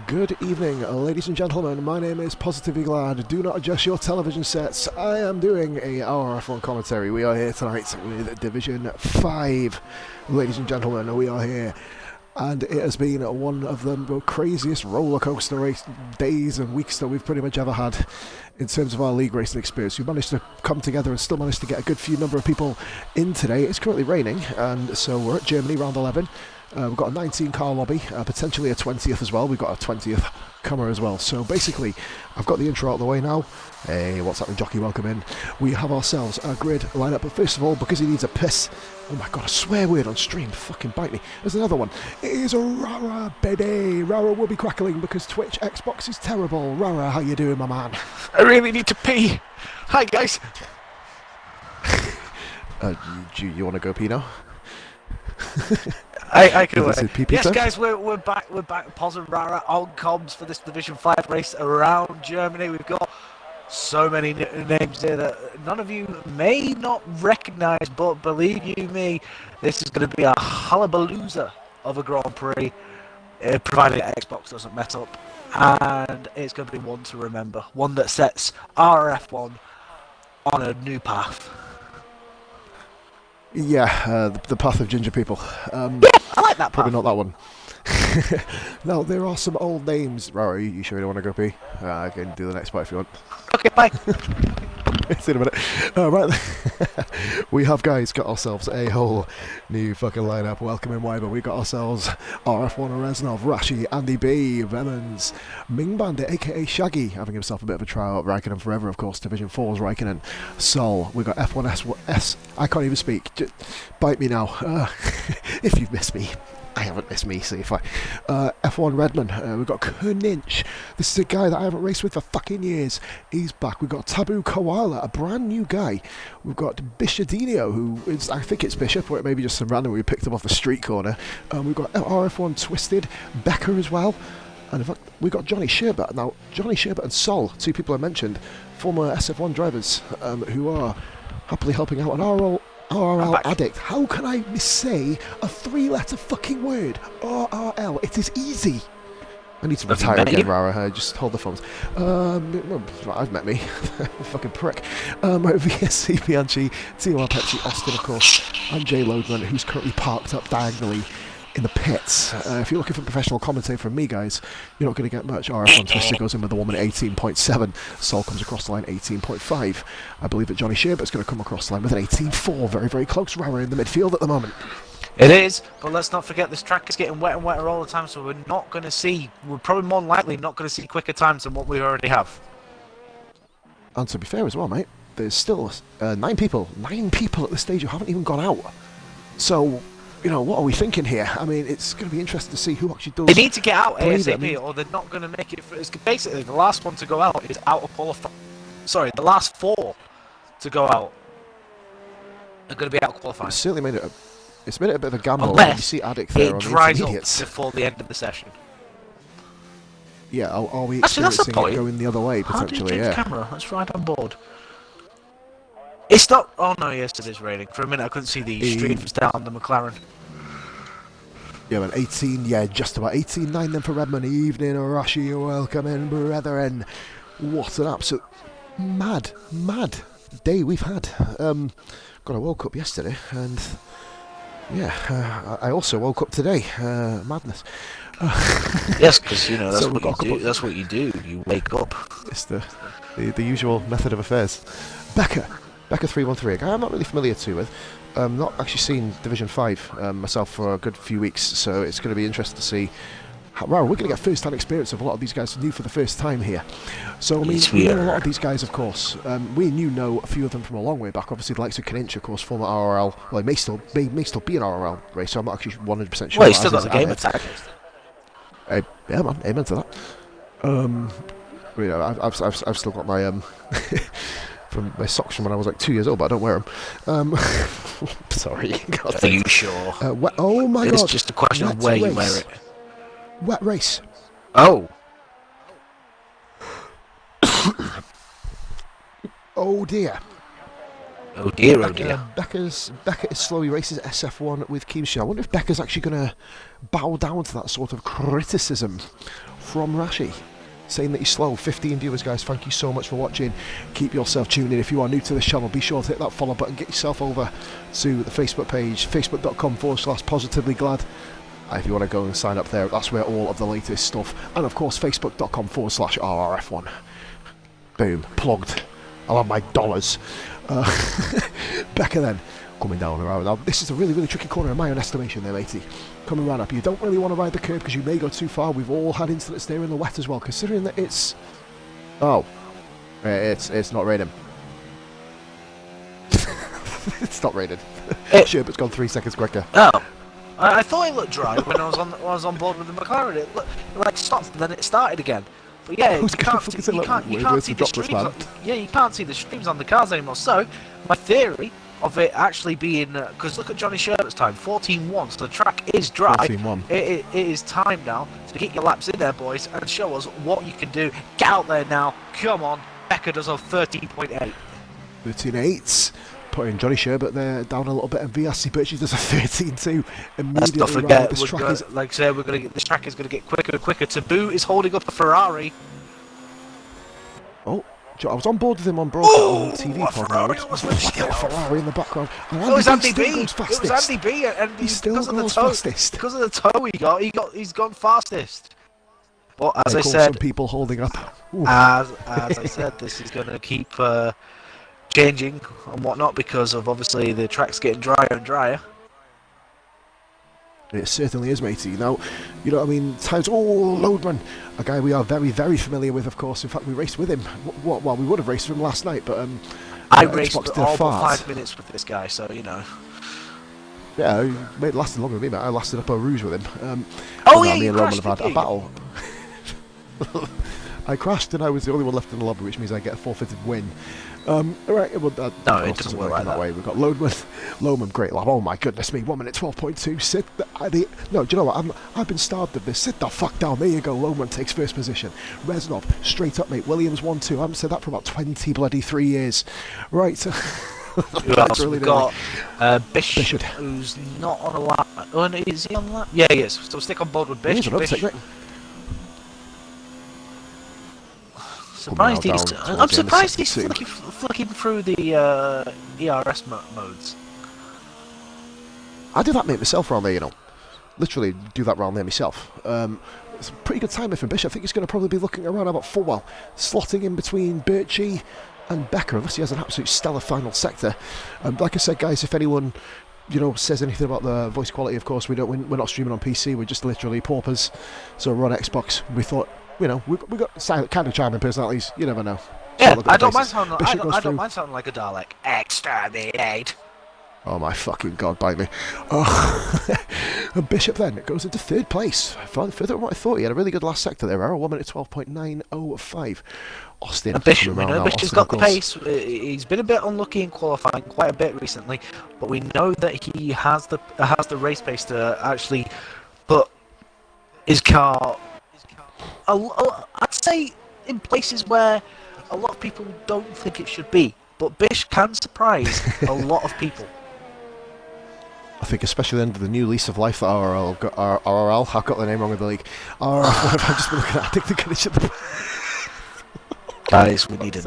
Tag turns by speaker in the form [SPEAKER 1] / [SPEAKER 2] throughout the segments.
[SPEAKER 1] Good evening, ladies and gentlemen. My name is Positively Glad. Do not adjust your television sets. I am doing a RRF1 commentary. We are here tonight with Division 5. Ladies and gentlemen, we are here. And it has been one of the craziest roller coaster race days and weeks that we've pretty much ever had in terms of our league racing experience. We've managed to come together and still managed to get a good few number of people in today. It's currently raining, and so we're at Germany, round 11. We've got a 19 car lobby, potentially a 20th as well. We've got a 20th comer as well. So basically, I've got the intro out of the way now. Hey, what's happening, jockey? Welcome in. We have ourselves a grid lineup, but first of all, because he needs a piss. Oh my god, a swear word on stream. Fucking bite me. There's another one. It is Rara, baby. Rara will be crackling because Twitch Xbox is terrible. Rara, how you doing, my man?
[SPEAKER 2] I really need to pee. Hi, guys.
[SPEAKER 1] Do you want to go pee now?
[SPEAKER 2] I can wait. Yes,
[SPEAKER 1] time?
[SPEAKER 2] guys, we're back. We're back. Pos and Rara on comms for this Division 5 race around Germany. We've got so many names here that none of you may not recognise, but believe you me, this is going to be a hullabalooza of a Grand Prix, provided Xbox doesn't mess up. And it's going to be one to remember, one that sets RRF1 on a new path.
[SPEAKER 1] Yeah, the path of ginger people.
[SPEAKER 2] Yeah, I like that path.
[SPEAKER 1] Probably not that one. Now, there are some old names. Rara, you sure you don't want to go pee? I can do the next part if you want.
[SPEAKER 2] Okay, bye.
[SPEAKER 1] See you in a minute. Right, we have, guys, got ourselves a whole new fucking lineup. Welcome in, Wyber. We got ourselves RF1 Reznov, Rashi, Andy B, Vemans, Ming Bandit, aka Shaggy, having himself a bit of a tryout. Raikkonen forever, of course. Division 4's Raikkonen. Sol. We got F1S. I can't even speak. Just bite me now. If you've missed me. I haven't missed me, see if I... F1 Redman, we've got Kurninch. This is a guy that I haven't raced with for fucking years. He's back. We've got Taboo Koala, a brand new guy. We've got Bishadinho, who is, I think it's Bishop, or it may be just some random we picked him off the street corner. We've got RF1 Twisted, Becker as well. And in fact, we've got Johnny Sherbert. Now, Johnny Sherbert and Sol, two people I mentioned, former SF1 drivers, who are happily helping out on RRL addict. How can I missay a three-letter fucking word? RRL. It is easy. I need to retire again, Rara. Just hold the phones. I've met me. Fucking prick. VSC, Bianchi, TOR Pepsi, Austin, of course, and Jay Lodeman, who's currently parked up diagonally in the pits. If you're looking for professional commentary from me, guys, you're not going to get much. RF1 Twister goes in with the woman 18.7. Sol comes across the line 18.5. I believe that Johnny Sherbert's going to come across the line with an 18.4. Very, very close. Rara in the midfield at the moment.
[SPEAKER 2] It is, but let's not forget this track is getting wetter and wetter all the time, so we're probably more than likely not going to see quicker times than what we already have.
[SPEAKER 1] And to be fair as well, mate, there's still 9 people at this stage who haven't even gone out. So, you know, what are we thinking here? I mean, it's going to be interesting to see who actually does.
[SPEAKER 2] They need to get out ASAP, or they're not going to make it. It's basically, the last one to go out is out of qualifying. Sorry, the last 4 to go out are going to be out of qualifying.
[SPEAKER 1] It's certainly made it a bit of a gamble.
[SPEAKER 2] Unless
[SPEAKER 1] you see Addict there on the intermediates
[SPEAKER 2] before the end of the session.
[SPEAKER 1] Yeah, are we
[SPEAKER 2] Actually, that's
[SPEAKER 1] experiencing
[SPEAKER 2] a point.
[SPEAKER 1] it going the other way, potentially?
[SPEAKER 2] Yeah. Camera. That's right on board. It's not... Oh no, yes, it is raining. For a minute I couldn't see the streams down on the McLaren.
[SPEAKER 1] Yeah, man, 18, yeah, just about 18-9 then for Redman. Evening, Arashi, welcome in, brethren. What an absolute mad day we've had. Got a World Cup yesterday, and yeah, I also woke up today. Madness.
[SPEAKER 2] Yes, because, you know, that's,
[SPEAKER 1] so
[SPEAKER 2] what you do. That's what you do. You wake up.
[SPEAKER 1] It's the usual method of affairs. Becker 313, a guy I'm not really familiar with. Not actually seen Division 5 myself for a good few weeks, so it's going to be interesting to see. Wow, we're going to get first-hand experience of a lot of these guys new for the first time here. So, I mean, we know a lot of these guys, of course. We and you know a few of them from a long way back. Obviously, the likes of Kaninch, of course, former RRL. Well, he may still be an RRL racer. I'm not actually 100% sure.
[SPEAKER 2] Well, he's still got the game attack.
[SPEAKER 1] Yeah, man, amen to that. You know, I've still got my from my socks from when I was like 2 years old, but I don't wear them. Sorry.
[SPEAKER 2] Are you sure?
[SPEAKER 1] Oh my god!
[SPEAKER 2] It's just a question of where you wear it.
[SPEAKER 1] Wet race.
[SPEAKER 2] Oh.
[SPEAKER 1] Oh dear.
[SPEAKER 2] Oh dear, oh dear.
[SPEAKER 1] Becca is slowly races SF1 with Keemshaw. I wonder if Becca's actually going to bow down to that sort of criticism from Rashi, saying that he's slow. 15 viewers, guys. Thank you so much for watching. Keep yourself tuned in. If you are new to this channel, be sure to hit that follow button. Get yourself over to the Facebook page, facebook.com/positivelyglad. If you want to go and sign up there, that's where all of the latest stuff, and of course facebook.com/RRF1. Boom, plugged. I'll have my dollars. Becca then, coming down around. Now this is a really tricky corner in my own estimation there, matey. Coming right up. You don't really want to ride the curb because you may go too far. We've all had incidents there in the wet as well, considering that it's... Oh. It's not raining. It's not raining. Sherbert's gone 3 seconds quicker.
[SPEAKER 2] Oh. I thought it looked dry when I was on board with the McLaren. It stopped and then it started again. But yeah, you can't see the streams. You can't see the streams on the cars anymore. So my theory of it actually being, because look at Johnny Sherbert's time, 14.1. So the track is dry.
[SPEAKER 1] 14.1.
[SPEAKER 2] It is time now to get your laps in there, boys, and show us what you can do. Get out there now. Come on. Becca does a 13.8.
[SPEAKER 1] 13.8. Putting Johnny Sherbert there down a little bit, and VRC Birchie does a 13.2 immediately.
[SPEAKER 2] Let's not forget, this track is going to get quicker and quicker. Taboo is holding up a Ferrari.
[SPEAKER 1] Oh, I was on board with him on broadcast on TV pod mode. Ferrari in the background. And
[SPEAKER 2] it was Andy B.
[SPEAKER 1] It was
[SPEAKER 2] Andy B. And
[SPEAKER 1] he still goes fastest.
[SPEAKER 2] Because of the toe he's gone fastest. But as I said,
[SPEAKER 1] some people holding up.
[SPEAKER 2] As I said, this is going to keep changing and whatnot because of obviously the track's getting drier and drier.
[SPEAKER 1] It certainly is, matey. Now, you know what I mean? Times, Loadman, a guy we are very familiar with, of course. In fact, we raced with him. Well, we would have raced with him last night, but
[SPEAKER 2] I raced for all but 5 minutes with this guy, so you know.
[SPEAKER 1] Yeah, it lasted longer than me, mate. I lasted up a Rouge with him.
[SPEAKER 2] Me
[SPEAKER 1] and Roman have had a battle. I crashed and I was the only one left in the lobby, which means I get a forfeited win. Right, well,
[SPEAKER 2] no, it doesn't work like that
[SPEAKER 1] way. We've got Loman, great lap. Oh my goodness me, 1 minute 12.2. No, do you know what? I've been starved of this. Sit the fuck down. There you go. Loman takes first position. Reznov straight up, mate. Williams 1-2. I haven't said that for about 3 years. Right.
[SPEAKER 2] Who else? We've got Bishop, who's not on a lap. Oh, is he on a lap? Yeah, he is. So stick on board with Bish. I'm surprised he's flicking through the ERS modes.
[SPEAKER 1] I do that, mate, myself around there, you know. Literally do that round there myself. It's a pretty good timer for Bish. I think he's going to probably be looking around about Fulwell, slotting in between Birchie and Becker, unless he has an absolute stellar final sector. Like I said, guys, if anyone says anything about the voice quality, of course, we're not streaming on PC. We're just literally paupers. So we're on Xbox. We thought, we got kind of charming personalities. You never know.
[SPEAKER 2] Yeah, I don't mind sounding like a Dalek. Exterminate.
[SPEAKER 1] Oh my fucking god, bite me. And Bishop then goes into third place. Further than what I thought. He had a really good last sector there. 1 minute 12.905. Austin.
[SPEAKER 2] And Bishop, Bishop's got the pace. He's been a bit unlucky in qualifying, quite a bit recently, but we know that he has the race pace to actually put his car, I'd say, in places where a lot of people don't think it should be. But Bish can surprise a lot of people.
[SPEAKER 1] I think especially under the new lease of life that RRL, I've got the name wrong of the league. RRL, I've just been looking at, I think they're going to shut the...
[SPEAKER 2] Guys, we need a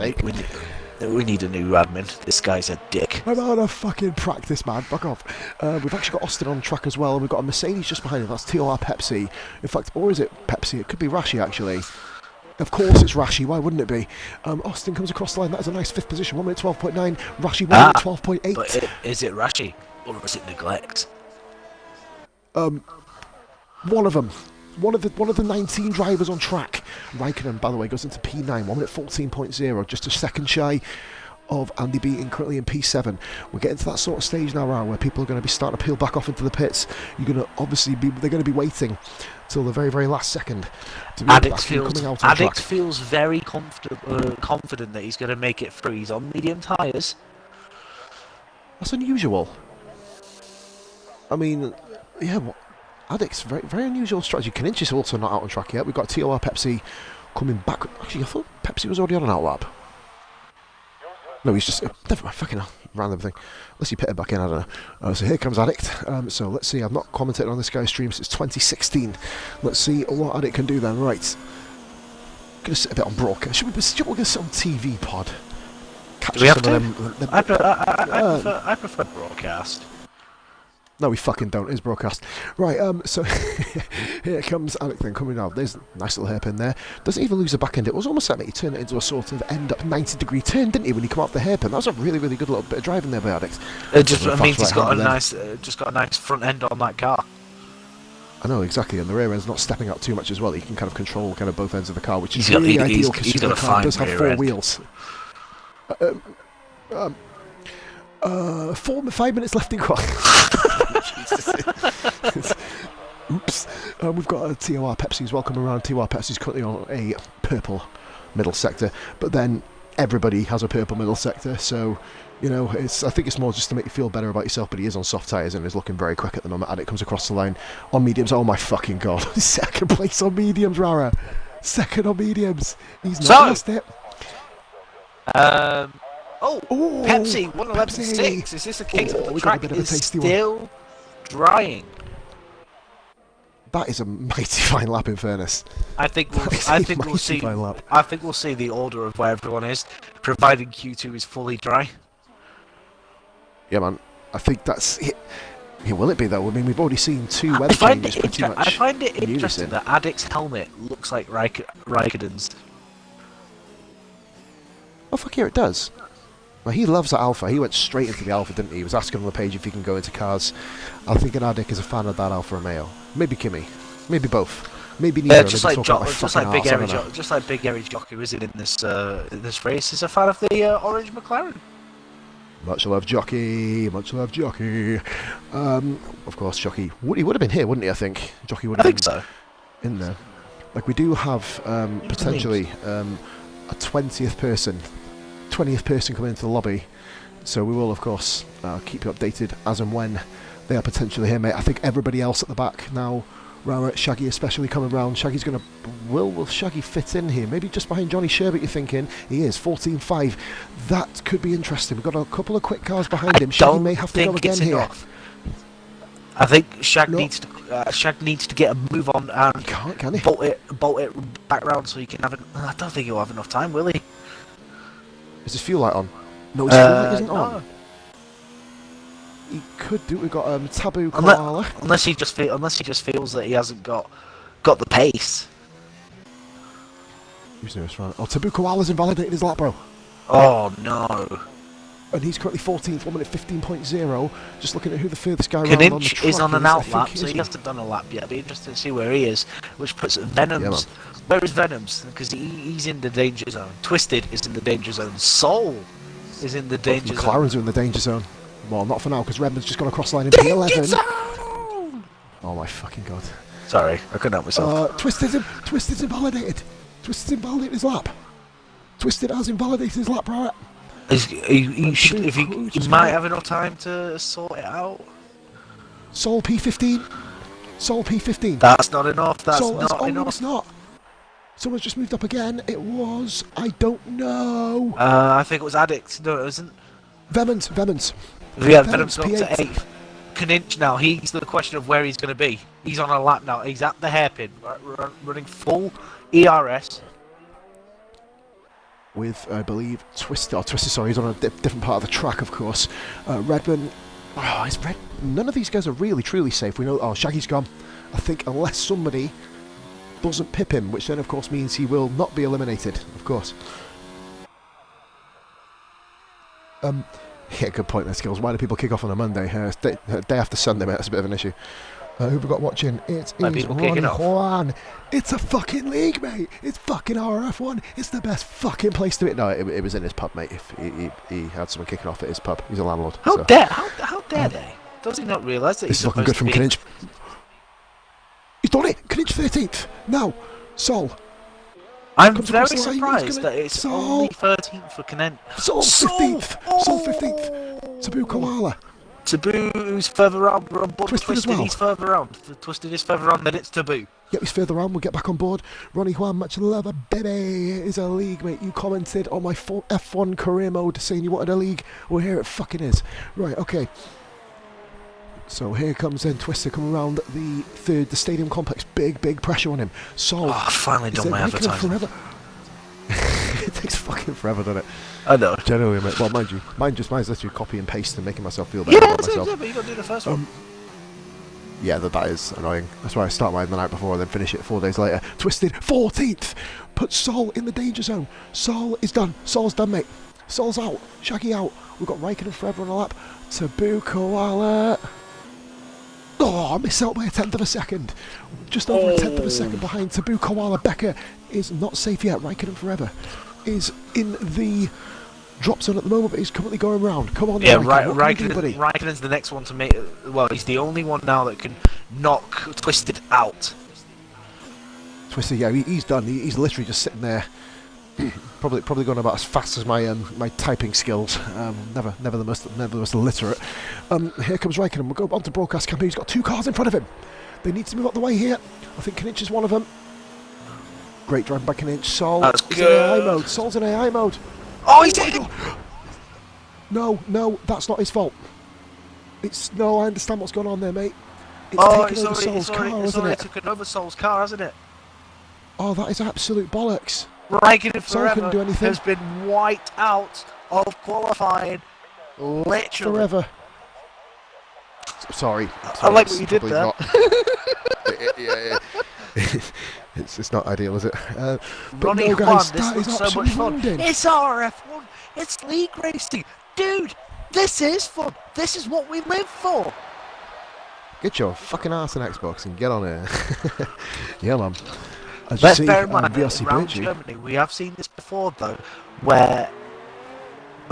[SPEAKER 2] new admin. This guy's a dick.
[SPEAKER 1] I'm out of fucking practice, man. Fuck off. We've actually got Austin on track as well, and we've got a Mercedes just behind him. That's TOR Pepsi. In fact, or is it Pepsi? It could be Rashi, actually. Of course it's Rashi, why wouldn't it be? Austin comes across the line, that is a nice 5th position, 1 minute 12.9, Rashi 1 minute 12.8.
[SPEAKER 2] But is it Rashi, or is it neglect?
[SPEAKER 1] One of them. One of the 19 drivers on track. Raikkonen, by the way, goes into P9, 1 minute 14.0, just a second shy of Andy B currently in P7. We're getting to that sort of stage now, where people are going to be starting to peel back off into the pits. You're going to obviously they're going to be waiting till the very last second.
[SPEAKER 2] Addict feels very confident that he's going to make it through. He's on medium tyres.
[SPEAKER 1] That's unusual. I mean, yeah, Addict's very unusual strategy. Kaninchi's also not out on track yet. We've got TOR Pepsi coming back. Actually, I thought Pepsi was already on an outlap. No, he's just never mind. Fucking hell, random thing. Unless you put it back in, I don't know. So here comes Addict. So let's see. I've not commented on this guy's stream since 2016. Let's see what Addict can do then. Right. Gonna sit a bit on broadcast. Should we get on TV pod?
[SPEAKER 2] Do we have to? I prefer broadcast.
[SPEAKER 1] No, we fucking don't. It's broadcast. Right, so here comes Alec then coming out. There's a nice little hairpin there. Doesn't even lose the back end. It was almost like he turned it into a sort of end-up 90-degree turn, didn't he, when he come off the hairpin? That was a really, really good little bit of driving there by Addict.
[SPEAKER 2] It just means he's got a nice, front end on that car.
[SPEAKER 1] I know, exactly, and the rear end's not stepping out too much as well. He can kind of control kind of both ends of the car, which is really ideal because the car does have four wheels. 5 minutes left in quad. Oops. We've got a TOR Pepsi's welcome around. TOR Pepsi's currently on a purple middle sector, but then everybody has a purple middle sector, so you know, I think it's more just to make you feel better about yourself. But he is on soft tyres and is looking very quick at the moment, and it comes across the line on mediums. Oh my fucking god. Second place on mediums, Rara. Second on mediums. He's not lost it.
[SPEAKER 2] Pepsi 111.6. Is this a case of the track is still drying?
[SPEAKER 1] That is a mighty fine lap, in fairness.
[SPEAKER 2] I think we'll see the order of where everyone is, providing Q2 is fully dry.
[SPEAKER 1] Yeah, man. I think that's it. Yeah, will it be though? I mean, we've already seen two weather changes pretty much.
[SPEAKER 2] I find it interesting that Addict's helmet looks like Raikkonen's.
[SPEAKER 1] Oh fuck yeah, it does. Well, he loves that Alpha. He went straight into the Alpha, didn't he? He was asking on the page if he can go into cars. I think an Addict is a fan of that Alfa Romeo. Maybe Kimi. Maybe both. Maybe neither.
[SPEAKER 2] Just like Big Eric Jockey, is it in this race? Is a fan of the orange McLaren.
[SPEAKER 1] Much love, Jockey. Much love, Jockey. Of course, Jockey. He would have been here, wouldn't he? I think Jockey would have been
[SPEAKER 2] so.
[SPEAKER 1] In there. Like we do have potentially a 20th person coming into the lobby. So we will, of course, keep you updated as and when they are potentially here, mate. I think everybody else at the back now, Shaggy especially coming round. Shaggy's going to... Will Shaggy fit in here? Maybe just behind Johnny Sherbert, you're thinking? He is, 14.5. That could be interesting. We've got a couple of quick cars behind him. Shaggy may have to go again here.
[SPEAKER 2] I think Shag needs to get a move on and
[SPEAKER 1] he can't, can he?
[SPEAKER 2] bolt it back round so he can have it. I don't think he'll have enough time, will he?
[SPEAKER 1] Is his fuel light on? No, his fuel light isn't on. He could do. We've got Taboo Koala.
[SPEAKER 2] Unless he just feels that he hasn't got the pace.
[SPEAKER 1] Who's nearest front? Oh, Taboo Koala's invalidated his lap, bro.
[SPEAKER 2] Oh no.
[SPEAKER 1] And he's currently 14th, 1 minute 15.0. Just looking at who the furthest guy around on the track
[SPEAKER 2] is on an out lap, so he hasn't done a lap yet. Be interesting to see where he is, which puts Venom's. Yeah, where is Venom's? Because he's in the danger zone. Twisted is in the danger zone. Soul is in the danger zone.
[SPEAKER 1] McLaren's are in the danger zone. Well, not for now, because Redmond's just gone across the line in P11.
[SPEAKER 2] Zone!
[SPEAKER 1] Oh my fucking god.
[SPEAKER 2] Sorry, I couldn't help myself.
[SPEAKER 1] Twisted's invalidated. Twisted's invalidated his lap. Twisted has invalidated his lap, right?
[SPEAKER 2] He might have enough time to sort it out.
[SPEAKER 1] Soul P15. Soul P15.
[SPEAKER 2] That's not enough. That's not enough.
[SPEAKER 1] No, it's not. Someone's just moved up again. It was... I don't know.
[SPEAKER 2] I think it was Addict. No, it wasn't.
[SPEAKER 1] Venom's.
[SPEAKER 2] Yeah, Venom's up to 8th. Kaninch now. He's the question of where he's going to be. He's on a lap now. He's at the hairpin, running full ERS.
[SPEAKER 1] With, I believe, Twister, sorry, he's on a different part of the track, of course. Redmond, none of these guys are really, truly safe. We know, Shaggy's gone. I think unless somebody doesn't pip him, which then, of course, means he will not be eliminated, of course. Yeah, good point there, Skills. Why do people kick off on a Monday? Day after Sunday, mate, that's a bit of an issue. Who have we got watching? It is Ronnie Juan. It's a fucking league, mate. It's fucking RRF1. It's the best fucking place to be. No, it was in his pub, mate. If he had someone kicking off at his pub. He's a landlord.
[SPEAKER 2] How dare they? Does he not realise that
[SPEAKER 1] he's looking good from Kinich? He's done it. Kinich 13th. Now, Sol.
[SPEAKER 2] I'm very surprised that it's only 13th for Kinich.
[SPEAKER 1] Sol 15th. Sol 15th. Taboo Koala.
[SPEAKER 2] Taboo's further around, we're on board.
[SPEAKER 1] Twisted as well.
[SPEAKER 2] He's further around. Twisted is further around, then it's Taboo.
[SPEAKER 1] Yep, he's further on. We'll get back on board. Ronnie Juan, much love, baby. It is a league, mate. You commented on my F1 career mode saying you wanted a league. Well, here it fucking is. Right, okay. So here comes then Twister coming around the stadium complex. Big pressure on him. Sol.
[SPEAKER 2] Oh, I've finally done my advertising.
[SPEAKER 1] It takes fucking forever, doesn't it?
[SPEAKER 2] I know.
[SPEAKER 1] Generally, mate. Well, mind you, mine's literally copy and paste and making myself feel better about myself.
[SPEAKER 2] Yeah, but you got to do the first one.
[SPEAKER 1] Yeah, that is annoying. That's why I start mine the night before and then finish it 4 days later. Twisted 14th. Put Sol in the danger zone. Sol is done. Sol's done, mate. Sol's out. Shaggy out. We've got Raikkonen forever on the lap. Taboo Koala. Oh, I missed out by 1/10 of a second. Just over 1/10 of a second behind Taboo Koala. Becker is not safe yet. Raikkonen forever is in the drop zone at the moment, but he's currently going round. Come on,
[SPEAKER 2] yeah,
[SPEAKER 1] Raikkonen's
[SPEAKER 2] the next one to make. Well, he's the only one now that can knock Twisted out.
[SPEAKER 1] Twisted, yeah, he's done. He's literally just sitting there, probably going about as fast as my my typing skills. Never the most illiterate. Here comes Raikkonen. We'll go on to broadcast campaign. He's got 2 cars in front of him. They need to move out the way here. I think Kinich is one of them. Great driving by Kinich. Sol is in AI mode. Sol's in AI mode.
[SPEAKER 2] Oh, he's hit him!
[SPEAKER 1] No, that's not his fault. No, I understand what's going on there, mate. It's taken over Sol's car, isn't it?
[SPEAKER 2] Taken over Sol's car, hasn't it?
[SPEAKER 1] Oh, that is absolute bollocks.
[SPEAKER 2] Raikkonen
[SPEAKER 1] Sol couldn't do anything.
[SPEAKER 2] Has been wiped out of qualifying, literally.
[SPEAKER 1] Forever. Sorry.
[SPEAKER 2] I like what you did there.
[SPEAKER 1] Yeah. It's not ideal, is it?
[SPEAKER 2] Ronnie
[SPEAKER 1] no, guys,
[SPEAKER 2] Juan, this looks so much fun. It's RRF1. It's league racing. Dude, this is fun. This is what we live for.
[SPEAKER 1] Get your fucking ass on Xbox and get on it. Yeah, man.
[SPEAKER 2] Let's bear in mind, around Germany, we have seen this before, though, where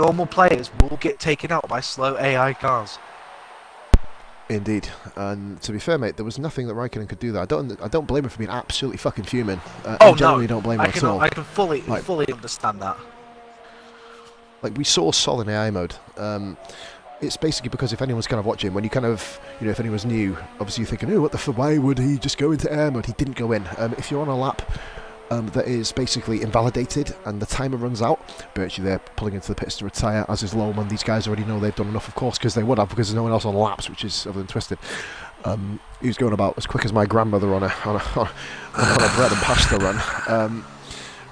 [SPEAKER 2] normal players will get taken out by slow AI cars.
[SPEAKER 1] Indeed, and to be fair, mate, there was nothing that Raikkonen could do there. I don't blame him for being absolutely fucking fuming.
[SPEAKER 2] I
[SPEAKER 1] generally don't blame him at all.
[SPEAKER 2] I can fully understand that.
[SPEAKER 1] Like, we saw Sol in AI mode. It's basically because if anyone's kind of watching, when you kind of, if anyone's new, obviously you're thinking, oh, why would he just go into AI mode? He didn't go in. If you're on a lap that is basically invalidated and the timer runs out, virtually they're pulling into the pits to retire, as is Lowman. These guys already know they've done enough, of course, because they would have, because there's no one else on laps, which is other than Twisted. He was going about as quick as my grandmother on a bread and pasta run.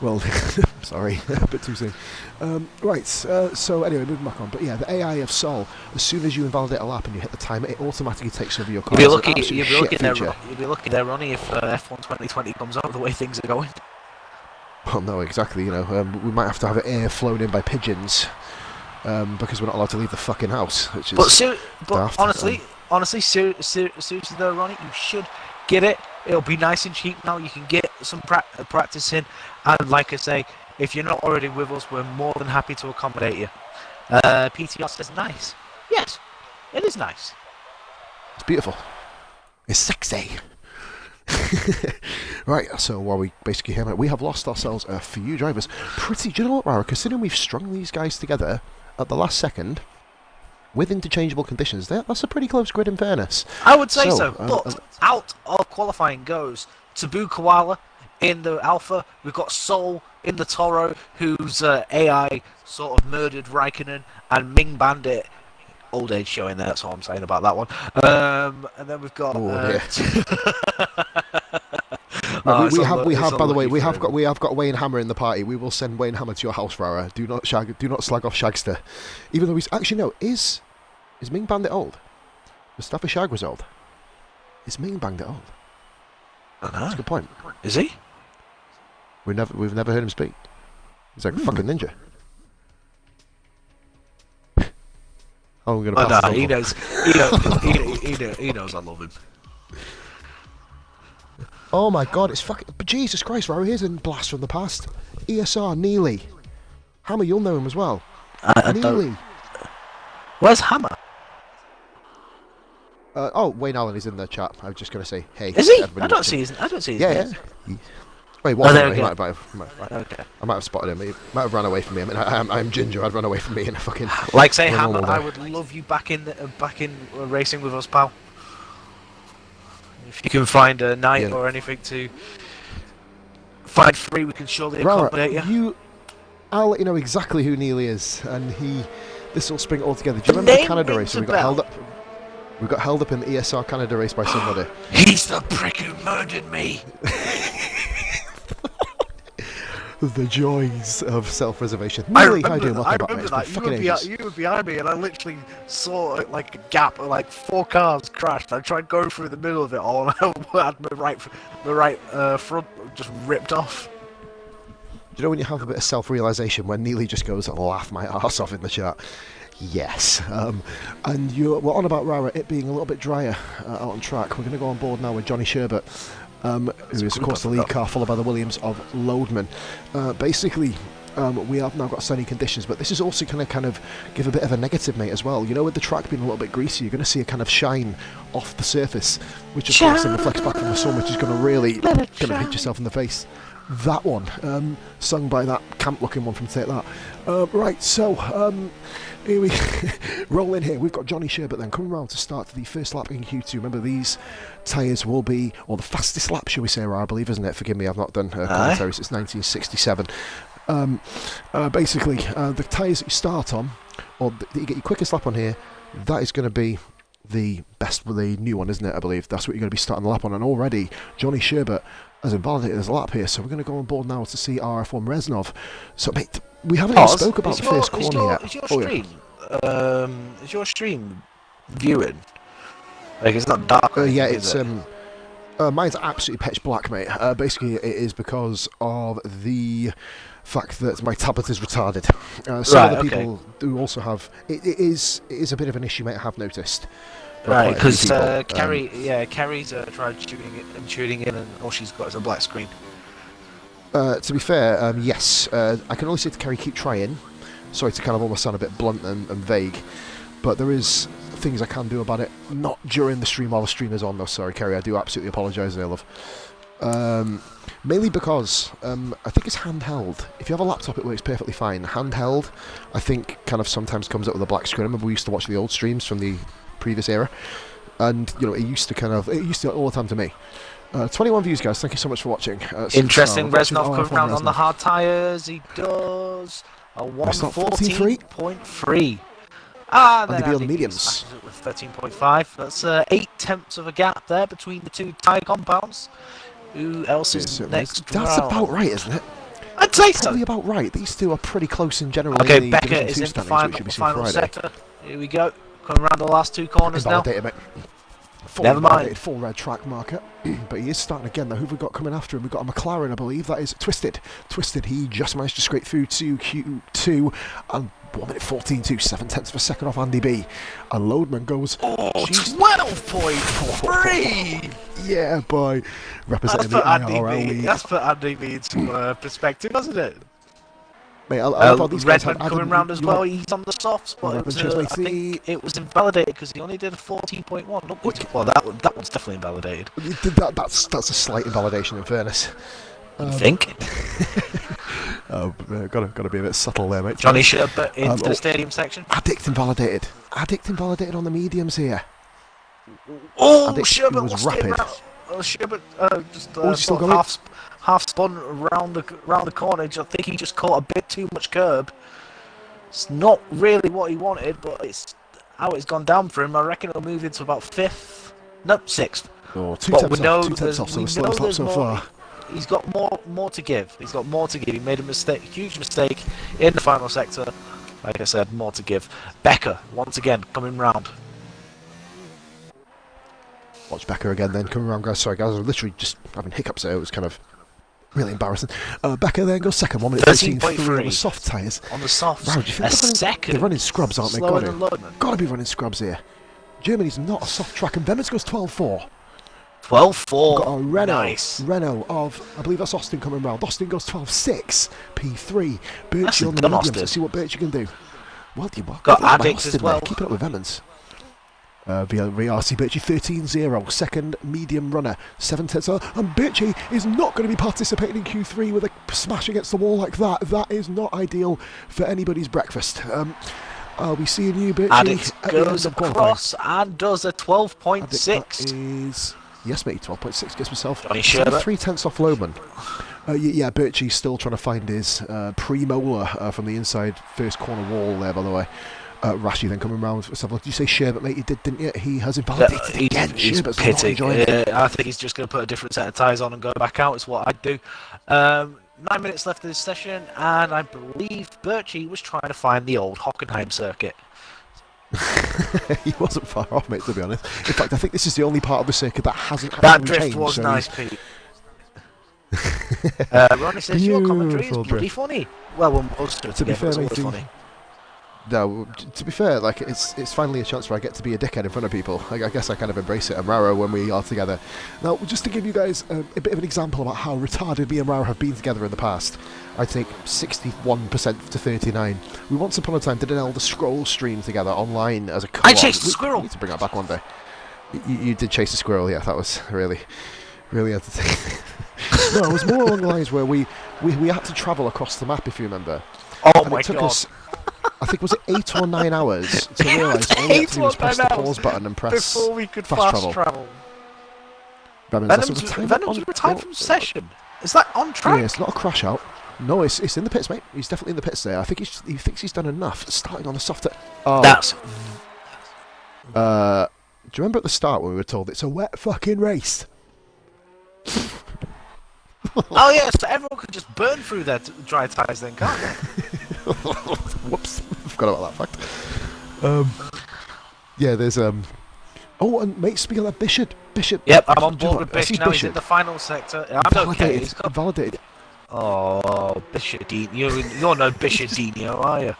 [SPEAKER 1] Well, sorry, a bit too soon. Right, so anyway, moving back on. But yeah, the AI of Sol, as soon as you invalidate a lap and you hit the timer, it automatically takes over your car.
[SPEAKER 2] You'll be lucky there, Ronnie, if F1 2020 comes out the way things are going.
[SPEAKER 1] Well, no, exactly. We might have to have air flown in by pigeons because we're not allowed to leave the fucking house. Which is
[SPEAKER 2] but honestly, seriously though, Ronnie, you should get it. It'll be nice and cheap now. You can get some practice in, and like I say, if you're not already with us, we're more than happy to accommodate you. PTR says nice. Yes, it is nice.
[SPEAKER 1] It's beautiful. It's sexy. Right, so while we basically hear, we have lost ourselves a few drivers. Do you know what, Rara? Considering we've strung these guys together at the last second with interchangeable conditions, that's a pretty close grid in fairness.
[SPEAKER 2] I would say so, but out of qualifying goes Taboo Koala in the Alpha. We've got Sol in the Toro, whose AI sort of murdered Raikkonen, and Ming Bandit. Old age showing there, that's all I'm saying about that one. And then we've got.
[SPEAKER 1] We have. By the way, we have got Wayne Hammer in the party. We will send Wayne Hammer to your house, Rara. Do not slag off Shagster, even though he's actually no. Is Ming Bandit old? Mustafa Shag was old. Is Ming Bandit old?
[SPEAKER 2] I don't know.
[SPEAKER 1] That's a good point.
[SPEAKER 2] Is he?
[SPEAKER 1] We've never heard him speak. He's like a fucking ninja. Oh, I'm gonna pass
[SPEAKER 2] he knows. He knows I love him.
[SPEAKER 1] Oh my god, it's fucking... Jesus Christ, Rara, here's a blast from the past. ESR, Neely. Hammer, you'll know him as well. Neely.
[SPEAKER 2] Where's Hammer?
[SPEAKER 1] Wayne Allen is in the chat. I was just going to say, hey.
[SPEAKER 2] Is he? I don't see his name.
[SPEAKER 1] Yeah. Wait, what?
[SPEAKER 2] there we
[SPEAKER 1] He
[SPEAKER 2] go.
[SPEAKER 1] okay. I might have spotted him. He might have run away from me. I mean, I'm Ginger. I'd run away from me in a fucking.
[SPEAKER 2] Like say,
[SPEAKER 1] on a
[SPEAKER 2] Hammer,
[SPEAKER 1] normal
[SPEAKER 2] I
[SPEAKER 1] day.
[SPEAKER 2] would love you back in racing with us, pal. If you can find a night
[SPEAKER 1] Yeah.
[SPEAKER 2] or anything to find free, we can surely accommodate you.
[SPEAKER 1] I'll let you know exactly who Neely is, and this will spring it all together. Do you remember the Canada race? We got held up. We got held up in the ESR Canada race by somebody.
[SPEAKER 2] He's the prick who murdered me.
[SPEAKER 1] The joys of self-reservation.
[SPEAKER 2] I
[SPEAKER 1] Neely, how
[SPEAKER 2] remember
[SPEAKER 1] do
[SPEAKER 2] that. You were behind me, and I literally saw like a gap of like 4 cars crashed. I tried going through the middle of it all, and I had my right front just ripped off.
[SPEAKER 1] Do you know when you have a bit of self-realisation when Neely just goes, laugh my arse off in the chat? Yes. And we're on about Rara, it being a little bit drier out on track. We're going to go on board now with Johnny Sherbert, who is, of course, the lead car, followed by the Williams of Loadman. Basically, we have now got sunny conditions, but this is also going to kind of give a bit of a negative, mate, as well. You know, with the track being a little bit greasy, you're going to see a kind of shine off the surface, which, of course, then reflects back from the sun, which is going to really hit yourself in the face. That one, sung by that camp-looking one from Take That. Right, so here we roll in here. We've got Johnny Sherbert then coming round to start the first lap in Q2. Remember, these tyres will be, or the fastest lap, shall we say, I believe, isn't it? Forgive me, I've not done commentary since 1967. Basically, the tyres that you start on, or that you get your quickest lap on here, that is going to be the new one, isn't it? I believe that's what you're going to be starting the lap on. And already, Johnny Sherbert has invalidated his lap here, so we're going to go on board now to see RRF1 Reznov. So, mate, we haven't even spoke about the first corner yet.
[SPEAKER 2] Is your stream viewing? Like, it's not dark.
[SPEAKER 1] Yeah, it's mine's absolutely pitch black, mate. Basically, it is because of the fact that my tablet is retarded. Some other people do also have. It is a bit of an issue, mate. I have noticed.
[SPEAKER 2] Right, because Carrie's tried tuning in, and all she's got is a black screen.
[SPEAKER 1] To be fair, yes. I can only say to Carrie, keep trying. Sorry to kind of almost sound a bit blunt and vague, but there is things I can do about it. Not during the stream while the stream is on, though. Sorry, Carrie, I do absolutely apologise there, love. Mainly because I think it's handheld. If you have a laptop, it works perfectly fine. Handheld, I think, kind of sometimes comes up with a black screen. I remember we used to watch the old streams from the previous era, and it used to all the time to me. 21 views, guys. Thank you so much for watching.
[SPEAKER 2] Interesting. Reznov coming round on the hard tyres. He does a 114.3.
[SPEAKER 1] And they be on the mediums
[SPEAKER 2] with 13.5. That's 8 tenths of a gap there between the two tyre compounds. Who else is next?
[SPEAKER 1] That's about right, isn't it?
[SPEAKER 2] I'd say so.
[SPEAKER 1] Probably about right. These two are pretty close in general.
[SPEAKER 2] Okay,
[SPEAKER 1] in the
[SPEAKER 2] Becker is in the final sector. Here we go. Coming around the last 2 corners now. Never mind.
[SPEAKER 1] Full red track marker. But he is starting again now. Who have we got coming after him? We've got a McLaren, I believe. That is Twisted. He just managed to scrape through to Q2 and 1:14.2, 7 tenths of a second off Andy B. And Loadman goes
[SPEAKER 2] 12.3.
[SPEAKER 1] Yeah, boy. Representing the IRL lead.
[SPEAKER 2] That's put Andy B into perspective, hasn't it?
[SPEAKER 1] Mate, I thought these guys
[SPEAKER 2] Redmond coming round as well. He's on the softs, but I think it was invalidated because he only did a 14.1. Well, that one's definitely invalidated.
[SPEAKER 1] That's a slight invalidation, in fairness.
[SPEAKER 2] You think?
[SPEAKER 1] Gotta be a bit subtle there, mate.
[SPEAKER 2] Johnny Sherbert into the stadium section.
[SPEAKER 1] Addict invalidated on the mediums here.
[SPEAKER 2] Oh,
[SPEAKER 1] Addict
[SPEAKER 2] Sherbert
[SPEAKER 1] was rapid.
[SPEAKER 2] Sherbert just
[SPEAKER 1] still going?
[SPEAKER 2] half spun around the corner. I think he just caught a bit too much curb. It's not really what he wanted, but it's how it's gone down for him. I reckon it'll move into about 5th. Nope, 6th.
[SPEAKER 1] Oh, two tenths off, so the slowest lap so far.
[SPEAKER 2] He's got more to give. He made a mistake, huge mistake in the final sector. Like I said, more to give. Becker, once again, coming round.
[SPEAKER 1] Watch Becker again then, coming around, guys. Sorry, guys, I was literally just having hiccups there. It was kind of really embarrassing. Becker then goes second, 1:13.3 on the soft tyres.
[SPEAKER 2] On the softs.
[SPEAKER 1] Wow, do you think
[SPEAKER 2] second?
[SPEAKER 1] They're running scrubs, aren't they? Gotta be running scrubs here. Germany's not a soft track, and Vemans goes 12.4.
[SPEAKER 2] 12.4.
[SPEAKER 1] Got a Renault.
[SPEAKER 2] Nice.
[SPEAKER 1] Renault of, I believe that's Austin coming round. Austin goes 12.6. P3. Birchie on the mediums. Let's see what Birchie can do. Well, you got
[SPEAKER 2] Addict as well.
[SPEAKER 1] Keeping up with Vemans. via RC Birchie 13-0, second medium runner, 7 tenths, and Birchie is not going to be participating in Q3 with a smash against the wall like that. That is not ideal for anybody's breakfast. I'll be seeing you, Birchie.
[SPEAKER 2] And it goes across and does a 12.6.
[SPEAKER 1] Is yes, mate, 12.6. Gets myself
[SPEAKER 2] 3
[SPEAKER 1] tenths off Loman. Yeah, Birchie's still trying to find his premolar from the inside first corner wall there, by the way. Rashi then coming round. Did you say Sherbet, mate? You did, didn't you? He has invalidated again.
[SPEAKER 2] He's pitting. I think he's just going to put a different set of tyres on and go back out. Is what I'd do. 9 minutes left of this session, and I believe Birchie was trying to find the old Hockenheim circuit.
[SPEAKER 1] He wasn't far off, mate, to be honest. In fact, I think this is the only part of the circuit that hasn't actually changed.
[SPEAKER 2] That drift was
[SPEAKER 1] so
[SPEAKER 2] nice, Pete. Ronnie says your commentary is bloody funny. Well, when most of it together, it's always funny.
[SPEAKER 1] No, to be fair, like it's finally a chance where I get to be a dickhead in front of people. I guess I kind of embrace it. And Raro when we are together. Now, just to give you guys a bit of an example about how retarded me and Raro have been together in the past, I take 61% to 39. We once upon a time did an Elder Scrolls stream together online as a co-op.
[SPEAKER 2] I chased a squirrel.
[SPEAKER 1] We need to bring that back one day. You did chase a squirrel, yeah. That was really entertaining. No, it was more along the lines where we had to travel across the map, if you remember.
[SPEAKER 2] Oh
[SPEAKER 1] and
[SPEAKER 2] my
[SPEAKER 1] it took
[SPEAKER 2] god!
[SPEAKER 1] Us, I think was it 8 or 9 hours to realise all we had to do was press the pause button and press
[SPEAKER 2] before we could fast travel. Venom's retired from session. Is that on track?
[SPEAKER 1] Yeah, it's not a crash out. No, it's in the pits, mate. He's definitely in the pits there. I think he thinks he's done enough. Starting on the softer. Oh.
[SPEAKER 2] That's.
[SPEAKER 1] Do you remember at the start when we were told it's a wet fucking race?
[SPEAKER 2] Oh yeah, so everyone could just burn through their dry tyres then, can't they?
[SPEAKER 1] Whoops, forgot about that fact. Yeah, there's Oh, and mate, speaking of that, Bishop.
[SPEAKER 2] Yep, I'm on board with Bishop now. He's in the final sector. I'm okay. He's got
[SPEAKER 1] validated.
[SPEAKER 2] Oh, Bishop Dino. You're no Bishop Dino, are you?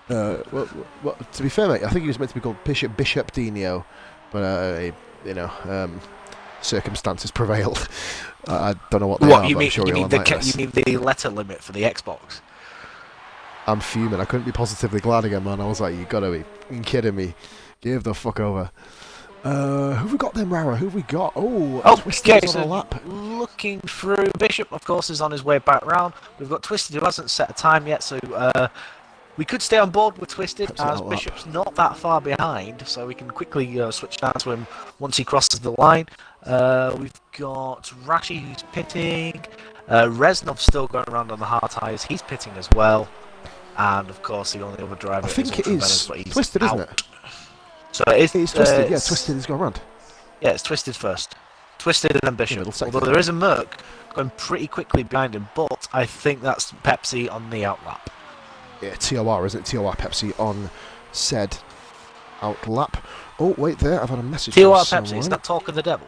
[SPEAKER 1] Well, to be fair, mate, I think he was meant to be called Bishop Dino, but circumstances prevailed. I don't know what they are.
[SPEAKER 2] You
[SPEAKER 1] but
[SPEAKER 2] mean,
[SPEAKER 1] I'm sure
[SPEAKER 2] you mean the letter limit for the Xbox?
[SPEAKER 1] I'm fuming. I couldn't be positively glad again, man. I was like, you gotta be kidding me. Give the fuck over. Who've we got then, Rara? Who've we got?
[SPEAKER 2] Okay, so on a lap. Looking through, Bishop, of course, is on his way back round. We've got Twisted, who hasn't set a time yet, so we could stay on board with Twisted, as Bishop's not that far behind, so we can quickly switch down to him once he crosses the line. We've got Rashi, who's pitting. Reznov's still going around on the hard tyres. He's pitting as well. And, of course, the only other driver
[SPEAKER 1] I think it is Twisted, isn't it?
[SPEAKER 2] So it is
[SPEAKER 1] Twisted, yeah, Twisted has gone around.
[SPEAKER 2] Yeah, it's Twisted first. Twisted and then Bishop. Although there is a Merc going pretty quickly behind him, but I think that's Pepsi on the outlap.
[SPEAKER 1] Yeah, TOR, isn't it? TOR Pepsi on said outlap. Oh, wait there, I've had a message
[SPEAKER 2] TOR
[SPEAKER 1] from
[SPEAKER 2] Pepsi,
[SPEAKER 1] someone.
[SPEAKER 2] is that Talk of the Devil?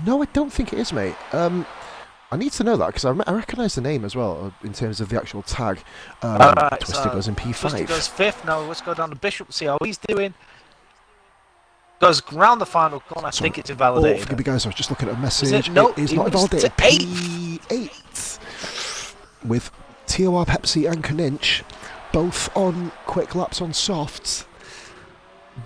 [SPEAKER 1] No, I don't think it is, mate. I need to know that, because I recognise the name as well, in terms of the actual tag. Twisted goes in P5.
[SPEAKER 2] Twisted goes 5th, now let's go down to Bishop, see how he's doing. Goes round the final corner, I think it's invalidated.
[SPEAKER 1] Oh, forgive me guys, I was just looking at a message.
[SPEAKER 2] Is it? No,
[SPEAKER 1] it is not invalidated. P8. With TOR Pepsi and Kaninch, both on quick laps on softs.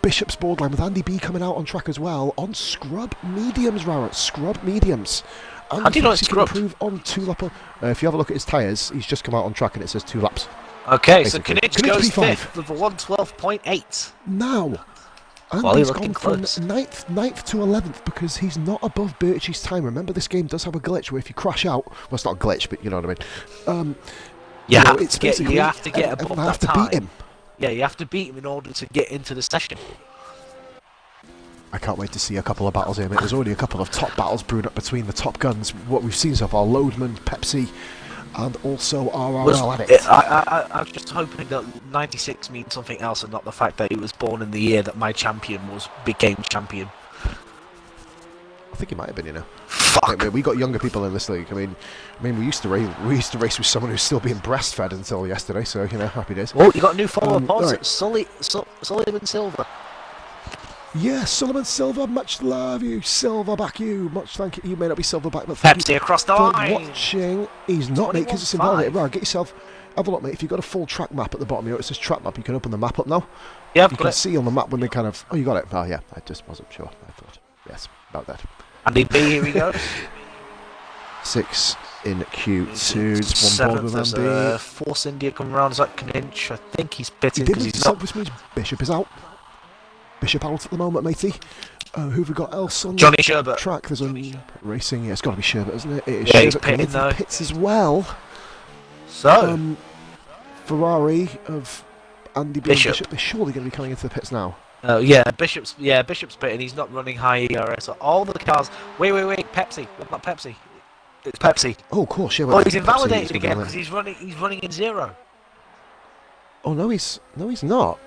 [SPEAKER 1] Bishop's board line with Andy B coming out on track as well on scrub mediums, Rara. Scrub mediums. And
[SPEAKER 2] how do you know it's scrubbed?
[SPEAKER 1] Improve on 2 lap. If you have a look at his tyres, he's just come out on track and it says 2 laps.
[SPEAKER 2] Okay,
[SPEAKER 1] basically.
[SPEAKER 2] so Kaninch goes 5th with a 112.8.
[SPEAKER 1] Now, and
[SPEAKER 2] well,
[SPEAKER 1] he's gone from 9th to 11th because he's not above Birchie's time. Remember, this game does have a glitch where if you crash out, well, it's not a glitch, but you know what I mean.
[SPEAKER 2] You have to get above that
[SPEAKER 1] have to
[SPEAKER 2] time.
[SPEAKER 1] beat him.
[SPEAKER 2] Yeah, you have to beat him in order to get into the session.
[SPEAKER 1] I can't wait to see a couple of battles here, mate. There's already a couple of top battles brewing up between the top guns. What we've seen so far, Loadman, Pepsi, and also RRL Addict.
[SPEAKER 2] I was just hoping that 96 means something else and not the fact that he was born in the year that my champion became champion.
[SPEAKER 1] I think he might have been, you know.
[SPEAKER 2] Fuck.
[SPEAKER 1] We got younger people in this league. I mean, we used to race with someone who's still being breastfed until yesterday. So you know, happy days.
[SPEAKER 2] Oh, you got a new follower,
[SPEAKER 1] right.
[SPEAKER 2] Sullivan Silver.
[SPEAKER 1] Yeah, Sullivan Silver, much love you, Silverback you, much thank you. You may not be Silverback, but thank
[SPEAKER 2] Pepsi
[SPEAKER 1] you
[SPEAKER 2] across the
[SPEAKER 1] for
[SPEAKER 2] line.
[SPEAKER 1] watching. He's not, mate, because it's invalidated. Right, get yourself. have a look, mate. If you've got a full track map at the bottom, it says track map. You can open the map up now.
[SPEAKER 2] Yeah, I've
[SPEAKER 1] you
[SPEAKER 2] got
[SPEAKER 1] can
[SPEAKER 2] it.
[SPEAKER 1] see on the map when they kind of. Oh, you got it. Oh, yeah. I just wasn't sure. I thought. Yes, about that.
[SPEAKER 2] Andy B, here he goes.
[SPEAKER 1] 6 in Q2. Just one board with Andy.
[SPEAKER 2] Force India coming around. Is that Kinch? I think he's pitting
[SPEAKER 1] He
[SPEAKER 2] because
[SPEAKER 1] didn't,
[SPEAKER 2] he's
[SPEAKER 1] so
[SPEAKER 2] not.
[SPEAKER 1] which means Bishop is out. Bishop out at the moment, matey. Who have we got else on
[SPEAKER 2] Johnny
[SPEAKER 1] the
[SPEAKER 2] Sherbert.
[SPEAKER 1] track? There's a racing. Yeah, it's got to be Sherbert, isn't it? It is
[SPEAKER 2] Yeah, he's
[SPEAKER 1] Sherbert coming
[SPEAKER 2] pitting
[SPEAKER 1] into
[SPEAKER 2] though.
[SPEAKER 1] the pits as well.
[SPEAKER 2] So,
[SPEAKER 1] Ferrari of Andy B.
[SPEAKER 2] Bishop.
[SPEAKER 1] Bishop. They're surely going to be coming into the pits now.
[SPEAKER 2] Bishop's pitting. He's not running high ERS. So all the cars. Wait. Pepsi. Not Pepsi. It's Pepsi.
[SPEAKER 1] Oh, of course, yeah.
[SPEAKER 2] Oh, he's invalidated again because he's running in 0.
[SPEAKER 1] Oh no, he's not.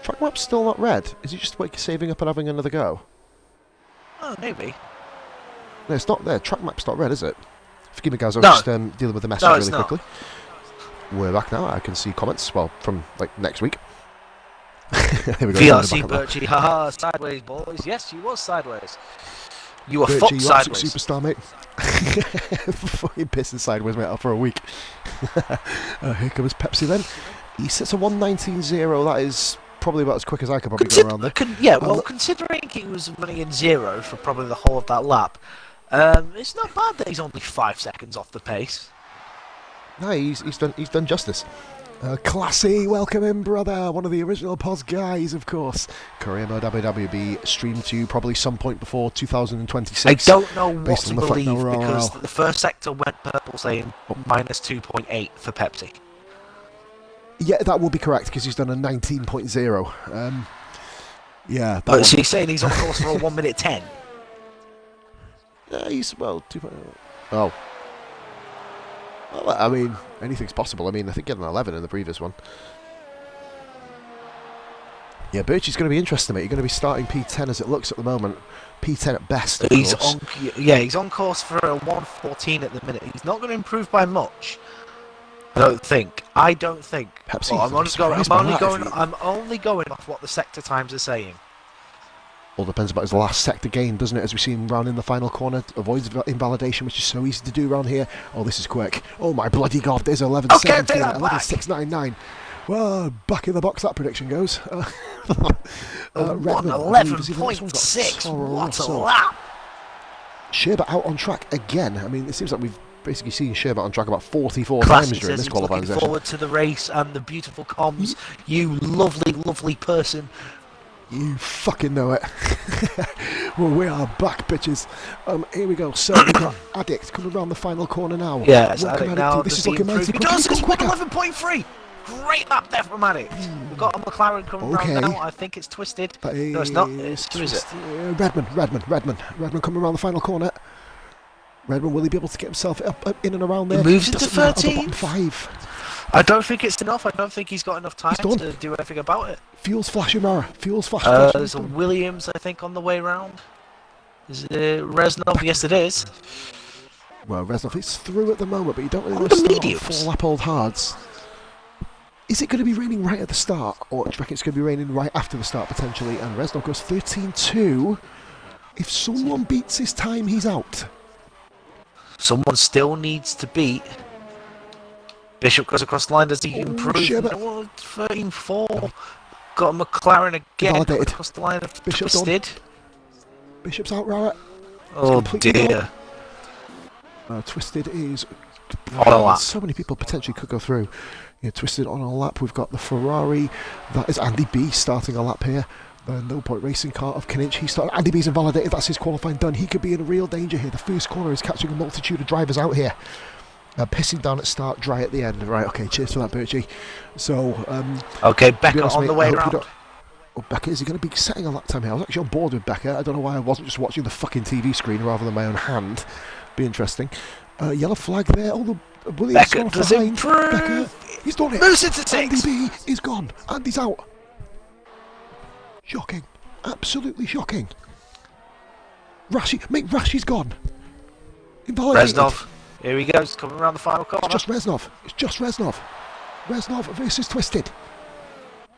[SPEAKER 1] Track map's still not red. Is he just like saving up and having another go?
[SPEAKER 2] Oh, maybe.
[SPEAKER 1] No, it's not there. Track map's not red, is it? Forgive me, guys. I was
[SPEAKER 2] No.
[SPEAKER 1] just dealing with the message
[SPEAKER 2] No, it's
[SPEAKER 1] really
[SPEAKER 2] not.
[SPEAKER 1] quickly. We're back now. I can see comments. Well, from like next week. Here we go.
[SPEAKER 2] VRC Birchie, haha, sideways, boys. Yes, you was sideways. You were
[SPEAKER 1] Birchie,
[SPEAKER 2] fucked
[SPEAKER 1] you
[SPEAKER 2] sideways.
[SPEAKER 1] absolute superstar, mate. Fucking pissing sideways, mate, for a week. Here comes Pepsi then. He sets a 1:19.0. That is probably about as quick as I could probably go around there.
[SPEAKER 2] Considering he was running in 0 for probably the whole of that lap, it's not bad that he's only 5 seconds off the pace.
[SPEAKER 1] No, he's done justice. Classy, welcome in, brother. One of the original Pos guys, of course. Career mode WWB streamed to probably some point before 2026.
[SPEAKER 2] I don't know what
[SPEAKER 1] based
[SPEAKER 2] to
[SPEAKER 1] on the fact
[SPEAKER 2] believe
[SPEAKER 1] that we're
[SPEAKER 2] because
[SPEAKER 1] all-
[SPEAKER 2] the first sector went purple saying minus 2.8 for Pepsi.
[SPEAKER 1] Yeah, that will be correct because he's done a 19.0. Yeah. That
[SPEAKER 2] But
[SPEAKER 1] one.
[SPEAKER 2] so you're saying he's on course for a 1 minute 10?
[SPEAKER 1] Yeah, he's, well, 2.0. Oh. Well, I mean, anything's possible. I mean, I think he had an 11 in the previous one. Yeah, Birchie's going to be interesting, mate. You're going to be starting P10 as it looks at the moment. P10 at best, of
[SPEAKER 2] He's
[SPEAKER 1] course.
[SPEAKER 2] he's on course for a 1:14 at the minute. He's not going to improve by much. I don't think.
[SPEAKER 1] Pepsi,
[SPEAKER 2] Well, I'm
[SPEAKER 1] surprised by that, if you-
[SPEAKER 2] I'm only going off what the sector times are saying.
[SPEAKER 1] All depends about his last sector gain, doesn't it? As we see him round in the final corner, avoids invalidation, which is so easy to do around here. Oh, this is quick. Oh my bloody god, there's 11.7
[SPEAKER 2] Okay, take
[SPEAKER 1] here,
[SPEAKER 2] that back.
[SPEAKER 1] 11.699. Well, back in the box that prediction goes. Redmond,
[SPEAKER 2] 11.6. What a lap!
[SPEAKER 1] Sherbert out on track again. I mean, it seems like we've basically seen Sherbert on track about 44
[SPEAKER 2] Classic
[SPEAKER 1] times during
[SPEAKER 2] says
[SPEAKER 1] this
[SPEAKER 2] he's
[SPEAKER 1] qualifying
[SPEAKER 2] looking
[SPEAKER 1] session.
[SPEAKER 2] forward to the race and the beautiful comms. You lovely, lovely person.
[SPEAKER 1] You fucking know it. Well, we are back, bitches. Here we go. So we've got Addict coming around the final corner now.
[SPEAKER 2] Yes,
[SPEAKER 1] Welcome,
[SPEAKER 2] Addict now.
[SPEAKER 1] This is
[SPEAKER 2] Does he
[SPEAKER 1] looking mighty
[SPEAKER 2] improve? He
[SPEAKER 1] quick.
[SPEAKER 2] does.
[SPEAKER 1] He's
[SPEAKER 2] He's
[SPEAKER 1] gone
[SPEAKER 2] won
[SPEAKER 1] quicker.
[SPEAKER 2] 11.3. Great lap there from Addict. We've got a McLaren coming
[SPEAKER 1] Okay.
[SPEAKER 2] around now. I think it's twisted.
[SPEAKER 1] That
[SPEAKER 2] No, it's not. Who is it?
[SPEAKER 1] Redmond coming around the final corner. Redmond, will he be able to get himself up in and around there?
[SPEAKER 2] He moves into
[SPEAKER 1] Doesn't matter, the
[SPEAKER 2] 13th.
[SPEAKER 1] bottom 5.
[SPEAKER 2] I don't think it's enough. I don't think he's got enough time
[SPEAKER 1] He's done.
[SPEAKER 2] to do anything about it.
[SPEAKER 1] Fuels flashing, Mara. Fuels flashing.
[SPEAKER 2] There's a Williams, I think, on the way round. Is it Reznov? Yes, it is.
[SPEAKER 1] Well, Reznov is through at the moment, but you don't really
[SPEAKER 2] Oh,
[SPEAKER 1] want to
[SPEAKER 2] the
[SPEAKER 1] start on
[SPEAKER 2] mediums.
[SPEAKER 1] 4 lap old hards. Is it going to be raining right at the start, or do you reckon it's going to be raining right after the start potentially? And Reznov goes 13.2. If someone beats his time, he's out.
[SPEAKER 2] Someone still needs to beat. Bishop goes across the line. Does he improve?
[SPEAKER 1] Sherbert.
[SPEAKER 2] No, 13.4. Got a McLaren again.
[SPEAKER 1] Validated.
[SPEAKER 2] Across the line.
[SPEAKER 1] Bishop's on.
[SPEAKER 2] Twisted.
[SPEAKER 1] Bishop's out, Rara.
[SPEAKER 2] Oh
[SPEAKER 1] completely
[SPEAKER 2] dear.
[SPEAKER 1] Twisted is...
[SPEAKER 2] On a lap.
[SPEAKER 1] So many people potentially could go through. Yeah, Twisted on a lap. We've got the Ferrari. That is Andy B starting a lap here. The No Point Racing car of Kinch. He started. Andy B's invalidated. That's his qualifying done. He could be in real danger here. The first corner is catching a multitude of drivers out here. Pissing down at start, dry at the end. Right, okay, cheers for that, Birchie. So,
[SPEAKER 2] Okay,
[SPEAKER 1] to be
[SPEAKER 2] Becca
[SPEAKER 1] honest,
[SPEAKER 2] on
[SPEAKER 1] mate,
[SPEAKER 2] the
[SPEAKER 1] I
[SPEAKER 2] way
[SPEAKER 1] hope you
[SPEAKER 2] round.
[SPEAKER 1] don't- Oh, Becca, is he going to be setting a lap time here? I was actually on board with Becca. I don't know why I wasn't just watching the fucking TV screen rather than my own hand. Be interesting. Yellow flag there. Oh, the Williams
[SPEAKER 2] Becca
[SPEAKER 1] gone
[SPEAKER 2] does
[SPEAKER 1] behind.
[SPEAKER 2] improve.
[SPEAKER 1] Becca, he's done it.
[SPEAKER 2] Moves into 6.
[SPEAKER 1] Andy B is gone. Andy's out. Shocking. Absolutely shocking. Rashi's gone. Invalidated.
[SPEAKER 2] Reznov. Here he goes, coming around the final corner.
[SPEAKER 1] It's just Reznov. Reznov versus Twisted.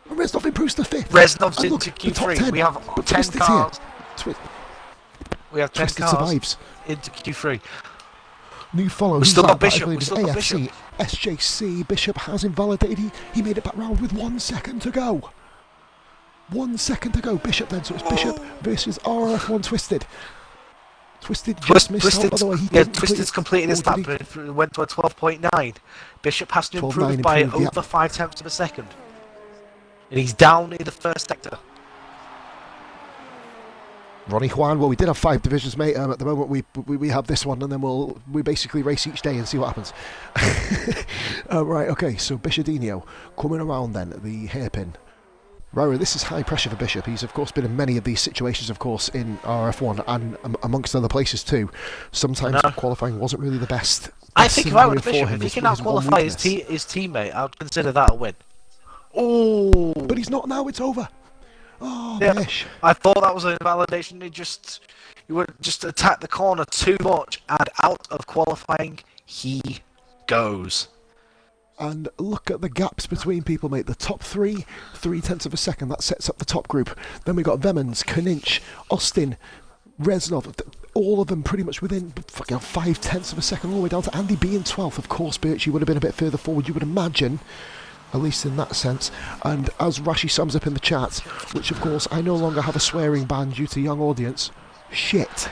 [SPEAKER 1] And Reznov improves to 5th.
[SPEAKER 2] Reznov's
[SPEAKER 1] And look,
[SPEAKER 2] into
[SPEAKER 1] the top
[SPEAKER 2] Q3.
[SPEAKER 1] 10.
[SPEAKER 2] We have
[SPEAKER 1] But
[SPEAKER 2] 10
[SPEAKER 1] Twisted's
[SPEAKER 2] cars.
[SPEAKER 1] here.
[SPEAKER 2] We have 10
[SPEAKER 1] Twisted
[SPEAKER 2] cars
[SPEAKER 1] survives.
[SPEAKER 2] into Q3.
[SPEAKER 1] New follow.
[SPEAKER 2] We've
[SPEAKER 1] Who's
[SPEAKER 2] still
[SPEAKER 1] that?
[SPEAKER 2] got
[SPEAKER 1] That I
[SPEAKER 2] Bishop.
[SPEAKER 1] believe
[SPEAKER 2] We've
[SPEAKER 1] is
[SPEAKER 2] still got
[SPEAKER 1] AFC.
[SPEAKER 2] Bishop.
[SPEAKER 1] SJC. Bishop has invalidated. He made it back round with 1 second to go. 1 second to go. Bishop then. So it's Bishop versus RRF1 Twisted. Twisted just missed out, by the way. He didn't
[SPEAKER 2] Twisted's completed his lap, but it went to a 12.9. Bishop has to improve by over 5 tenths of a second. And he's down in the first sector.
[SPEAKER 1] Ronnie Juan, well, we did have 5 divisions, mate. At the moment, we have this one, and then we basically race each day and see what happens. Right, okay, so Bishadinho coming around then, the hairpin. Rara, this is high pressure for Bishop. He's, of course, been in many of these situations, of course, in RF1 and amongst other places too. Sometimes qualifying wasn't really the best.
[SPEAKER 2] I think if I were Bishop, if he can out-qualify his teammate, I would consider that a win. Oh!
[SPEAKER 1] But he's not now, it's over. Oh,
[SPEAKER 2] yeah,
[SPEAKER 1] Bish.
[SPEAKER 2] I thought that was an invalidation. He would just attack the corner too much, and out of qualifying, he goes.
[SPEAKER 1] And look at the gaps between people, mate. The top 3, 3/10 of a second. That sets up the top group. Then we got Vemans, Kaninch, Austin, Reznov. All of them pretty much within 5/10 of a second, all the way down to Andy B in 12th. Of course, Birchie would have been a bit further forward, you would imagine. At least in that sense. And as Rashi sums up in the chat, which of course I no longer have a swearing ban due to young audience, shit.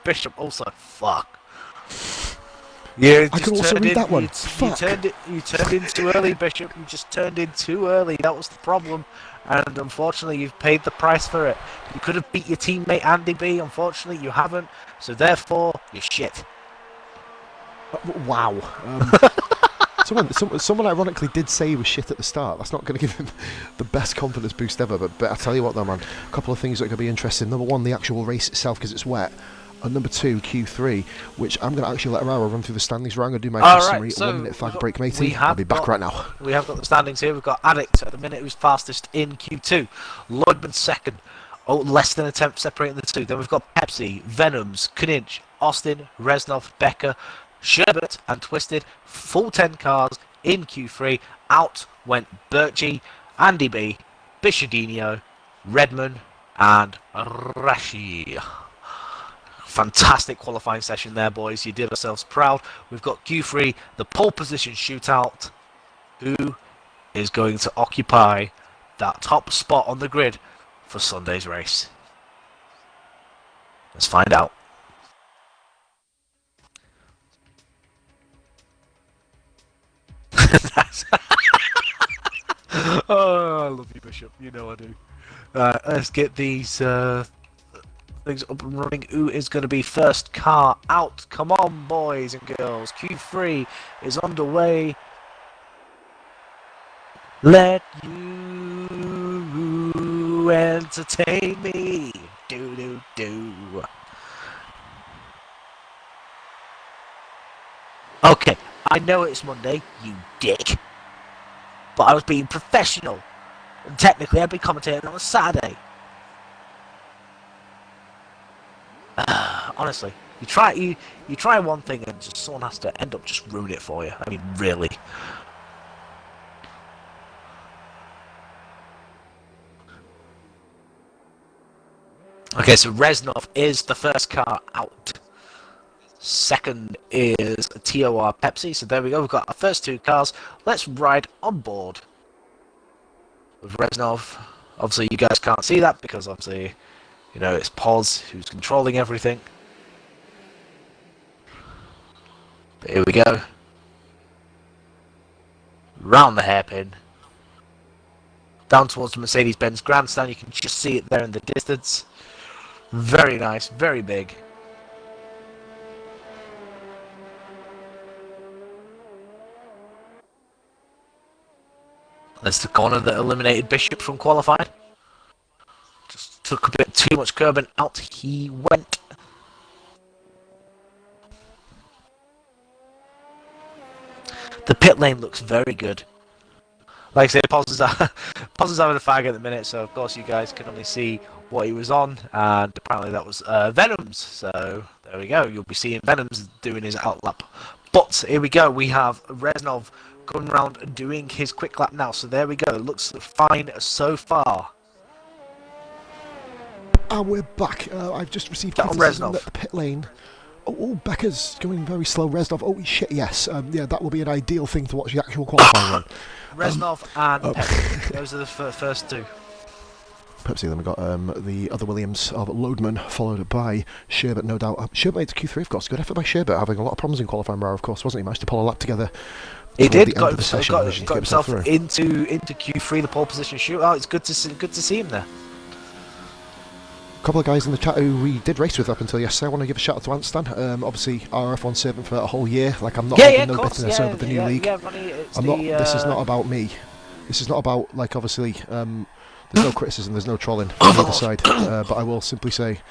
[SPEAKER 2] Bishop also, fuck. Yeah,
[SPEAKER 1] I can also read that one.
[SPEAKER 2] You turned in too early, Bishop. You just turned in too early. That was the problem. And unfortunately, you've paid the price for it. You could have beat your teammate Andy B. Unfortunately, you haven't. So therefore, you're shit.
[SPEAKER 1] Wow. Someone ironically did say he was shit at the start. That's not going to give him the best confidence boost ever. But I tell you what, though, man, a couple of things that are going to be interesting. Number 1, the actual race itself, because it's wet. And number 2, Q3, which I'm going to actually let Arara run through the standings. I'm going to do my summary,
[SPEAKER 2] so
[SPEAKER 1] 1 minute fag break, matey. I'll be back right now.
[SPEAKER 2] We have got the standings here. We've got Addict at the minute, who's fastest in Q2. Lloydman second. Oh, less than a tenth separating the two. Then we've got Pepsi, Venoms, Kaninch, Austin, Reznov, Becker, Sherbert and Twisted. Full 10 cars in Q3. Out went Birchie, Andy B, Bishadinho, Redman and Rashi. Fantastic qualifying session there, boys. You did ourselves proud. We've got Q3, the pole position shootout. Who is going to occupy that top spot on the grid for Sunday's race? Let's find out. Oh, I love you, Bishop. You know I do. Let's get these things up and running. Who is going to be first car out? Come on, boys and girls. Q3 is underway. Let you entertain me. Do do do. Okay, I know it's Monday, you dick. But I was being professional. And technically, I'd be commentating on a Saturday. Honestly, you try one thing and just someone has to end up just ruining it for you. I mean, really. Okay, so Reznov is the first car out. Second is TOR Pepsi. So there we go. We've got our first 2 cars. Let's ride on board with Reznov. Obviously, you guys can't see that because obviously, you know, it's Poz who's controlling everything. But here we go. Round the hairpin. Down towards the Mercedes-Benz grandstand. You can just see it there in the distance. Very nice, very big. That's the corner that eliminated Bishop from qualifying. Just took a bit too much curb and out he went. The pit lane looks very good. Like I say, Poz is having a fag at the minute, so of course you guys can only see what he was on, and apparently that was Venoms. So there we go. You'll be seeing Venoms doing his outlap. But here we go. We have Reznov going around and doing his quick lap now. So there we go. Looks fine so far.
[SPEAKER 1] And we're back. I've just received
[SPEAKER 2] That on
[SPEAKER 1] criticism
[SPEAKER 2] Reznov.
[SPEAKER 1] that the pit lane. Oh, Becker's going very slow. Reznov. Oh shit! Yes. Yeah, that will be an ideal thing to watch the actual qualifying run.
[SPEAKER 2] Reznov and Pepsi. Those are the first two.
[SPEAKER 1] Pepsi. Then we got the other Williams of Loadman, followed by Sherbert, no doubt. Sherbert made Q3, of course. Good effort by Sherbert, having a lot of problems in qualifying, of course, wasn't he? Managed to pull a lap together.
[SPEAKER 2] He did.
[SPEAKER 1] The
[SPEAKER 2] Got
[SPEAKER 1] end of the session,
[SPEAKER 2] got himself
[SPEAKER 1] through.
[SPEAKER 2] into Q3, the pole position shootout. It's good to see him there.
[SPEAKER 1] A couple of guys in the chat who we did race with up until yesterday. I want to give a shout out to Anstan. Obviously, RRF1 servant for a whole year. Like, I'm not holding no bitterness over the new league. I'm not. This is not about me. This is not about, like, obviously. There's no criticism. There's no trolling from the other side. But I will simply say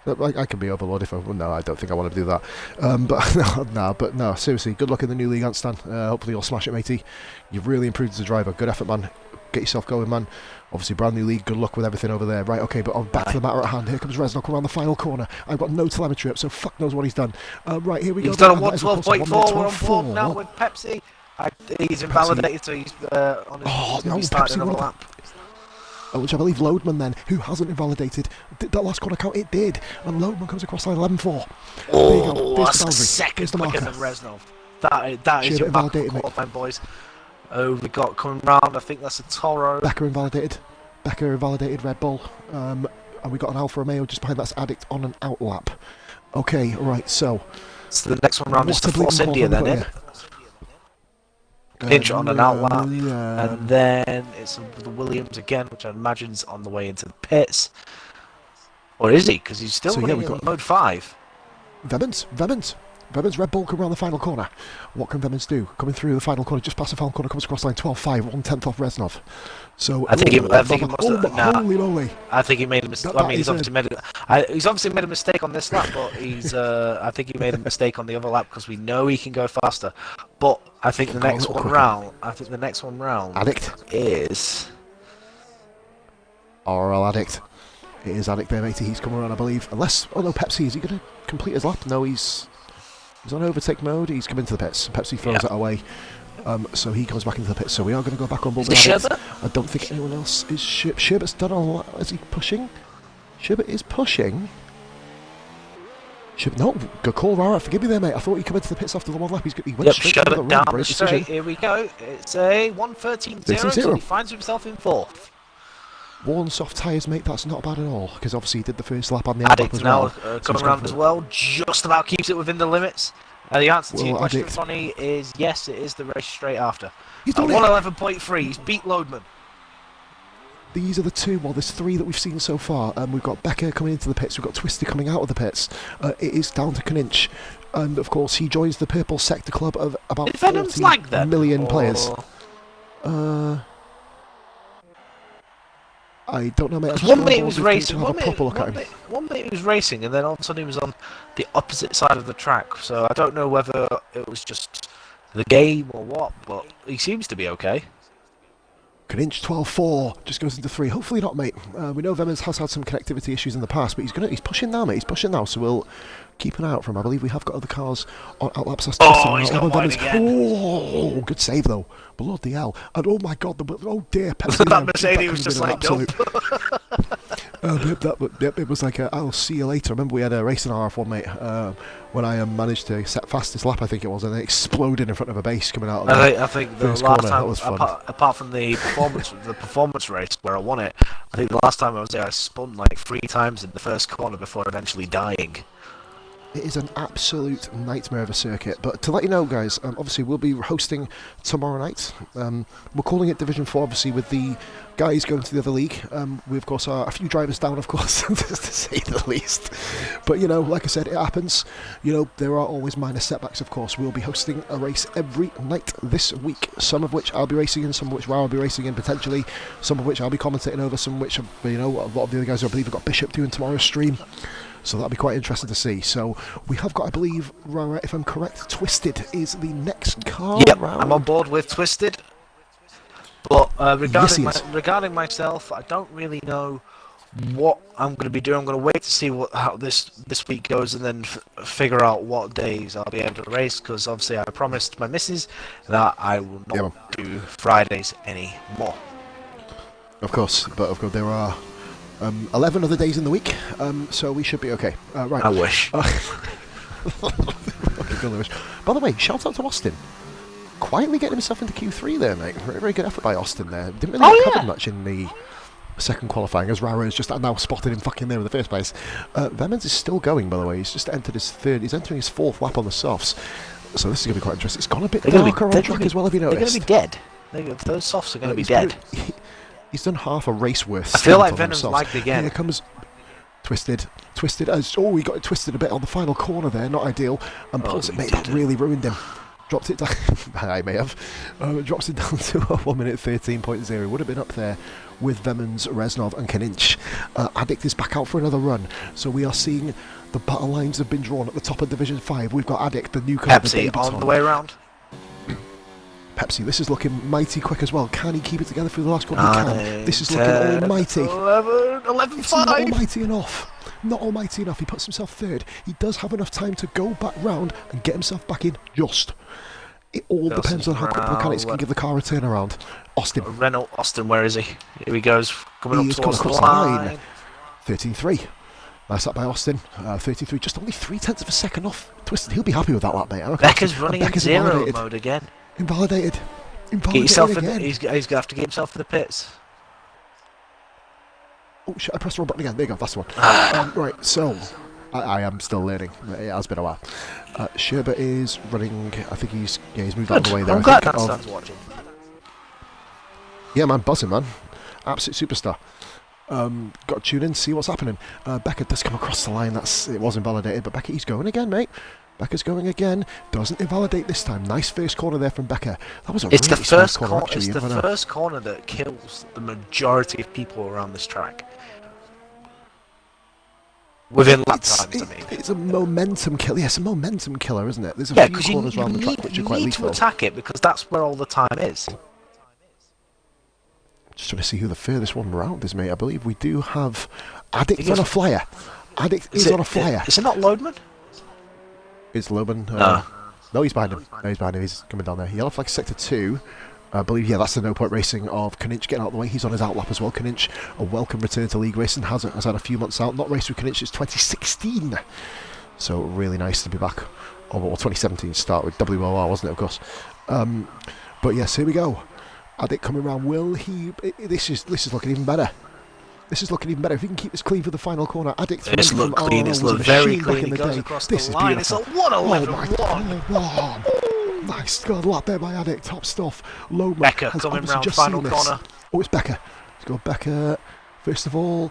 [SPEAKER 1] that I can be overlord if I. Well, no, I don't think I want to do that. But no. Seriously, good luck in the new league, Anstan. Hopefully, you'll smash it, matey. You've really improved as a driver. Good effort, man. Get yourself going, man. Obviously, brand new league. Good luck with everything over there. Right, okay, but on back to the matter at hand. Here comes Reznok around the final corner. I've got no telemetry up, so fuck knows what he's done. Right, here we go.
[SPEAKER 2] He's done a 112.4. We're on board now with Pepsi. He's invalidated, so he's on his.
[SPEAKER 1] Oh,
[SPEAKER 2] he's going
[SPEAKER 1] no,
[SPEAKER 2] to be starting
[SPEAKER 1] Pepsi,
[SPEAKER 2] another
[SPEAKER 1] what
[SPEAKER 2] lap.
[SPEAKER 1] Which I believe Loadman then, who hasn't invalidated. That last corner count, it did. And Loadman comes across line 11.4. There you go. There's the boundary.
[SPEAKER 2] That's a second
[SPEAKER 1] There's the
[SPEAKER 2] quicker
[SPEAKER 1] marker.
[SPEAKER 2] than Reznov. That is your back qualifying, boys. Oh, we got coming round. I think that's a Toro.
[SPEAKER 1] Becker invalidated Red Bull. And we got an Alfa Romeo just behind. That's Addict on an out lap. Okay, right, so
[SPEAKER 2] the next one round is the Force India then, eh? Pinch on an out lap. And then it's the Williams again, which I imagine is on the way into the pits. Or is he? Because he's still running in mode 5.
[SPEAKER 1] Vemmens, Red Bull come around the final corner. What can Vemmens do? Coming through the final corner, just past the final corner, comes across line 12.5, 1/10 off Reznov. So
[SPEAKER 2] I think he must have.
[SPEAKER 1] Holy moly!
[SPEAKER 2] I think he made a mistake. I mean, he's obviously made a mistake on this lap, but I think he made a mistake on the other lap because we know he can go faster. But I think the next one round.
[SPEAKER 1] Addict
[SPEAKER 2] is
[SPEAKER 1] RL Addict. It is Addict there, matey. He's coming around, I believe. Unless, oh no, Pepsi. Is he going to complete his lap? No, he's on overtake mode. He's coming to the pits. Pepsi throws it away. So he goes back into the pits. So we are going to go back on board with Addict. I don't think anyone else is. Sherbert's done a lot. Is he pushing? Sherbert is pushing. No, good call, Rara. Forgive me there, mate. I thought he'd come into the pits after the one lap. He went straight to the
[SPEAKER 2] down
[SPEAKER 1] run.
[SPEAKER 2] the straight. Here we go. It's a 1:13.0. So he finds himself in 4th.
[SPEAKER 1] Worn soft tyres, mate, that's not bad at all, because obviously he did the first lap on the end lap as well.
[SPEAKER 2] Coming around as well, just about keeps it within the limits. The answer to your question, Ronnie, is yes, it is the race straight after.
[SPEAKER 1] He's done
[SPEAKER 2] 111.3, he's beat Loadman.
[SPEAKER 1] These are the two, well, there's 3 that we've seen so far. We've got Becker coming into the pits, we've got Twister coming out of the pits. It is down to Kaninch, and of course he joins the Purple Sector Club of about 40 million players. I don't know, mate.
[SPEAKER 2] One minute he was racing, one minute he was racing, and then all of a sudden he was on the opposite side of the track. So I don't know whether it was just the game or what, but he seems to be okay.
[SPEAKER 1] Kaninch 12.4 just goes into 3. Hopefully not, mate. We know Vemmens has had some connectivity issues in the past, but he's pushing now, mate. He's pushing now, so we'll keep an eye out for him. I believe we have got other cars on outlap.
[SPEAKER 2] He's got wide again.
[SPEAKER 1] Oh, good save though. Bloody hell! And oh my God, oh dear, Pepsi.
[SPEAKER 2] That Mercedes was just like dope.
[SPEAKER 1] It was like I'll see you later. I remember we had a race in RF1, mate, when I managed to set fastest lap, I think it was, and it exploded in front of a base coming out of
[SPEAKER 2] I think the last
[SPEAKER 1] corner.
[SPEAKER 2] time,
[SPEAKER 1] that was fun.
[SPEAKER 2] apart from the performance race where I won it, I think the last time I was there I spun like 3 times in the first corner before eventually dying.
[SPEAKER 1] It is an absolute nightmare of a circuit. But to let you know, guys, obviously we'll be hosting tomorrow night. We're calling it Division 4, obviously, with the guys going to the other league. We, of course, are a few drivers down, of course, to say the least. But, you know, like I said, it happens. You know, there are always minor setbacks, of course. We'll be hosting a race every night this week, some of which I'll be racing in, some of which Rao will be racing in, potentially, some of which I'll be commentating over, some of which, you know, a lot of the other guys, I believe, have got Bishop doing tomorrow's stream. So that'll be quite interesting to see. So we have got, I believe, if I'm correct, Twisted is the next car.
[SPEAKER 2] Yep, I'm on board with Twisted. But regarding myself, I don't really know what I'm going to be doing. I'm going to wait to see how this week goes, and then figure out what days I'll be able to race. Because obviously, I promised my missus that I will not do Fridays anymore.
[SPEAKER 1] Of course, but of course there are 11 other days in the week, so we should be okay. Right.
[SPEAKER 2] I wish.
[SPEAKER 1] Fucking really wish. By the way, shout out to Austin. Quietly getting himself into Q3 there, mate. Very, very good effort by Austin there. Didn't really get covered much in the second qualifying, as Rara has just now spotted him fucking there in the first place. Vemans is still going, by the way. He's just entered his third. He's entering his fourth lap on the softs. So this is going to be quite interesting. It's gone a bit darker on track as well, have you noticed?
[SPEAKER 2] They're going to be dead. Those softs are going to be dead.
[SPEAKER 1] He's done half a race worth.
[SPEAKER 2] I feel like Venom's lagged again.
[SPEAKER 1] Here comes Twisted. He got it twisted a bit on the final corner there. Not ideal. And mate, that really ruined him. Dropped it down. I may have. Drops it down to a 1 minute 13.0. Would have been up there with Vemans, Reznov, and Kaninch. Addict is back out for another run. So we are seeing the battle lines have been drawn at the top of Division 5. We've got Addict, the newcomer.
[SPEAKER 2] Pepsi on the way around.
[SPEAKER 1] Pepsi, this is looking mighty quick as well. Can he keep it together through the last couple? He can. This is looking almighty.
[SPEAKER 2] 11,
[SPEAKER 1] it's not almighty enough. Not almighty enough. He puts himself third. He does have enough time to go back round and get himself back in. Just. It all depends on how quick mechanics can give the car a turnaround. Austin.
[SPEAKER 2] Renault Austin, where is he? Here he goes. Coming up towards the
[SPEAKER 1] line. 13.3. Nice lap by Austin. 33, just only 0.3 of a second off Twisted. He'll be happy with that lap, mate.
[SPEAKER 2] Becker's running in zero mode again.
[SPEAKER 1] Invalidated.
[SPEAKER 2] Get yourself in, he's going to have to get himself in the pits.
[SPEAKER 1] Oh shit, I pressed the wrong button again. There you go, that's the one. Right, so I am still learning. It has been a while. Sherbert is running, I think he's moved out of the way there.
[SPEAKER 2] I'm glad Grandstand's watching.
[SPEAKER 1] Yeah, man, buzzing, man. Absolute superstar. Got to tune in, see what's happening. Becker does come across the line. It was invalidated, but Becker, he's going again, mate. Becker's going again. Doesn't invalidate this time. Nice first corner there from Becker. That was a really smooth corner, actually.
[SPEAKER 2] It's the first corner that kills the majority of people around this track. Within lap times, I mean.
[SPEAKER 1] It's a momentum killer. Yeah, it's a momentum killer, isn't it? There's a few corners around the track which are quite lethal.
[SPEAKER 2] You need to attack it because that's where all the time is.
[SPEAKER 1] Just trying to see who the furthest one round is, mate. I believe we do have Addict on a flyer. Addict is on a flyer.
[SPEAKER 2] Is it not Lodeman?
[SPEAKER 1] It's Lodeman. No, he's behind him. No, he's behind him. He's coming down there. Yellow flag sector 2. I believe, yeah, that's the no-point racing of Kaninch getting out of the way. He's on his outlap as well. Kaninch, a welcome return to league racing. Has had a few months out. Not raced with Kaninch since 2016. So really nice to be back. Oh, well, 2017 start with WOR, wasn't it, of course. But yes, here we go. Addict coming around. Will he... This is looking even better. This is looking even better. If he can keep this clean for the final corner. Addict...
[SPEAKER 2] It's looked clean. It's looked very clean. He goes across the line. It's a 1:11.1.
[SPEAKER 1] Nice. Got a lap there by Addict. Top stuff. Loma
[SPEAKER 2] Becker coming round final corner.
[SPEAKER 1] Oh, it's Becker. Let's go Becker. First of all...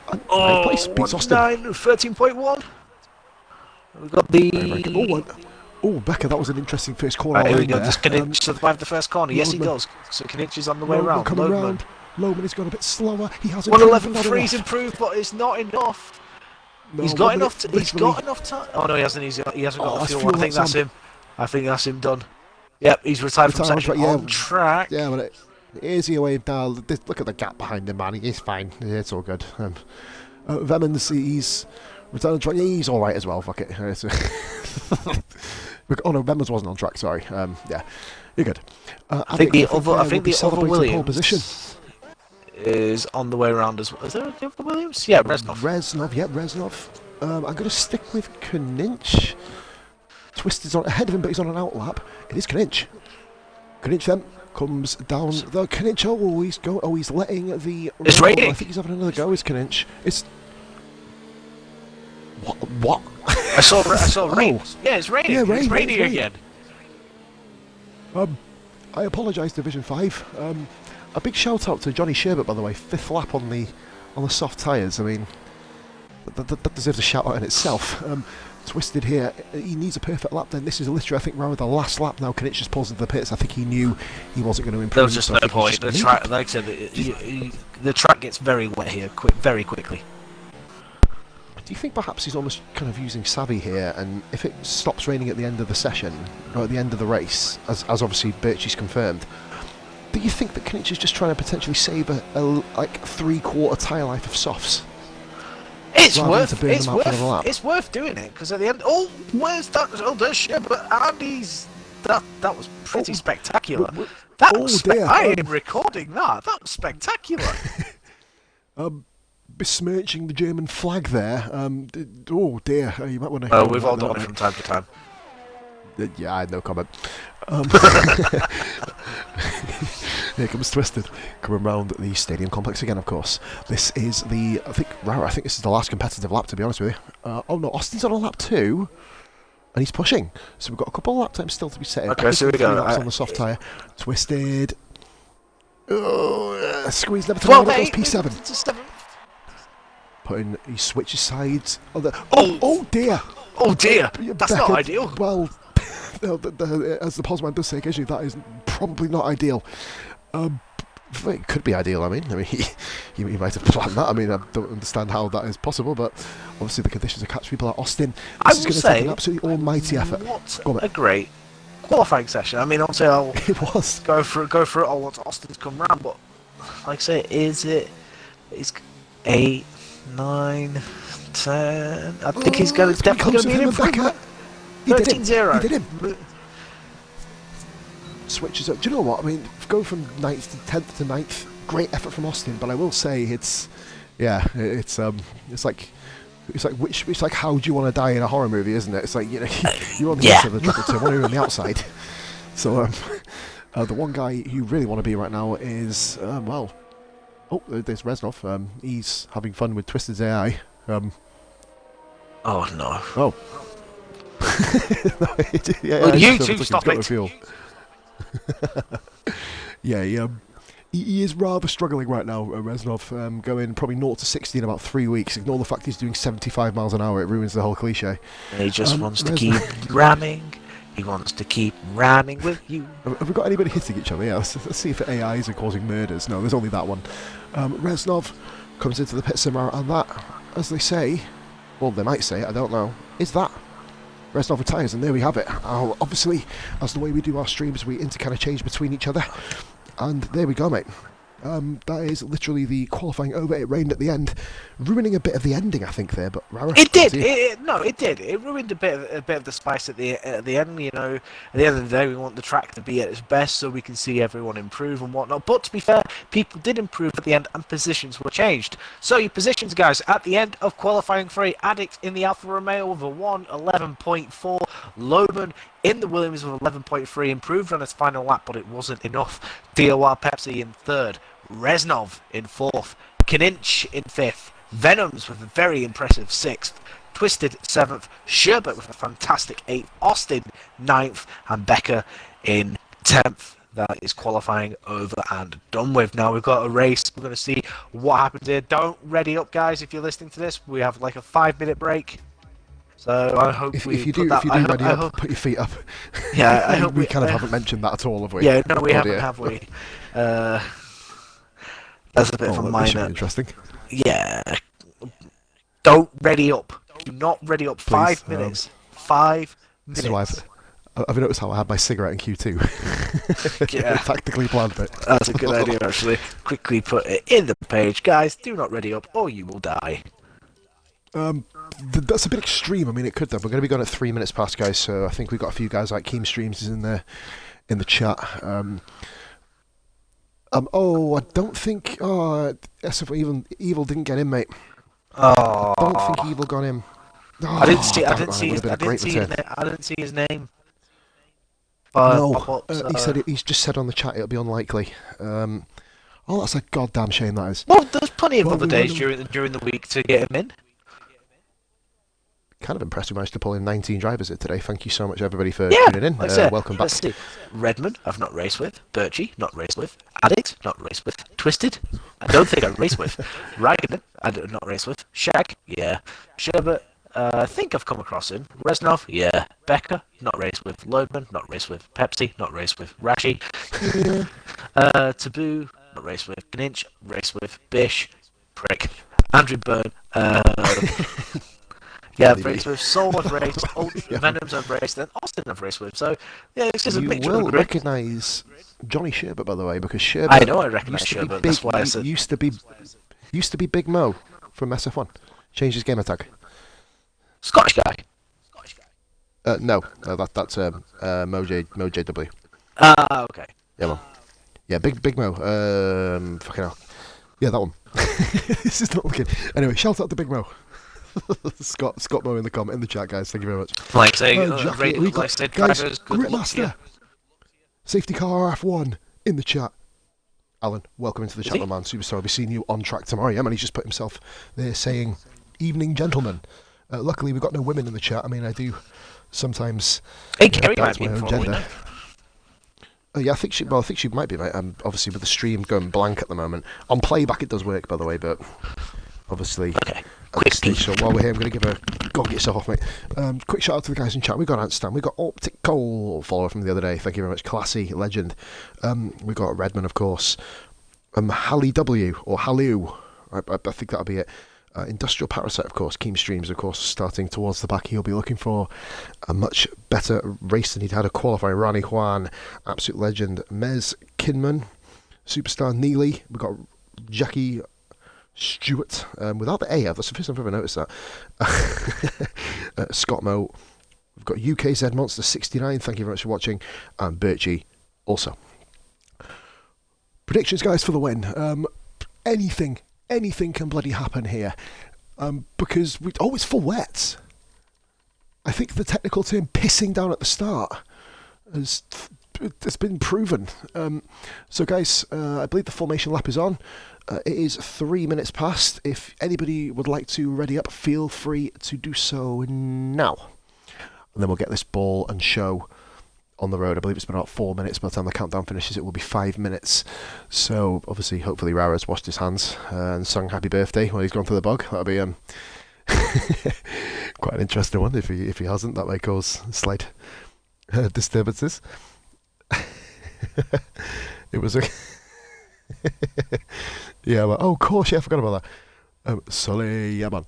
[SPEAKER 2] place. Beats Austin. 13.1. We've got the...
[SPEAKER 1] Oh, Becker, that was an interesting first corner.
[SPEAKER 2] Right, here we go. Does Kaninch survive the first corner? Yes, he does. So Kaninch is on the way around.
[SPEAKER 1] Coming around. Loman has gone a bit slower. He has
[SPEAKER 2] 1:11.3's improved, but it's not enough. No, he's got enough. He's got enough time. Oh no, he hasn't. He hasn't got the fuel. I think that's him. I think that's him done. Yep, he's retired from section on track.
[SPEAKER 1] Yeah, but easy away now. Look at the gap behind him, man. He's fine. Yeah, it's all good. Vemans, he's retired on track. Yeah, he's all right as well. Fuck it. Oh no, Vemans wasn't on track. Sorry. Yeah, you're good.
[SPEAKER 2] I think the other Williams is on the way around as well. Is there the other Williams? Yeah, Reznov.
[SPEAKER 1] Reznov. I'm going to stick with Kaninch. Twisted's on ahead of him, but he's on an outlap. It is Kaninch. Kaninch then comes down the Kaninch. He's letting the...
[SPEAKER 2] It's raining.
[SPEAKER 1] I think he's having another go. It's Kaninch. It's... What?
[SPEAKER 2] I saw rain. Yeah, it's raining. Yeah, it's raining again.
[SPEAKER 1] I apologise, Division 5. A big shout out to Johnny Sherbert, by the way. 5th lap on the soft tyres. I mean, that deserves a shout out in itself. Twisted here. He needs a perfect lap. Then this is literally, I think, around the last lap now. Kaninch just pulls into the pits. I think he knew he wasn't going to improve.
[SPEAKER 2] There was just no point. The track, like I said, the track gets very wet here, very quickly.
[SPEAKER 1] Do you think perhaps he's almost kind of using savvy here, and if it stops raining at the end of the session, or at the end of the race, as obviously Birchie's confirmed, do you think that Kaninch is just trying to potentially save a like 3/4 tyre life of softs?
[SPEAKER 2] It's worth doing it, because at the end, where's that? Oh, there's Sherbert, Andy's. That was pretty spectacular. I am recording that. That was spectacular.
[SPEAKER 1] besmirching the German flag there. Oh dear, you might want to.
[SPEAKER 2] We've all done it from time to time.
[SPEAKER 1] Yeah, I had no comment. Here comes Twisted, coming round the stadium complex again, of course. This is I think this is the last competitive lap, to be honest with you. Oh no, Austin's on a lap 2, and he's pushing. So we've got a couple of lap times still to be set.
[SPEAKER 2] Okay, so we go.
[SPEAKER 1] Laps on the soft tyre. Twisted. Oh, squeeze never to goes P7. He switches sides. Oh dear.
[SPEAKER 2] Oh dear. That's not ideal.
[SPEAKER 1] Well, as the Posman does say occasionally, that is probably not ideal. It could be ideal. I mean, he might have planned that. I mean, I don't understand how that is possible, but obviously the conditions of catch people at Austin. This is going to take an absolutely almighty effort.
[SPEAKER 2] What a great qualifying session. I mean, obviously I'll go for it all once Austin's come round, but like I say, it's 8, 9, 10. I think he's definitely going to be an improvement. 13-0.
[SPEAKER 1] He did him. Switches up. Do you know what? I mean, go from 9th to 10th to 9th. Great effort from Austin, but I will say it's like how do you want to die in a horror movie, isn't it? It's like, you know, you're on the inside of the triple turn, you're on the outside. So the one guy you really want to be right now is there's Reznov. He's having fun with Twisted's AI.
[SPEAKER 2] Oh no.
[SPEAKER 1] Oh.
[SPEAKER 2] Well, you two stop it.
[SPEAKER 1] Yeah, he is rather struggling right now, Reznov, going probably 0 to 60 in about 3 weeks. Ignore the fact he's doing 75 miles an hour, it ruins the whole cliche.
[SPEAKER 2] He just wants to keep ramming. He wants to keep ramming with you.
[SPEAKER 1] Have we got anybody hitting each other? Yeah, let's see if AIs are causing murders. No, there's only that one. Reznov comes into the pit somewhere, and that, as they say, well, they might say, I don't know, is that. Reznov retires, and there we have it. Obviously, as the way we do our streams, we interchange between each other. And there we go, mate. That is literally the qualifying over. It rained at the end, ruining a bit of the ending, I think, there. But Rara,
[SPEAKER 2] it did. It did. It ruined a bit of the spice at the end. You know, at the end of the day, we want the track to be at its best, so we can see everyone improve and whatnot. But to be fair, people did improve at the end, and positions were changed. So your positions, guys, at the end of qualifying 3, Addict in the Alfa Romeo with a 1:11.4, Loban in the Williams with 11.3, improved on his final lap, but it wasn't enough. DOR Pepsi in 3rd, Reznov in 4th, Kaninch in 5th, Venoms with a very impressive 6th, Twisted 7th, Sherbert with a fantastic 8th, Austin 9th, and Becker in 10th. That is qualifying over and done with. Now we've got a race. We're going to see what happens here. Don't ready up, guys, if you're listening to this. We have like a 5-minute break. So I hope
[SPEAKER 1] if you do ready up, put your feet up.
[SPEAKER 2] Yeah, I hope
[SPEAKER 1] we kind of haven't mentioned that at all, have we?
[SPEAKER 2] Yeah, no, we haven't, have we? That's a bit of a minor.
[SPEAKER 1] Interesting.
[SPEAKER 2] Yeah. Don't ready up. Do not ready up. Please, 5 minutes. 5 minutes.
[SPEAKER 1] So I've noticed how I had my cigarette in Q2.
[SPEAKER 2] Yeah.
[SPEAKER 1] Tactically planned it.
[SPEAKER 2] That's a good idea, actually. Quickly put it in the page, guys. Do not ready up, or you will die.
[SPEAKER 1] That's a bit extreme. I mean, it could though. We're going to be going at 3 minutes past, guys. So I think we've got a few guys like Keem Streams is in the chat. I don't think. SF Evil didn't get in, mate.
[SPEAKER 2] Oh.
[SPEAKER 1] I don't think Evil got in.
[SPEAKER 2] I didn't see his name.
[SPEAKER 1] No, he's just said on the chat it'll be unlikely. That's a goddamn shame, that is.
[SPEAKER 2] Well, there's plenty of other days during the week to get him in.
[SPEAKER 1] Kind of impressed we managed to pull in 19 drivers today. Thank you so much, everybody, for tuning in. Welcome back.
[SPEAKER 2] Let's see. Redmond, I've not raced with. Birchie, not raced with. Addict, not raced with. Twisted, I don't think I've raced with. Ragged, I don't not raced with. Shag, yeah. Sherbert, I think I've come across him. Reznov, yeah. Becker, not raced with. Loadman, not raced with. Pepsi, not raced with. Rashi, Taboo, not raced with. Gninch, raced with. Bish, prick. Andrew Byrne, yeah, I've raced with. Soul I've raced. Venoms I've raced. And Austin I've raced with. So, yeah, this is a mixture.
[SPEAKER 1] You will recognise Johnny Sherbert, by the way, because Sherbert.
[SPEAKER 2] I know I recognise Sherbert. That's why I said.
[SPEAKER 1] Used to be Big Mo from SF1. Changed his gamer tag.
[SPEAKER 2] Scottish guy.
[SPEAKER 1] No, that's MoJW.
[SPEAKER 2] Ah, okay.
[SPEAKER 1] Yeah, well. Yeah, Big Mo. Fucking hell. Yeah, that one. This is not looking. Anyway, shout out to Big Mo. Scott Mo in the chat, guys. Thank you very much.
[SPEAKER 2] Like say,
[SPEAKER 1] Jackie, we got, guys,
[SPEAKER 2] drivers, good luck to you.
[SPEAKER 1] Gridmaster, Safety Car RRF1 in the chat. Alan, welcome into the chat, my man. Superstar. I'll be seeing you on track tomorrow. Yeah, man, he's just put himself there saying, "Evening, gentlemen." Luckily, we've got no women in the chat. I mean, I do sometimes.
[SPEAKER 2] Hey, Kerry might
[SPEAKER 1] doubt
[SPEAKER 2] be
[SPEAKER 1] my
[SPEAKER 2] in
[SPEAKER 1] own
[SPEAKER 2] for all we
[SPEAKER 1] gender.
[SPEAKER 2] know.
[SPEAKER 1] Yeah, I think she might be, mate. Obviously, with the stream going blank at the moment. On playback, it does work, by the way, but obviously.
[SPEAKER 2] Okay.
[SPEAKER 1] So while we're here, I'm going to give a go get yourself off, mate. Quick shout out to the guys in chat. We got Anstan, we got Optic Cole, follower from the other day. Thank you very much, classy legend. We got Redman, of course. Hallie W or Hallu, I think that'll be it. Industrial Parasite, of course. Keem Streams, of course, starting towards the back. He'll be looking for a much better race than he'd had a qualifying. Rani Juan, absolute legend. Mez Kinman, superstar Neely. We've got Jackie Stewart, without the A. That's the first time I've ever noticed that. Scott Mo. We've got UKZ Monster 69. Thank you very much for watching. And Birchie also. Predictions, guys, for the win. Anything can bloody happen here. Because it's full wets. I think the technical term pissing down at the start has been proven. So, guys, I believe the formation lap is on. It is 3 minutes past. If anybody would like to ready up, feel free to do so now. And then we'll get this ball and show on the road. I believe it's been about 4 minutes. By the time the countdown finishes, it will be 5 minutes. So, obviously, hopefully, Rara's washed his hands and sung happy birthday while he's gone through the bog. That'll be quite an interesting one. If he hasn't, that may cause slight disturbances. It was a... yeah, well, oh, of course, yeah, I forgot about that. Sully, yeah, man.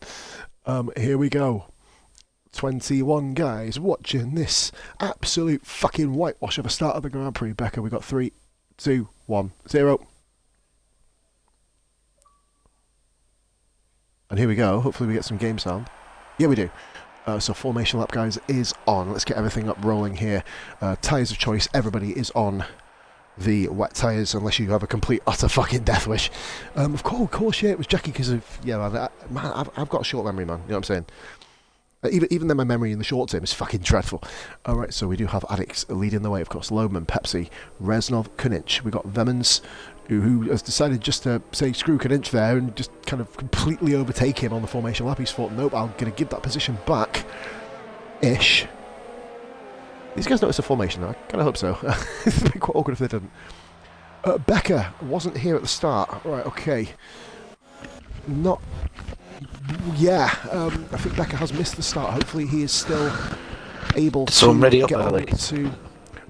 [SPEAKER 1] Here we go. 21 guys watching this absolute fucking whitewash of a start of the Grand Prix. Becca, we got 3, 2, 1, 0. And here we go. Hopefully we get some game sound. Yeah, we do. So formation lap, guys, is on. Let's get everything up rolling here. Tyres of choice. Everybody is on the wet tyres, unless you have a complete, utter fucking death wish. Of course, yeah, it was Jackie because of... Yeah, man, I've got a short memory, man. You know what I'm saying? Even then, my memory in the short term is fucking dreadful. Alright, so we do have addicts leading the way, of course. Loman, Pepsi, Reznov, Kunich. We got Vemans, who has decided just to say screw Kunich there and just kind of completely overtake him on the formation lap. He's thought, nope, I'm going to give that position back. Ish. These guys noticed the formation, though. I kind of hope so. It'd be quite awkward if they didn't. Becca wasn't here at the start. Right, okay. Not... Yeah, I think Becca has missed the start. Hopefully he is still able to
[SPEAKER 2] ready up
[SPEAKER 1] get on
[SPEAKER 2] early.
[SPEAKER 1] to...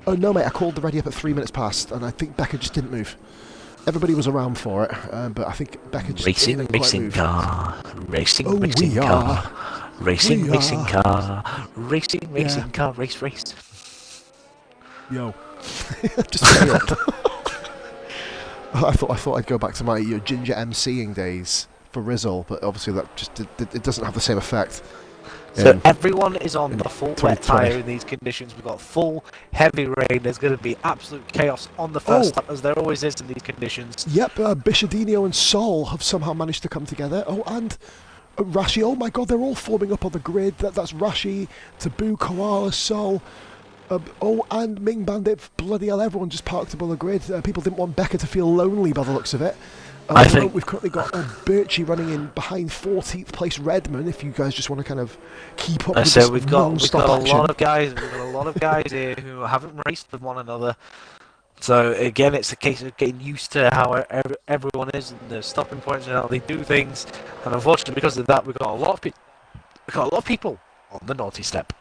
[SPEAKER 1] Oh, no, mate, I called the ready up at 3 minutes past, and I think Becca just didn't move. Everybody was around for it, but I think Becca just didn't quite move.
[SPEAKER 2] Racing
[SPEAKER 1] car,
[SPEAKER 2] racing car, race.
[SPEAKER 1] Yo, just failed. I thought I'd go back to my ginger MCing days for Rizzle, but obviously that just it doesn't have the same effect.
[SPEAKER 2] So everyone is on the full wet
[SPEAKER 1] 2020.
[SPEAKER 2] tyre in these conditions. We've got full heavy rain. There's going to be absolute chaos on the first lap, as there always is in these conditions.
[SPEAKER 1] Yep, Bishadinho and Sol have somehow managed to come together. Oh, and Rashi. Oh my God, they're all forming up on the grid. That's Rashi, Taboo, Koala, Sol. And Ming Bandit. Bloody hell, everyone just parked up on the grid. People didn't want Becca to feel lonely by the looks of it.
[SPEAKER 2] I think
[SPEAKER 1] we've currently got Birchie running in behind 14th place Redman. If you guys just want to kind of keep up with this
[SPEAKER 2] we've got
[SPEAKER 1] action.
[SPEAKER 2] a lot of guys. We've got a lot of guys here who haven't raced with one another. So again, it's a case of getting used to how everyone is and the stopping points and how they do things. And unfortunately, because of that, we've got a lot of people on the naughty step.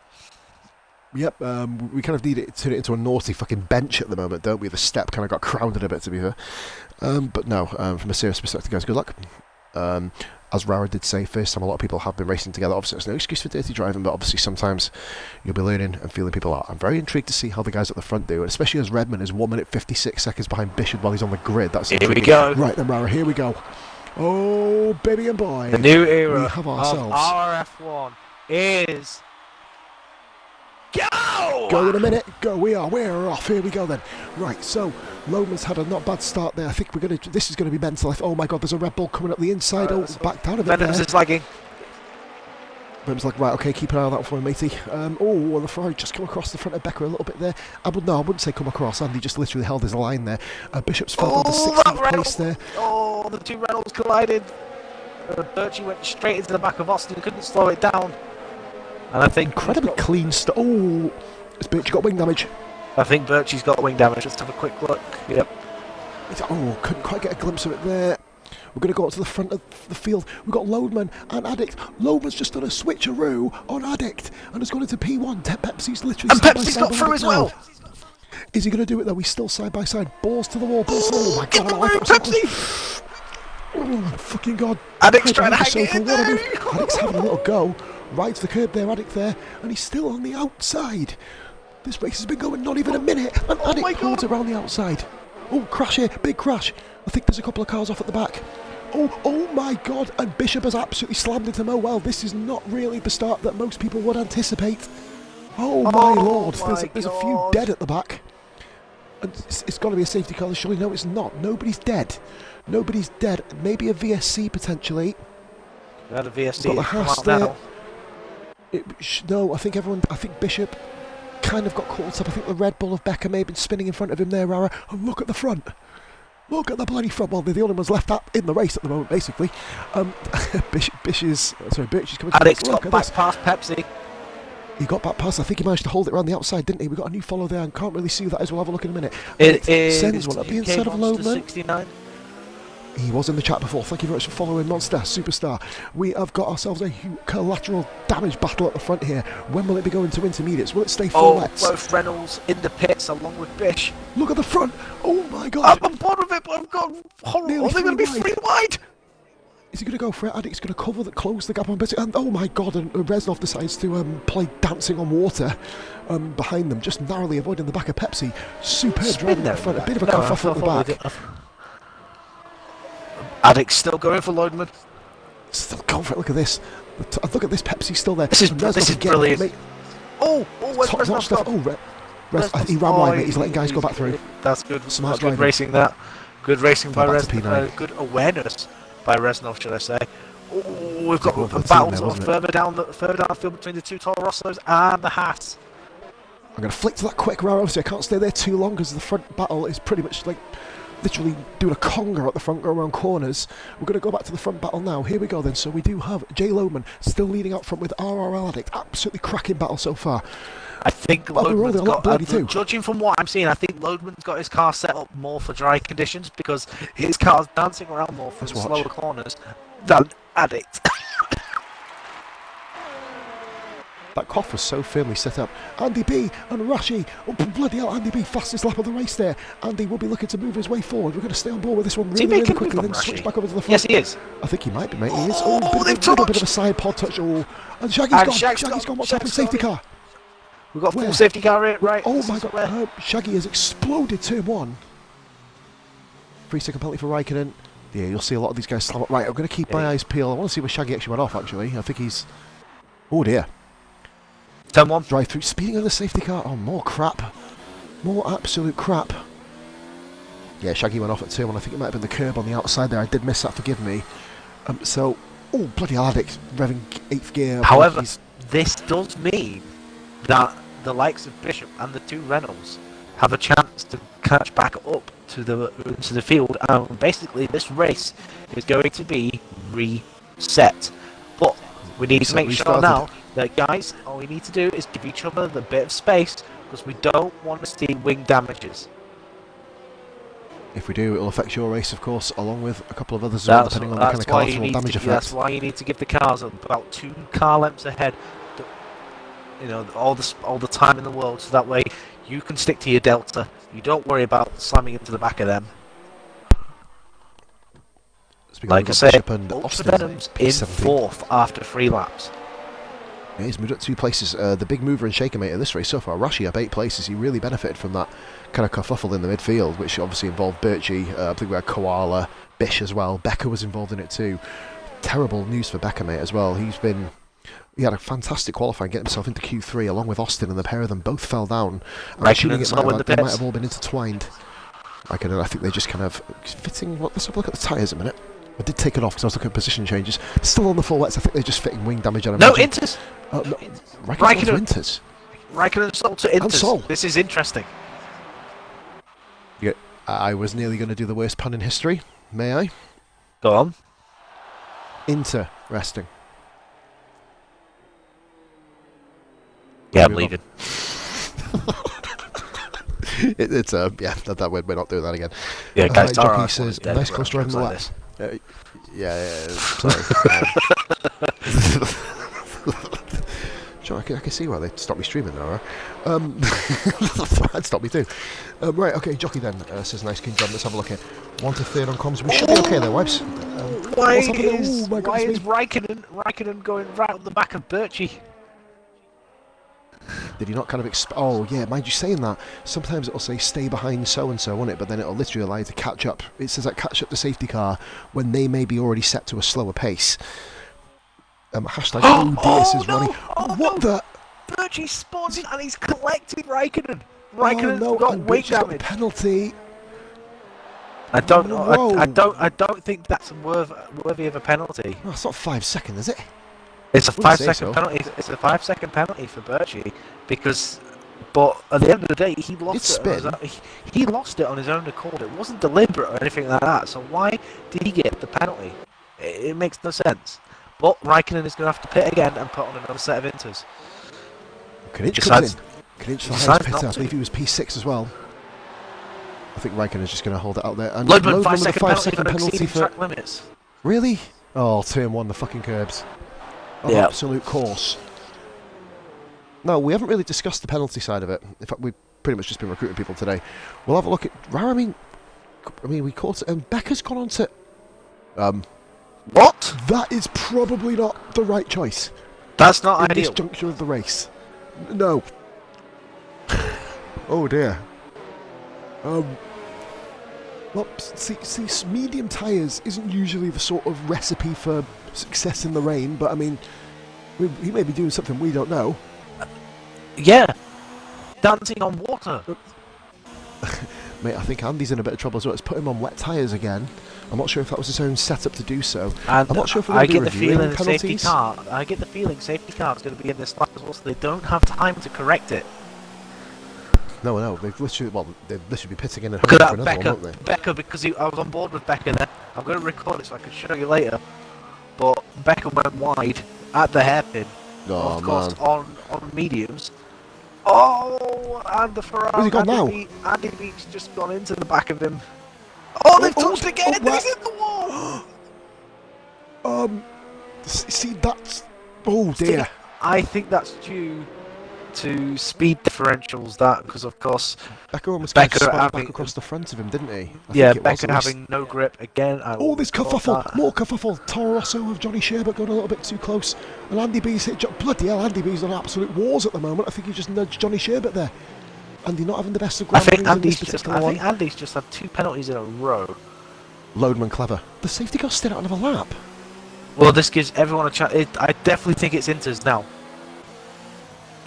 [SPEAKER 1] Yep, we kind of need to turn it into a naughty fucking bench at the moment, don't we? The step kind of got crowded a bit, to be fair. But no, from a serious perspective, guys, good luck. As Rara did say, first time a lot of people have been racing together. Obviously, there's no excuse for dirty driving, but obviously sometimes you'll be learning and feeling people out. I'm very intrigued to see how the guys at the front do, and especially as Redman is 1 minute 56 seconds behind Bishop while he's on the grid. That's
[SPEAKER 2] here we go.
[SPEAKER 1] Right then, Rara, here we go. Oh, baby and boy.
[SPEAKER 2] The new era
[SPEAKER 1] we have ourselves.
[SPEAKER 2] of RRF1 is... Go!
[SPEAKER 1] Go in a minute. Go. We're off. Here we go then. Right. So Loman's had a not bad start there. I think this is gonna be mental. Oh my God, there's a Red Bull coming up the inside. Back down a bit.
[SPEAKER 2] Venom's is lagging.
[SPEAKER 1] Venom's like, right, okay, keep an eye on that for me, matey. And the Ferrari just come across the front of Becker a little bit there. I wouldn't say come across. Andy just literally held his line there. Bishop's fell on the 16th place there.
[SPEAKER 2] Oh, the two Reynolds collided. Birchie went straight into the back of Austin. Couldn't slow it down. And I think
[SPEAKER 1] incredibly clean stuff. Oh, has Birchie got wing damage?
[SPEAKER 2] I think Birchie's got wing damage. Let's have a quick look. Yep.
[SPEAKER 1] Couldn't quite get a glimpse of it there. We're going to go up to the front of the field. We've got Loadman and Addict. Loadman's just done a switcheroo on Addict and has gone into P1. Pepsi's literally
[SPEAKER 2] and Pepsi's got through as well.
[SPEAKER 1] Is he going to do it though? He's still side by side. Balls to the wall. Oh my God!
[SPEAKER 2] Pepsi!
[SPEAKER 1] Oh fucking God!
[SPEAKER 2] Addict's trying to hang it in there.
[SPEAKER 1] Addict's having a little go. Right to the curb there, Addict there, and he's still on the outside. This race has been going not even a minute, and Addict pulls around the outside. Oh, crash here, big crash. I think there's a couple of cars off at the back. Oh my God, and Bishop has absolutely slammed into him. Oh well, this is not really the start that most people would anticipate. Oh my Lord, there's a few dead at the back. And it's got to be a safety car, surely. No, it's not. Nobody's dead. Nobody's dead. Maybe a VSC potentially.
[SPEAKER 2] We had a VSC.
[SPEAKER 1] Got the Haas there. No, I think Bishop kind of got caught up. I think the Red Bull of Becker may have been spinning in front of him there, Rara. And look at the front. Look at the bloody front. Well, they're the only ones left up in the race at the moment, basically. Birch is coming.
[SPEAKER 2] Addict's got back past Pepsi.
[SPEAKER 1] He got back past. I think he managed to hold it around the outside, didn't he? We got a new follow there, and can't really see who that is. We'll have a look in a minute.
[SPEAKER 2] It is.
[SPEAKER 1] Sends one up the inside of Loman.
[SPEAKER 2] 69.
[SPEAKER 1] He was in the chat before. Thank you very much for following, Monster Superstar. We have got ourselves a collateral damage battle at the front here. When will it be going to intermediates? Will it stay full wets?
[SPEAKER 2] Both Reynolds in the pits along with Bish.
[SPEAKER 1] Look at the front. Oh my God.
[SPEAKER 2] I'm bored of it, but I've got horrible. They're going to be 3 wide.
[SPEAKER 1] Is he going to go for it? Addict's going to close the gap on Bissett. And oh my God, and Reznov decides to play Dancing on Water behind them, just narrowly avoiding the back of Pepsi. Superb driving at the front, a bit of a kerfuffle at the back.
[SPEAKER 2] Addict's still going for Loadman.
[SPEAKER 1] Still going for it, look at this. Look at this, Pepsi still there.
[SPEAKER 2] This is brilliant. Where's Reznov?
[SPEAKER 1] He ran wide, mate. He's letting guys go back through.
[SPEAKER 2] That's good.
[SPEAKER 1] Smart
[SPEAKER 2] good racing that. Good racing by Reznov. Good awareness by Reznov, should I say. We've got battles further down the field between the two Toro Rossos and the Haas.
[SPEAKER 1] I'm going to flick to that quick round. Obviously, I can't stay there too long because the front battle is pretty much like literally doing a conga at the front, go around corners. We're going to go back to the front battle now. Here we go then. So we do have Jay Loman still leading out front with RRL Addict. Absolutely cracking battle so far.
[SPEAKER 2] I think Loadman's got, judging from what I'm seeing, I think Loadman's got his car set up more for dry conditions because his car's dancing around more for slower corners than Addict.
[SPEAKER 1] That cough was so firmly set up. Andy B and Rashi. Oh, bloody hell, Andy B, fastest lap of the race there. Andy will be looking to move his way forward. We're going to stay on board with this one really quickly, then switch back over to the front.
[SPEAKER 2] Yes, he is.
[SPEAKER 1] I think he might be, mate. He is. A little bit of a side pod touch. And Shaggy's gone. Shaggy's gone. What's happened? Safety car.
[SPEAKER 2] We've got full safety car right.
[SPEAKER 1] Oh my God. Shaggy has exploded turn 1. 3-second penalty for Raikkonen. Yeah, you'll see a lot of these guys slam up. Right, I'm going to keep my eyes peeled. I want to see where Shaggy actually went off, actually. I think he's... Oh dear.
[SPEAKER 2] Turn 1.
[SPEAKER 1] Drive through, speeding on the safety car. Oh, more crap. More absolute crap. Yeah, Shaggy went off at turn 1. I think it might have been the curb on the outside there. I did miss that, forgive me. Bloody Addict, revving 8th gear.
[SPEAKER 2] However, this does mean that the likes of Bishop and the two Reynolds have a chance to catch back up to the field. And basically, this race is going to be reset. But we need to make sure now that, guys, all we need to do is give each other the bit of space because we don't want to see wing damages.
[SPEAKER 1] If we do, it will affect your race, of course, along with a couple of others, depending on the kind of collateral damage effect.
[SPEAKER 2] That's why you need to give the cars about 2 car lengths ahead. You know, all the time in the world, so that way you can stick to your delta. You don't worry about slamming into the back of them. Like I said, Ultra Venom's in 4th after 3 laps.
[SPEAKER 1] Yeah, he's moved up 2 places. The big mover and shaker mate of this race so far, Rashi, up 8 places. He really benefited from that kind of kerfuffle in the midfield, which obviously involved Birchie. I think we had Koala, Bish as well. Becker was involved in it too. Terrible news for Becker, mate, as well. He's been he had a fantastic qualifying, getting himself into Q3 along with Austin, and the pair of them both fell down. I'm assuming they might have all been intertwined. I think they just kind of fitting. Let's have a look at the tyres a minute. I did take it off because I was looking at position changes. Still on the full wets. I think they're just fitting wing damage on him.
[SPEAKER 2] No, Inters!
[SPEAKER 1] No, Raikkonen to Inters.
[SPEAKER 2] Raikkonen sold to Inters.
[SPEAKER 1] Sol.
[SPEAKER 2] This is interesting.
[SPEAKER 1] Yeah, I was nearly going to do the worst pun in history. May I?
[SPEAKER 2] Go on.
[SPEAKER 1] Interesting.
[SPEAKER 2] Yeah, I'm leaving.
[SPEAKER 1] It's that we're not doing that again.
[SPEAKER 2] Yeah, guys,
[SPEAKER 1] Jockey says nice close driving the left. Sorry. John, I can see why they stopped me streaming now. That'd stop me too. Right, okay, Jockey then says nice King John. Let's have a look here. 1 to 3rd on comms. We should be okay there, Wipes.
[SPEAKER 2] Why is Raikkonen going right on the back of Birchie?
[SPEAKER 1] Did he not kind of oh yeah, mind you saying that, sometimes it'll say stay behind so-and-so, won't it? But then it'll literally allow you to catch up. It says that catch up the safety car when they may be already set to a slower pace. Hashtag dear, says Ronnie. What the?
[SPEAKER 2] Birchie spun and he's collected Raikkonen. Raikkonen's got
[SPEAKER 1] and
[SPEAKER 2] weight
[SPEAKER 1] Birchie's got the
[SPEAKER 2] damage.
[SPEAKER 1] penalty.
[SPEAKER 2] I don't think that's worthy of a penalty.
[SPEAKER 1] Oh, it's not 5 seconds, is it?
[SPEAKER 2] It's a 5 second
[SPEAKER 1] so.
[SPEAKER 2] penalty. It's a 5 second penalty for Birchie but at the end of the day, he lost it. He lost it on his own accord. It wasn't deliberate or anything like that. So why did he get the penalty? It makes no sense. But Raikkonen is going to have to pit again and put on another set of inters.
[SPEAKER 1] Kanic comes in. Kanic the highest pitter. I believe he was P6 as well. I think Raikkonen is just going to hold it out there. And
[SPEAKER 2] Loadman, 5 second
[SPEAKER 1] penalty for
[SPEAKER 2] track limits.
[SPEAKER 1] Really? Oh, turn 1, the fucking curbs. Oh,
[SPEAKER 2] yeah.
[SPEAKER 1] Absolute course. No, we haven't really discussed the penalty side of it. In fact, we've pretty much just been recruiting people today. We'll have a look at Rara. I mean, we caught it, and Becca's gone on to.
[SPEAKER 2] What?
[SPEAKER 1] That is probably not the right choice.
[SPEAKER 2] That's not
[SPEAKER 1] in
[SPEAKER 2] ideal.
[SPEAKER 1] This juncture of the race. No. Oh dear. Well, see, medium tyres isn't usually the sort of recipe for success in the rain, but I mean, he may be doing something we don't know.
[SPEAKER 2] Yeah. Dancing on water.
[SPEAKER 1] Mate, I think Andy's in a bit of trouble as well. Let's put him on wet tyres again. I'm not sure if that was his own setup to do so.
[SPEAKER 2] And
[SPEAKER 1] I'm not sure if we're going to be reviewing penalties.
[SPEAKER 2] I get the feeling safety car is going to be in this lap as well, so they don't have time to correct it.
[SPEAKER 1] No, they've literally be pitting in and
[SPEAKER 2] Look at that,
[SPEAKER 1] for
[SPEAKER 2] Becca.
[SPEAKER 1] One, won't they?
[SPEAKER 2] Becca, because I was on board with Becca then. I'm going to record it so I can show you later. But Becca went wide at the hairpin.
[SPEAKER 1] Oh,
[SPEAKER 2] of course,
[SPEAKER 1] man.
[SPEAKER 2] on mediums. Oh, and the Ferrari.
[SPEAKER 1] Where's he gone now?
[SPEAKER 2] Andy Beach's just gone into the back of him. Oh, they've touched again! He's in the wall!
[SPEAKER 1] See, that's... Oh, dear.
[SPEAKER 2] See, I think that's due to speed differentials, because of course...
[SPEAKER 1] Becca almost
[SPEAKER 2] back
[SPEAKER 1] across the front of him, didn't he?
[SPEAKER 2] Becca having no grip again.
[SPEAKER 1] Oh, there's kerfuffle! More kerfuffle! Toro Rosso of Johnny Sherbert going a little bit too close. And Andy B's hit... Bloody hell, Andy B's on absolute wars at the moment. I think he just nudged Johnny Sherbert there. Andy not having the best of ground. I think
[SPEAKER 2] Andy's just had 2 penalties in a row.
[SPEAKER 1] Loadman clever. The safety car stayed out another lap.
[SPEAKER 2] Well, this gives everyone a chance. I definitely think it's Inters now.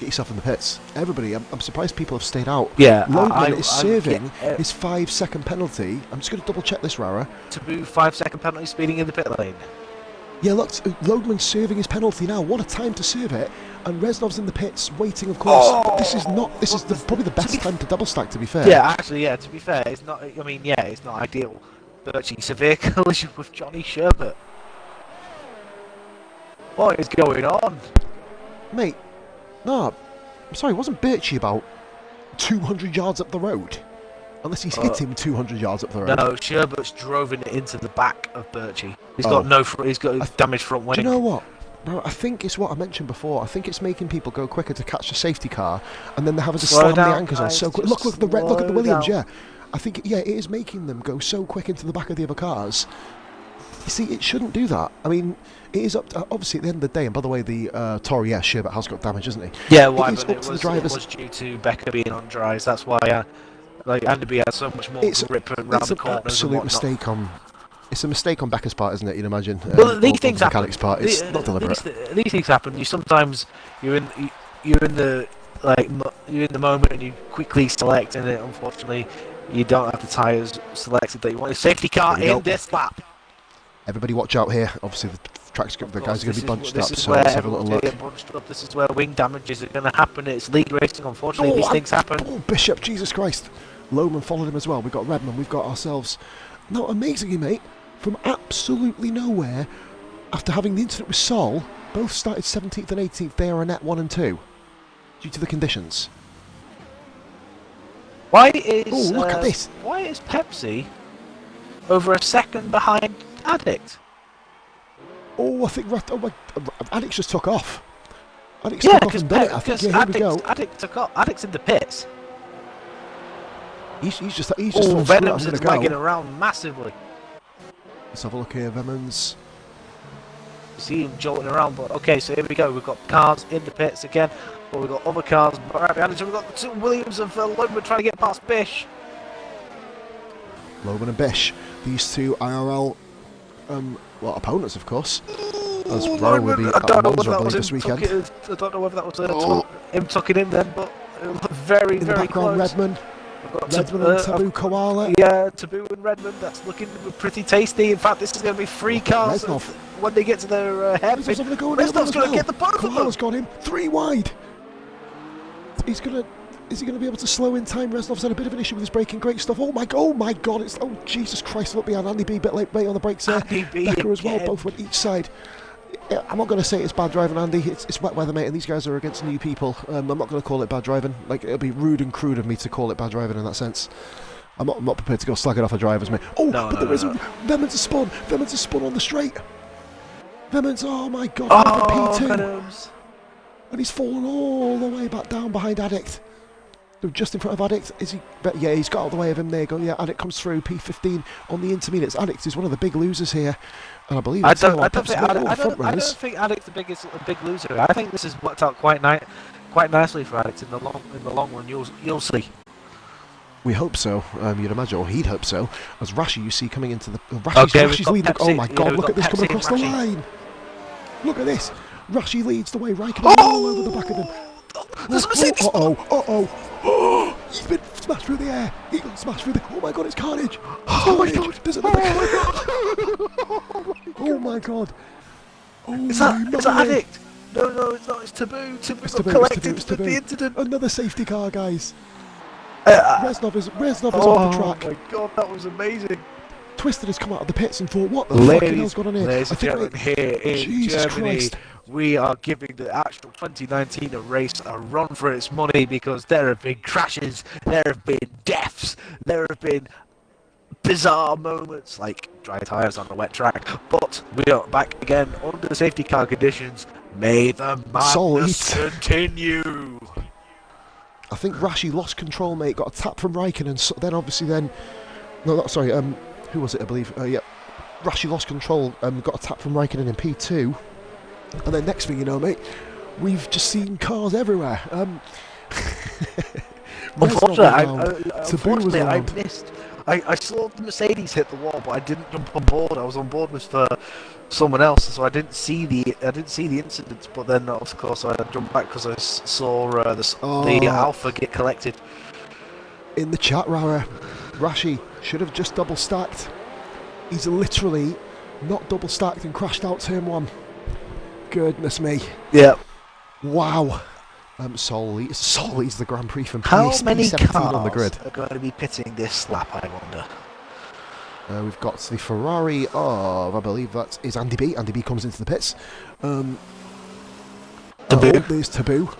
[SPEAKER 1] Get yourself in the pits. Everybody, I'm surprised people have stayed out.
[SPEAKER 2] Yeah,
[SPEAKER 1] Loadman is serving his 5 second penalty. I'm just going to double check this, Rara.
[SPEAKER 2] To move 5 second penalty speeding in the pit lane.
[SPEAKER 1] Yeah, look, Loadman's serving his penalty now. What a time to serve it. And Reznov's in the pits, waiting, of course.
[SPEAKER 2] Oh,
[SPEAKER 1] this is probably the best time to double stack, to be fair.
[SPEAKER 2] Yeah, actually, to be fair, it's not. I mean, it's not ideal. Birchie, severe collision with Johnny Sherbert. What is going on?
[SPEAKER 1] Mate, no, I'm sorry, wasn't Birchie about 200 yards up the road? Unless he's hit him 200 yards up the road.
[SPEAKER 2] No, Sherbert's driven it into the back of Birchie. He's got he's got a damaged front wing.
[SPEAKER 1] Do you know what? No, I think it's what I mentioned before. I think it's making people go quicker to catch the safety car, and then they're having to slam the anchors on so quick. Look at the Williams. Yeah, I think it is making them go so quick into the back of the other cars. You see, it shouldn't do that. I mean, it is up to, obviously at the end of the day. And by the way, the Tory, Sherbert has got damage, hasn't he?
[SPEAKER 2] Yeah, why?
[SPEAKER 1] It
[SPEAKER 2] was due to Becca being on dries. That's why, Andy B had so much more grip around the corners.
[SPEAKER 1] It's an absolute mistake on It's a mistake on Becker's part, isn't it? You'd imagine.
[SPEAKER 2] Well, these
[SPEAKER 1] or
[SPEAKER 2] things
[SPEAKER 1] the
[SPEAKER 2] happen.
[SPEAKER 1] mechanic's part. It's not deliberate.
[SPEAKER 2] These things happen. You sometimes you're in the you're in the moment and you quickly select, and then unfortunately you don't have the tyres selected that you want. A safety car in this lap.
[SPEAKER 1] Everybody watch out here. Obviously the guys are going to be bunched up, so
[SPEAKER 2] where
[SPEAKER 1] let's have a little look.
[SPEAKER 2] bunched up. This is where wing damages are going to happen. It's league racing. Unfortunately, these things happen.
[SPEAKER 1] Oh, Bishop, Jesus Christ. Loman followed him as well. We've got Redman. We've got ourselves. Now, amazingly, mate, from absolutely nowhere, after having the incident with Sol, both started 17th and 18th. They are a net 1 and 2 due to the conditions.
[SPEAKER 2] Why is
[SPEAKER 1] look at this.
[SPEAKER 2] Why is Pepsi over a second behind Addict?
[SPEAKER 1] Oh, I think Addict's just took off. Addict's took off and done it. I think, here we go.
[SPEAKER 2] Addict took off. Addict's in the pits.
[SPEAKER 1] He's just
[SPEAKER 2] Venom's is lagging around massively.
[SPEAKER 1] Let's have a look here, Venom's.
[SPEAKER 2] You see him jolting around, but okay, so here we go. We've got cars in the pits again, but we've got other cars right behind us. So we've got the two Williams of Loman trying to get past Bish.
[SPEAKER 1] Loman and Bish, these two IRL opponents, of course. As well will be at Monza, I believe, this weekend.
[SPEAKER 2] I don't know whether that was him tucking in then, but it looked very,
[SPEAKER 1] in
[SPEAKER 2] very
[SPEAKER 1] the background,
[SPEAKER 2] close.
[SPEAKER 1] Redman and Taboo Koala.
[SPEAKER 2] Yeah, Taboo and Redmond, that's looking pretty tasty. In fact, this is going to be 3 cars when they get to their hairpin. Reznov's going to get the both of them.
[SPEAKER 1] Koala's got him 3 wide. Is he going to be able to slow in time? Reznov's had a bit of an issue with his braking. Great stuff. Oh my god! It's Jesus Christ! Look behind Andy B. Bit late on the brakes there. Becker as well. Both went each side. I'm not going to say it's bad driving, Andy. It's wet weather, mate, and these guys are against new people. I'm not going to call it bad driving. Like, it'll be rude and crude of me to call it bad driving in that sense. I'm not prepared to go slagging off a drivers, mate. There is Vemon's a spun. Vemon's a spun on the straight. Vemon's, oh my god, P2. And he's fallen all the way back down behind Addict. Just in front of Addict, is he? Yeah, he's got out of the way of him. There you go. Yeah, Addict comes through. P15 on the intermediates. Addict is one of the big losers here, and I believe
[SPEAKER 2] I don't think Addict's the big loser. I think this has worked out quite nicely for Addict in the long run. You'll see.
[SPEAKER 1] We hope so. You'd imagine, or he'd hope so. As Rashi, you see coming into the Rashi's leading. Oh my God! Look at this coming across the line. Look at this. Rashi leads the way. Raikkonen all over the back of him. Oh, he's been smashed through the air. He got smashed through the... Oh my god, it's carnage. Oh my god. There's another Oh my god.
[SPEAKER 2] Is that Addict? No, it's not. It's Taboo. Taboo collected with the incident.
[SPEAKER 1] Another safety car, guys. Reznov is off the track.
[SPEAKER 2] Oh my god, that was amazing.
[SPEAKER 1] Twisted has come out of the pits and thought, what the fucking hell's gone on here?
[SPEAKER 2] Ladies and gentlemen, here in Germany, we are giving the actual 2019 race a run for its money because there have been crashes, there have been deaths, there have been bizarre moments like dry tyres on a wet track, but we are back again under the safety car conditions. May the madness continue.
[SPEAKER 1] I think Rashi lost control, mate, got a tap from Raikkonen, so then obviously who was it, I believe? Rashi lost control, got a tap from Raikkonen in P2. And then next thing you know, mate, we've just seen cars everywhere.
[SPEAKER 2] Unfortunately, I missed. I saw the Mercedes hit the wall, but I didn't jump on board. I was on board with someone else, so I didn't see the incident. But then, of course, I jumped back because I saw the Alpha get collected.
[SPEAKER 1] In the chat, Rashi should have just double stacked. He's literally not double stacked and crashed out turn 1. Goodness me.
[SPEAKER 2] Yeah.
[SPEAKER 1] Wow. Sol leads the Grand Prix from
[SPEAKER 2] How many
[SPEAKER 1] P17
[SPEAKER 2] cars
[SPEAKER 1] on the grid.
[SPEAKER 2] are going to be pitting this lap, I wonder?
[SPEAKER 1] We've got the Ferrari of, I believe that is Andy B. Andy B comes into the pits.
[SPEAKER 2] Taboo.
[SPEAKER 1] There's Taboo.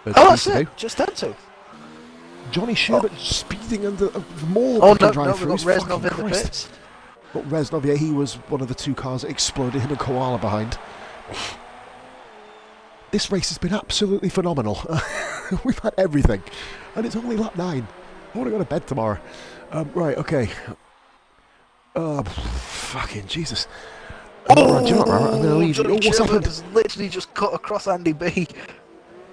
[SPEAKER 2] That's it. Just had to.
[SPEAKER 1] Johnny Sherbert speeding under more
[SPEAKER 2] we've got
[SPEAKER 1] drive-throughs.
[SPEAKER 2] Reznov in the pits.
[SPEAKER 1] But Reznov, yeah, he was one of the 2 cars that exploded, him and Koala behind. This race has been absolutely phenomenal. We've had everything. And it's only lap 9. I want to go to bed tomorrow. Right, okay. Fucking Jesus. I'm going to leave.
[SPEAKER 2] Johnny
[SPEAKER 1] What's happened?
[SPEAKER 2] has literally just cut across Andy B.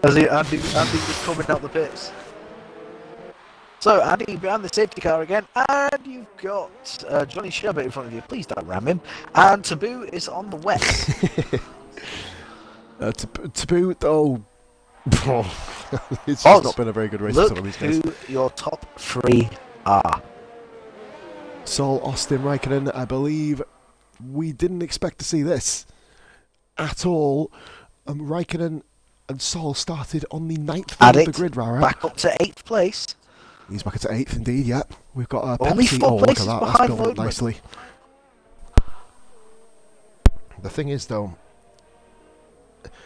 [SPEAKER 2] As Andy was coming out the pits. So, Andy behind the safety car again, and you've got Johnny Sherbert in front of you. Please don't ram him. And Taboo is on the west.
[SPEAKER 1] Taboo, oh, it's just not been a very good race.
[SPEAKER 2] Look
[SPEAKER 1] These days.
[SPEAKER 2] who your top three are.
[SPEAKER 1] Sol, Austin, Raikkonen. I believe we didn't expect to see this at all. Raikkonen and Sol started on the 9th of the grid, Rara.
[SPEAKER 2] Back up to 8th place.
[SPEAKER 1] He's back to 8th indeed, yeah. We've got a
[SPEAKER 2] Only
[SPEAKER 1] Pepsi.
[SPEAKER 2] 4
[SPEAKER 1] Oh, look at
[SPEAKER 2] places
[SPEAKER 1] that.
[SPEAKER 2] behind
[SPEAKER 1] That's built
[SPEAKER 2] Lodeman.
[SPEAKER 1] nicely. The thing is, though,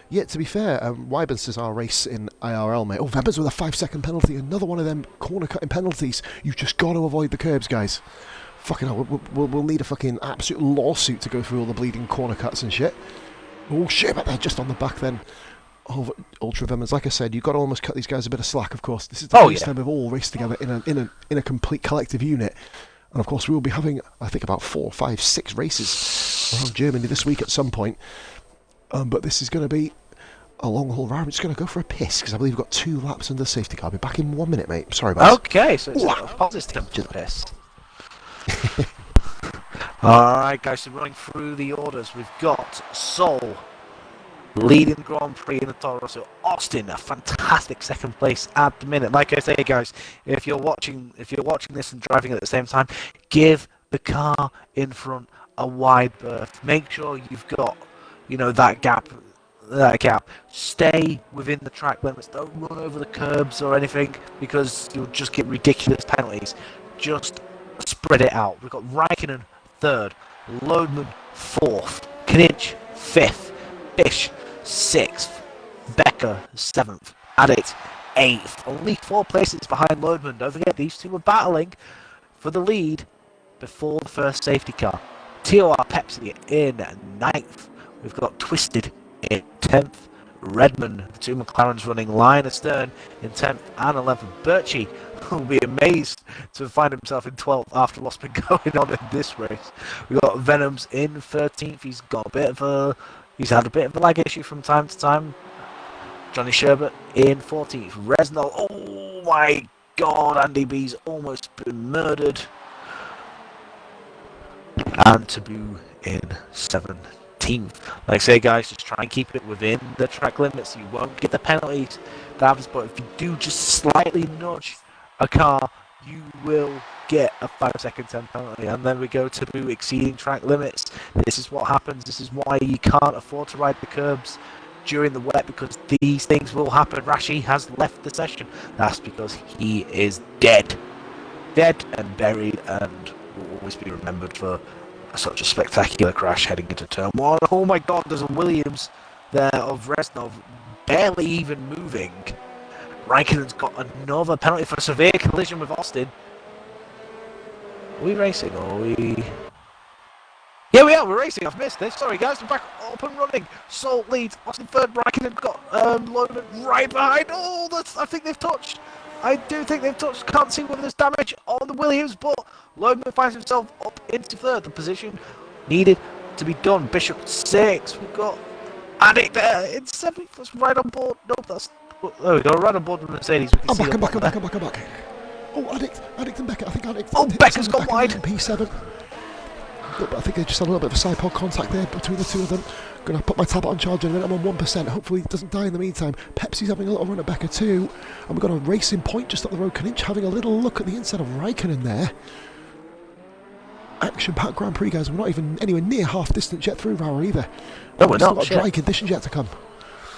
[SPEAKER 1] yeah, to be fair, Wybens is our race in IRL, mate. Oh, Webber's with a 5-second penalty. Another one of them corner-cutting penalties. You've just got to avoid the curbs, guys. Fucking hell, we'll need a fucking absolute lawsuit to go through all the bleeding corner cuts and shit. Oh, shit, but they're just on the back then. Oh, Ultra Vemans, like I said, you've got to almost cut these guys a bit of slack, of course. This is the first time we've all raced together in a complete collective unit. And, of course, we will be having, I think, about 4, 5, 6 races around Germany this week at some point. But this is going to be a long haul ride. I'm just going to go for a piss, because I believe we've got 2 laps under the safety car. I'll be back in 1 minute, mate. Sorry about that.
[SPEAKER 2] Okay, so it's a positive piss. Alright, guys, so running through the orders, we've got Sol leading the Grand Prix in the Toro Rosso. Austin, a fantastic second place at the minute. Like I say, guys, if you're watching this and driving at the same time, give the car in front a wide berth. Make sure you've got, that gap. Stay within the track limits. Don't run over the curbs or anything, because you'll just get ridiculous penalties. Just spread it out. We've got Raikkonen 3rd, Lodeman 4th, Knich 5th, Fish 6th, Becker 7th, Addict 8th. Only 4 places behind Lodeman. Don't forget, these two were battling for the lead before the first safety car. TOR Pepsi in 9th. We've got Twisted in 10th. Redmond, the 2 McLarens running line astern in 10th and 11th. Birchie will be amazed to find himself in 12th after what's been going on in this race. We've got Venoms in 13th. He's had a bit of a lag issue from time to time. Johnny Sherbert in 14th. Reznol, oh my god, Andy B's almost been murdered. And Taboo in 17th. Like I say, guys, just try and keep it within the track limits. You won't get the penalties that happens, but if you do just slightly nudge a car, you will get a 5-second penalty. And then we go to exceeding track limits. This is what happens. This is why you can't afford to ride the curbs during the wet, because these things will happen. Rashi has left the session. That's because he is dead and buried, and will always be remembered for such a spectacular crash heading into turn 1. Oh my god, there's a Williams there of Reznov barely even moving. Raikkonen's got another penalty for a severe collision with Austin. Are we racing or are we... Yeah, we are, we're racing. I've missed this. Sorry guys, we're back up and running. Salt leads, Austin 3rd, Raikkonen got Lodeman right behind. Oh, I think they've touched. I do think they've touched. Can't see whether there's damage on the Williams, but Lodeman finds himself up into 3rd. The position needed to be done. Bishop 6. We've got Addict there in 7th. That's right on board. Nope, that's... There we go, right on board with Mercedes. We can
[SPEAKER 1] I'm back. Oh, Addict and Becker. I think Addict...
[SPEAKER 2] Oh, Becker's gone wide.
[SPEAKER 1] P7. But I think they just had a little bit of a side pod contact there between the two of them. Going to put my tablet on charge in a minute. I'm on 1%. Hopefully he doesn't die in the meantime. Pepsi's having a little run at Becker too. And we've got a racing point just up the road. Knich having a little look at the inside of Raikkonen there. Action-packed Grand Prix, guys. We're not even anywhere near half distance yet through Rara either.
[SPEAKER 2] No, we're not.
[SPEAKER 1] Still got dry conditions yet to come.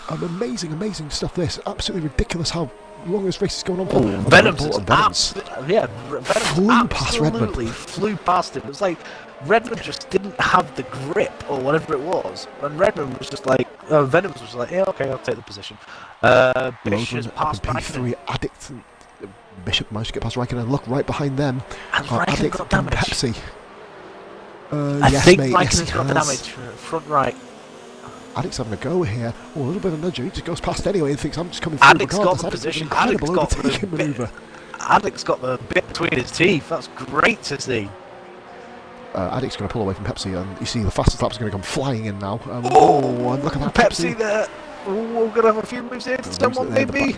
[SPEAKER 1] Amazing stuff this. Absolutely ridiculous how long this race is going on for.
[SPEAKER 2] Venom's
[SPEAKER 1] Redmond.
[SPEAKER 2] Flew past him. It was like Redmond just didn't have the grip or whatever it was. And Redmond was just like, Venom's was like, yeah, okay, I'll take the position. Bishop's past
[SPEAKER 1] P3 Addict. Bishop managed to get past Raikkonen. Look right behind them.
[SPEAKER 2] And Raikkonen got damage.
[SPEAKER 1] Pepsi.
[SPEAKER 2] I think Raikkonen's got the damage front right.
[SPEAKER 1] Addict's having a go here. Oh, a little bit of nudge. He just goes past anyway and thinks I'm just coming through.
[SPEAKER 2] Addict's got the position. Addict's got the bit between his teeth. That's great to see.
[SPEAKER 1] Addict's going to pull away from Pepsi, and you see the fastest lap's going to come flying in now. And look at that
[SPEAKER 2] Pepsi there. Oh, we're going to have a few moves here to someone maybe.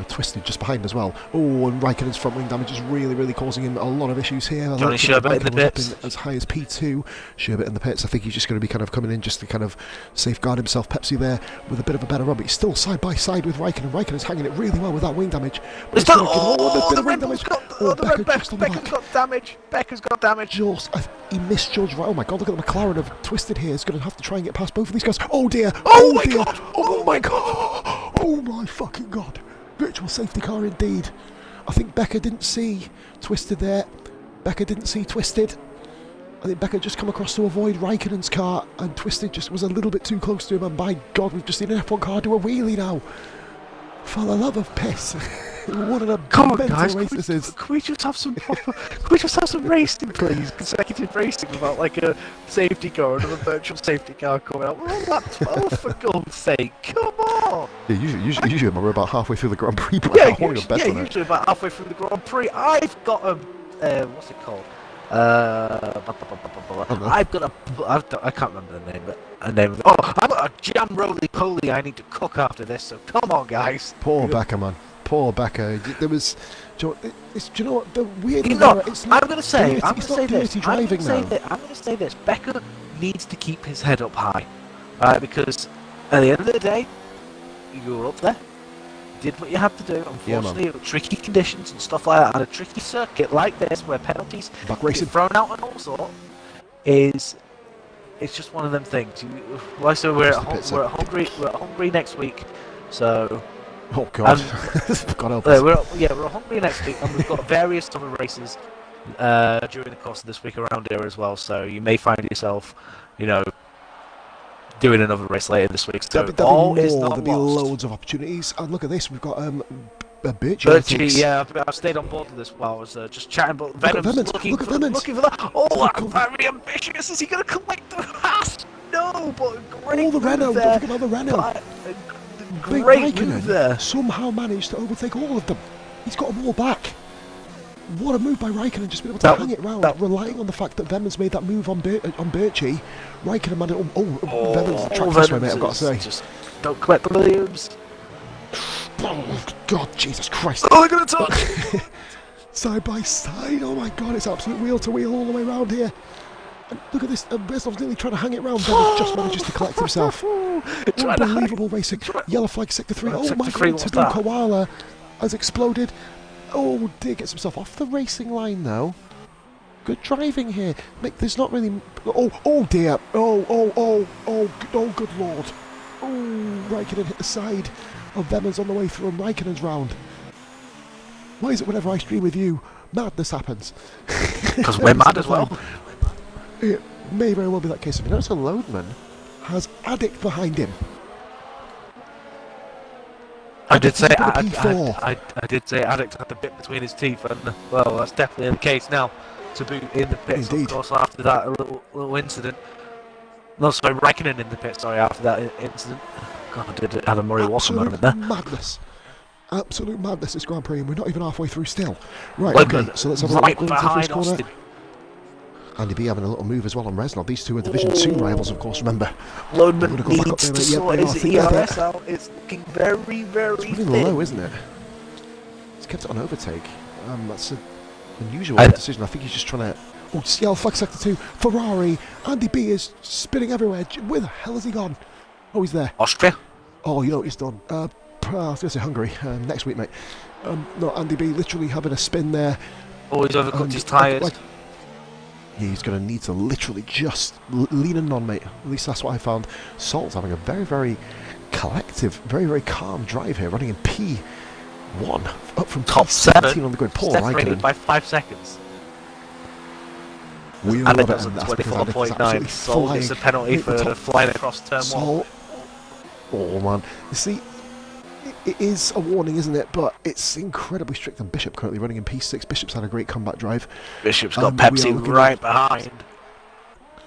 [SPEAKER 1] Twisted just behind as well. Oh, and Raikkonen's front wing damage is really causing him a lot of issues here.
[SPEAKER 2] Johnny Sherbet in the pits.
[SPEAKER 1] As high as P2. Sherbet in the pits. I think he's just going to be kind of coming in just to kind of safeguard himself. Pepsi there with a bit of a better run, but he's still side by side with Raikkonen. Raikkonen's hanging it really well with that wing damage. But
[SPEAKER 2] There's
[SPEAKER 1] the Red Bull's
[SPEAKER 2] got damage. Becca's got damage.
[SPEAKER 1] He misjudged. Oh my god, look at the McLaren of Twisted here. He's going to have to try and get past both of these guys. Oh dear.
[SPEAKER 2] Oh my
[SPEAKER 1] dear.
[SPEAKER 2] god.
[SPEAKER 1] Oh my god. Oh my fucking god. Virtual safety car indeed. I think Becca didn't see Twisted there. Becca didn't see Twisted. I think Becca just come across to avoid Raikkonen's car, and Twisted just was a little bit too close to him, and by God, we've just seen an F1 car do a wheelie now. For the love of piss. What an mental race this is.
[SPEAKER 2] Can we just have some proper, can we just have some racing, please? Consecutive racing without like a safety car and a virtual safety car coming out. We're on lap 12 for God's sake. Come on.
[SPEAKER 1] Yeah, usually we're about halfway through the Grand Prix.
[SPEAKER 2] Usually about halfway through the Grand Prix. I've got a, what's it called? I've got a, I can't remember the name, but a name. Oh, I've got a jam roly-poly I need to cook after this, so come on, guys.
[SPEAKER 1] Poor Becca, man. Poor Becca. There was. Do you know what the weird?
[SPEAKER 2] I'm going to say this.
[SPEAKER 1] I'm going
[SPEAKER 2] to say this. Becca needs to keep his head up high, right? Because at the end of the day, you were up there, did what you had to do. Unfortunately, tricky conditions and stuff like that, and a tricky circuit like this, where penalties get thrown out and all sort, it's just one of them things. So we're at Hungary next week, so.
[SPEAKER 1] Oh God! God help us.
[SPEAKER 2] We're hungry next week, and we've got various other races during the course of this week around here as well. So you may find yourself, doing another race later this week. So
[SPEAKER 1] there'll be loads of opportunities. And look at this, we've got
[SPEAKER 2] Birchie, yeah, I've stayed on board with this while I was just chatting. But Venom's looking for that. Oh, very ambitious. Is he going to collect the pass? No, but great.
[SPEAKER 1] Oh, the Renault! Don't forget about the Renault.
[SPEAKER 2] Great move there.
[SPEAKER 1] Somehow managed to overtake all of them. He's got them all back. What a move by Raikkonen, just been able to hang it round, relying on the fact that Vemon's made that move on Birchie. Raikkonen managed. Vemon's track this way, mate. I've got to say.
[SPEAKER 2] Just don't collect the Williams.
[SPEAKER 1] Oh God, Jesus Christ!
[SPEAKER 2] Oh, they're gonna touch.
[SPEAKER 1] Side by side. Oh my God, it's absolute wheel to wheel all the way around here. And look at this, Resnov's nearly trying to hang it round. Venom just manages to collect himself. Unbelievable racing. Yellow flag, sector 3. Oh my God, Taboo Koala has exploded. Oh dear, gets himself off the racing line now. Good driving here. There's not really. Oh dear. Oh, good lord. Oh, Raikkonen hit the side of Vemon's on the way through, and Raikkonen's round. Why is it whenever I stream with you, madness happens?
[SPEAKER 2] Because we're mad as well.
[SPEAKER 1] It may very well be that case. If you notice, a Loadman has Addict behind him.
[SPEAKER 2] I did say Addict had the bit between his teeth, and well, that's definitely the case now. Taboo in the pits, of course, after that little incident. No, sorry, Raikkonen in the pits. Sorry, after that incident. God, did Adam Murray walk a moment there?
[SPEAKER 1] Madness. Absolute madness, this Grand Prix, and we're not even halfway through still. Right,
[SPEAKER 2] Logan,
[SPEAKER 1] okay, so let's have a look into the first corner. Andy B having a little move as well on Reznov. These two are Division 2 rivals, of course, remember.
[SPEAKER 2] Loadman needs to sort his ERS out. It's looking very
[SPEAKER 1] it's really
[SPEAKER 2] thin.
[SPEAKER 1] low, isn't it? He's kept it on overtake. That's an unusual decision. I think he's just trying to... Oh, yellow flag sector 2. Ferrari. Andy B is spinning everywhere. Where the hell has he gone? Oh, he's there.
[SPEAKER 2] Austria?
[SPEAKER 1] Oh, you know what he's done. I was going to say Hungary. Next week, mate. No, Andy B literally having a spin there.
[SPEAKER 2] Oh, he's overcooked his tyres.
[SPEAKER 1] He's going to need to literally just lean in on, mate. At least that's what I found. Salt's having a very, very collective, very, very calm drive here, running in P1, up from
[SPEAKER 2] top
[SPEAKER 1] 17 on the grid. Paul
[SPEAKER 2] separated by 5 seconds.
[SPEAKER 1] We
[SPEAKER 2] and it does 24.9. Salt gets a penalty for flying across turn 1.
[SPEAKER 1] Oh man, you see, it is a warning, isn't it? But it's incredibly strict. And Bishop currently running in P6. Bishop's had a great comeback drive.
[SPEAKER 2] Bishop's got Pepsi right behind.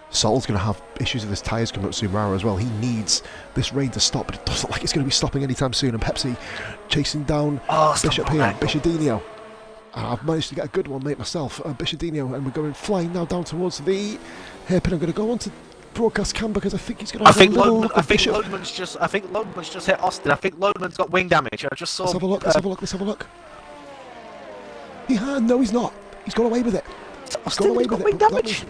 [SPEAKER 1] Sol's going to have issues with his tyres coming up soon, Rara as well. He needs this rain to stop, but it doesn't look like it's going to be stopping anytime soon. And Pepsi chasing down Bishop here, Bishadinho. I've managed to get a good one, mate, myself, Bishadinho, and we're going flying now down towards the hairpin. I'm going to go on to broadcast cam because I think he's going to
[SPEAKER 2] I
[SPEAKER 1] have
[SPEAKER 2] think
[SPEAKER 1] a little
[SPEAKER 2] Lodeman,
[SPEAKER 1] look
[SPEAKER 2] I
[SPEAKER 1] at
[SPEAKER 2] think
[SPEAKER 1] Bishop.
[SPEAKER 2] Lodeman's just hit Austin. I think Lodeman's got wing damage. I just saw.
[SPEAKER 1] Let's have a look. Let's have a look. Let's have a look. He had. No, he's not. He's got away with it. He's got away with
[SPEAKER 2] wing
[SPEAKER 1] it.
[SPEAKER 2] damage.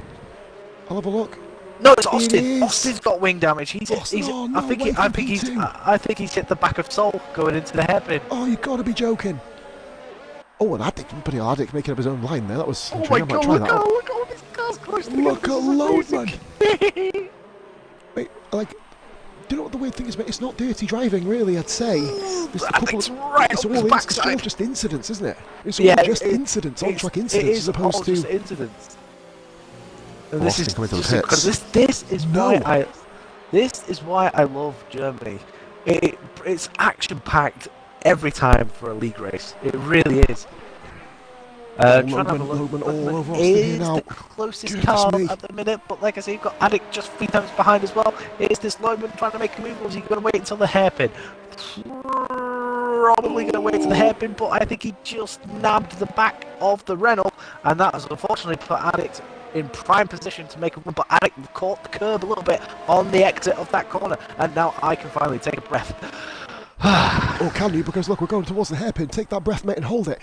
[SPEAKER 1] I'll have a look.
[SPEAKER 2] No, it's Austin.
[SPEAKER 1] is.
[SPEAKER 2] Austin's got wing damage. He's
[SPEAKER 1] Oh, no
[SPEAKER 2] I think
[SPEAKER 1] way,
[SPEAKER 2] I
[SPEAKER 1] from
[SPEAKER 2] think
[SPEAKER 1] P2.
[SPEAKER 2] I think he's hit the back of Sol going into the hairpin.
[SPEAKER 1] Oh, you got to be joking. Oh, an addict, bloody addict making up his own line there. That was.
[SPEAKER 2] Oh my god! Look at this car's close together.
[SPEAKER 1] Look at
[SPEAKER 2] This is
[SPEAKER 1] Lodeman. Wait, like, do you know what the weird thing is, mate? It's not dirty driving, really. I'd say. There's a couple
[SPEAKER 2] it's
[SPEAKER 1] of,
[SPEAKER 2] right
[SPEAKER 1] it's
[SPEAKER 2] up
[SPEAKER 1] all
[SPEAKER 2] his
[SPEAKER 1] it's
[SPEAKER 2] backside.
[SPEAKER 1] all just incidents, isn't it? It's all
[SPEAKER 2] Yeah,
[SPEAKER 1] just incidents, on-track
[SPEAKER 2] It
[SPEAKER 1] incidents,
[SPEAKER 2] is
[SPEAKER 1] as opposed
[SPEAKER 2] all
[SPEAKER 1] to.
[SPEAKER 2] just incidents. And
[SPEAKER 1] Oh,
[SPEAKER 2] this is
[SPEAKER 1] Austin coming to the
[SPEAKER 2] just
[SPEAKER 1] pits.
[SPEAKER 2] incredible. This is
[SPEAKER 1] No.
[SPEAKER 2] why I love Germany. It's action packed every time for a league race. It really is. Trying to have a look.
[SPEAKER 1] Lodeman all over Austin
[SPEAKER 2] It
[SPEAKER 1] here
[SPEAKER 2] is
[SPEAKER 1] now.
[SPEAKER 2] the closest
[SPEAKER 1] Goodness
[SPEAKER 2] car
[SPEAKER 1] me.
[SPEAKER 2] at the minute, but like I say, you've got Addict just 3 times behind as well. It is this Lodeman trying to make a move, or is he going to wait until the hairpin? Probably going to wait till the hairpin, but I think he just nabbed the back of the Renault, and that has unfortunately put Addict in prime position to make a run, but Addict caught the curb a little bit on the exit of that corner, and now I can finally take a breath.
[SPEAKER 1] Oh, can you? Because look, we're going towards the hairpin. Take that breath, mate, and hold it.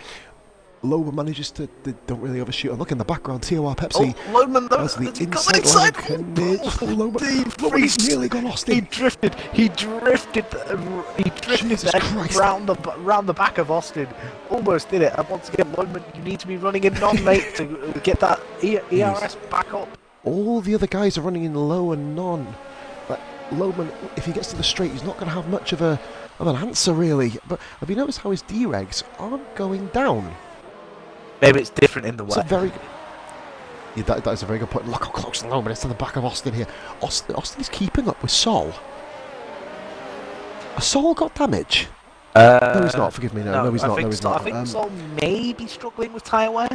[SPEAKER 1] Loba manages to. They don't really overshoot. And look in the background, TOR Pepsi.
[SPEAKER 2] Oh, Lodeman, though,
[SPEAKER 1] That's the
[SPEAKER 2] has he got
[SPEAKER 1] inside
[SPEAKER 2] inside?
[SPEAKER 1] line. Loba's nearly gone Austin.
[SPEAKER 2] He drifted
[SPEAKER 1] Jesus
[SPEAKER 2] there
[SPEAKER 1] Christ.
[SPEAKER 2] round the back of Austin. Almost did it. And once again, Lodeman, you need to be running in non, mate, to get that ERS back up.
[SPEAKER 1] All the other guys are running in low and non. But Lodeman, if he gets to the straight, he's not going to have much of an answer, really. But have you noticed how his D-regs aren't going down?
[SPEAKER 2] Maybe it's different in the
[SPEAKER 1] It's
[SPEAKER 2] way.
[SPEAKER 1] a very. Yeah, that is a very good point. Look how close Lodeman is to the back of Austin here. Austin is keeping up with Sol. Has Sol got damage? No, he's not. Forgive me. No, he's not. No, he's not.
[SPEAKER 2] I think Sol may be struggling with tyre wear.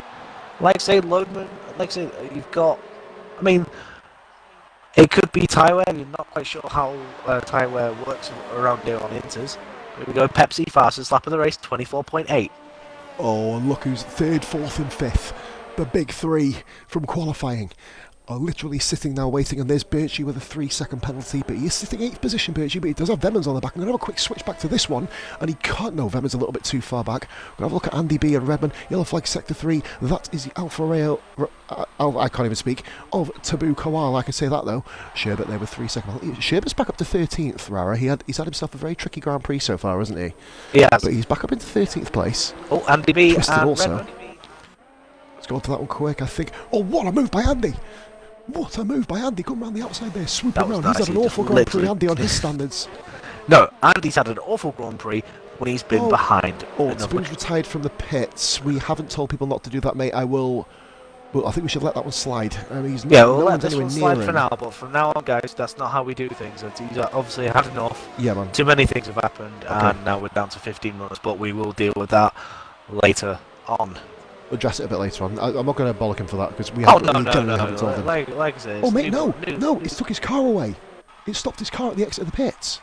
[SPEAKER 2] Like say Lodeman, you've got. I mean, it could be tyre wear. You're not quite sure how tyre wear works around here on Inters. Here we go. Pepsi fastest lap of the race, 24.8.
[SPEAKER 1] Oh, and look who's third, fourth, and fifth. The big three from qualifying are literally sitting now waiting, and there's Birchie with a 3-second penalty, but he is sitting 8th position, Birchie, but he does have Vemmans on the back. I'm going to have a quick switch back to this one, and he can't. No, Vemmans a little bit too far back. We're going to have a look at Andy B and Redman. Yellow flag sector 3. That is the Alfa Romeo. I can't even speak. Of Taboo Koala, I can say that though. Sherbert there with 3-second penalty. Sherbert's back up to 13th, Rara. He's had himself a very tricky Grand Prix so far, hasn't he?
[SPEAKER 2] He has.
[SPEAKER 1] But he's back up into 13th place.
[SPEAKER 2] Oh, Andy B
[SPEAKER 1] Twisted
[SPEAKER 2] and
[SPEAKER 1] also.
[SPEAKER 2] Redman.
[SPEAKER 1] Let's go on to that one quick, I think. Oh, what a move by Andy! What a move by Andy, going round the outside there, swooping
[SPEAKER 2] That was
[SPEAKER 1] round.
[SPEAKER 2] nice.
[SPEAKER 1] He's had
[SPEAKER 2] He
[SPEAKER 1] an
[SPEAKER 2] just
[SPEAKER 1] awful Grand Prix,
[SPEAKER 2] literally-
[SPEAKER 1] Andy, on his standards.
[SPEAKER 2] No, Andy's had an awful Grand Prix when he's been behind.
[SPEAKER 1] Oh,
[SPEAKER 2] Enough.
[SPEAKER 1] Spoon's retired from the pits. We haven't told people not to do that, mate. I will. Well, I think we should let that one slide. He's
[SPEAKER 2] Yeah,
[SPEAKER 1] no
[SPEAKER 2] we'll let
[SPEAKER 1] one's
[SPEAKER 2] this
[SPEAKER 1] anywhere
[SPEAKER 2] one
[SPEAKER 1] near
[SPEAKER 2] slide
[SPEAKER 1] him.
[SPEAKER 2] for now, but from now on, guys, that's not how we do things. He's obviously had enough.
[SPEAKER 1] Yeah, man.
[SPEAKER 2] Too many things have happened, and now we're down to 15 runners, but we will deal with that later on.
[SPEAKER 1] We'll address it a bit later on. I'm not going to bollock him for that because we
[SPEAKER 2] Oh,
[SPEAKER 1] generally haven't told him.
[SPEAKER 2] Like I said,
[SPEAKER 1] Oh, mate, no, it's took his car away. It stopped his car at the exit of the pits.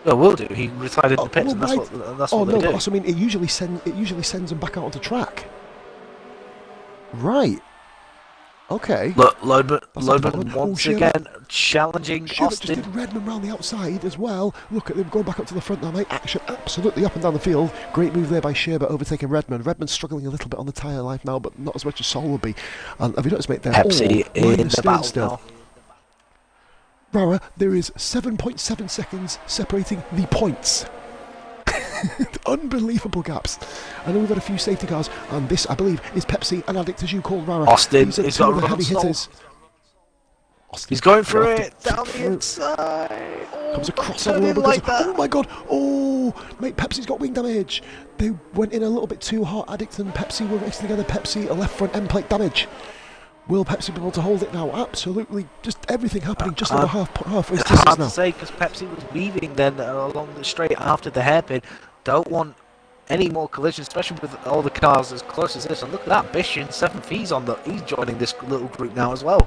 [SPEAKER 2] Well, will do. He retired in the pits, and
[SPEAKER 1] right.
[SPEAKER 2] that's
[SPEAKER 1] Oh
[SPEAKER 2] what
[SPEAKER 1] no,
[SPEAKER 2] they
[SPEAKER 1] but
[SPEAKER 2] do.
[SPEAKER 1] that's, I mean, it usually sends them back out onto track. Right. Okay.
[SPEAKER 2] Look,
[SPEAKER 1] That's
[SPEAKER 2] Lodeman
[SPEAKER 1] not
[SPEAKER 2] once
[SPEAKER 1] bad.
[SPEAKER 2] again challenging
[SPEAKER 1] Sherbert
[SPEAKER 2] Austin.
[SPEAKER 1] just did Redman round the outside as well. Look at them going back up to the front now, mate. Action absolutely up and down the field. Great move there by Sherbert overtaking Redman. Redman's struggling a little bit on the tyre life now, but not as much as Sol will be. And have you noticed, mate, they're
[SPEAKER 2] Pepsi
[SPEAKER 1] all line
[SPEAKER 2] in
[SPEAKER 1] and
[SPEAKER 2] the
[SPEAKER 1] stern
[SPEAKER 2] battle
[SPEAKER 1] still.
[SPEAKER 2] now.
[SPEAKER 1] Rara, there is 7.7 seconds separating the points. Unbelievable gaps. I know we've had a few safety cars, and this, I believe, is Pepsi and Addict, as you call Rara.
[SPEAKER 2] Austin,
[SPEAKER 1] These are
[SPEAKER 2] he's
[SPEAKER 1] two
[SPEAKER 2] got
[SPEAKER 1] of
[SPEAKER 2] a
[SPEAKER 1] the
[SPEAKER 2] run
[SPEAKER 1] heavy
[SPEAKER 2] stall.
[SPEAKER 1] hitters. Austin
[SPEAKER 2] He's going for
[SPEAKER 1] after-
[SPEAKER 2] it down the
[SPEAKER 1] through.
[SPEAKER 2] inside. Oh,
[SPEAKER 1] Comes a
[SPEAKER 2] don't
[SPEAKER 1] crossover
[SPEAKER 2] turn in
[SPEAKER 1] over.
[SPEAKER 2] like that.
[SPEAKER 1] Oh my god! Oh, mate, Pepsi's got wing damage. They went in a little bit too hard. Addict and Pepsi were racing together. Pepsi, a left front end plate damage. Will Pepsi be able to hold it now? Absolutely, just everything happening just over halfway
[SPEAKER 2] It's
[SPEAKER 1] distance
[SPEAKER 2] hard
[SPEAKER 1] now.
[SPEAKER 2] to say because Pepsi was weaving then along the straight after the hairpin. Don't want any more collisions, especially with all the cars as close as this. And look at that, Bishan, 7th. He's joining this little group now as well.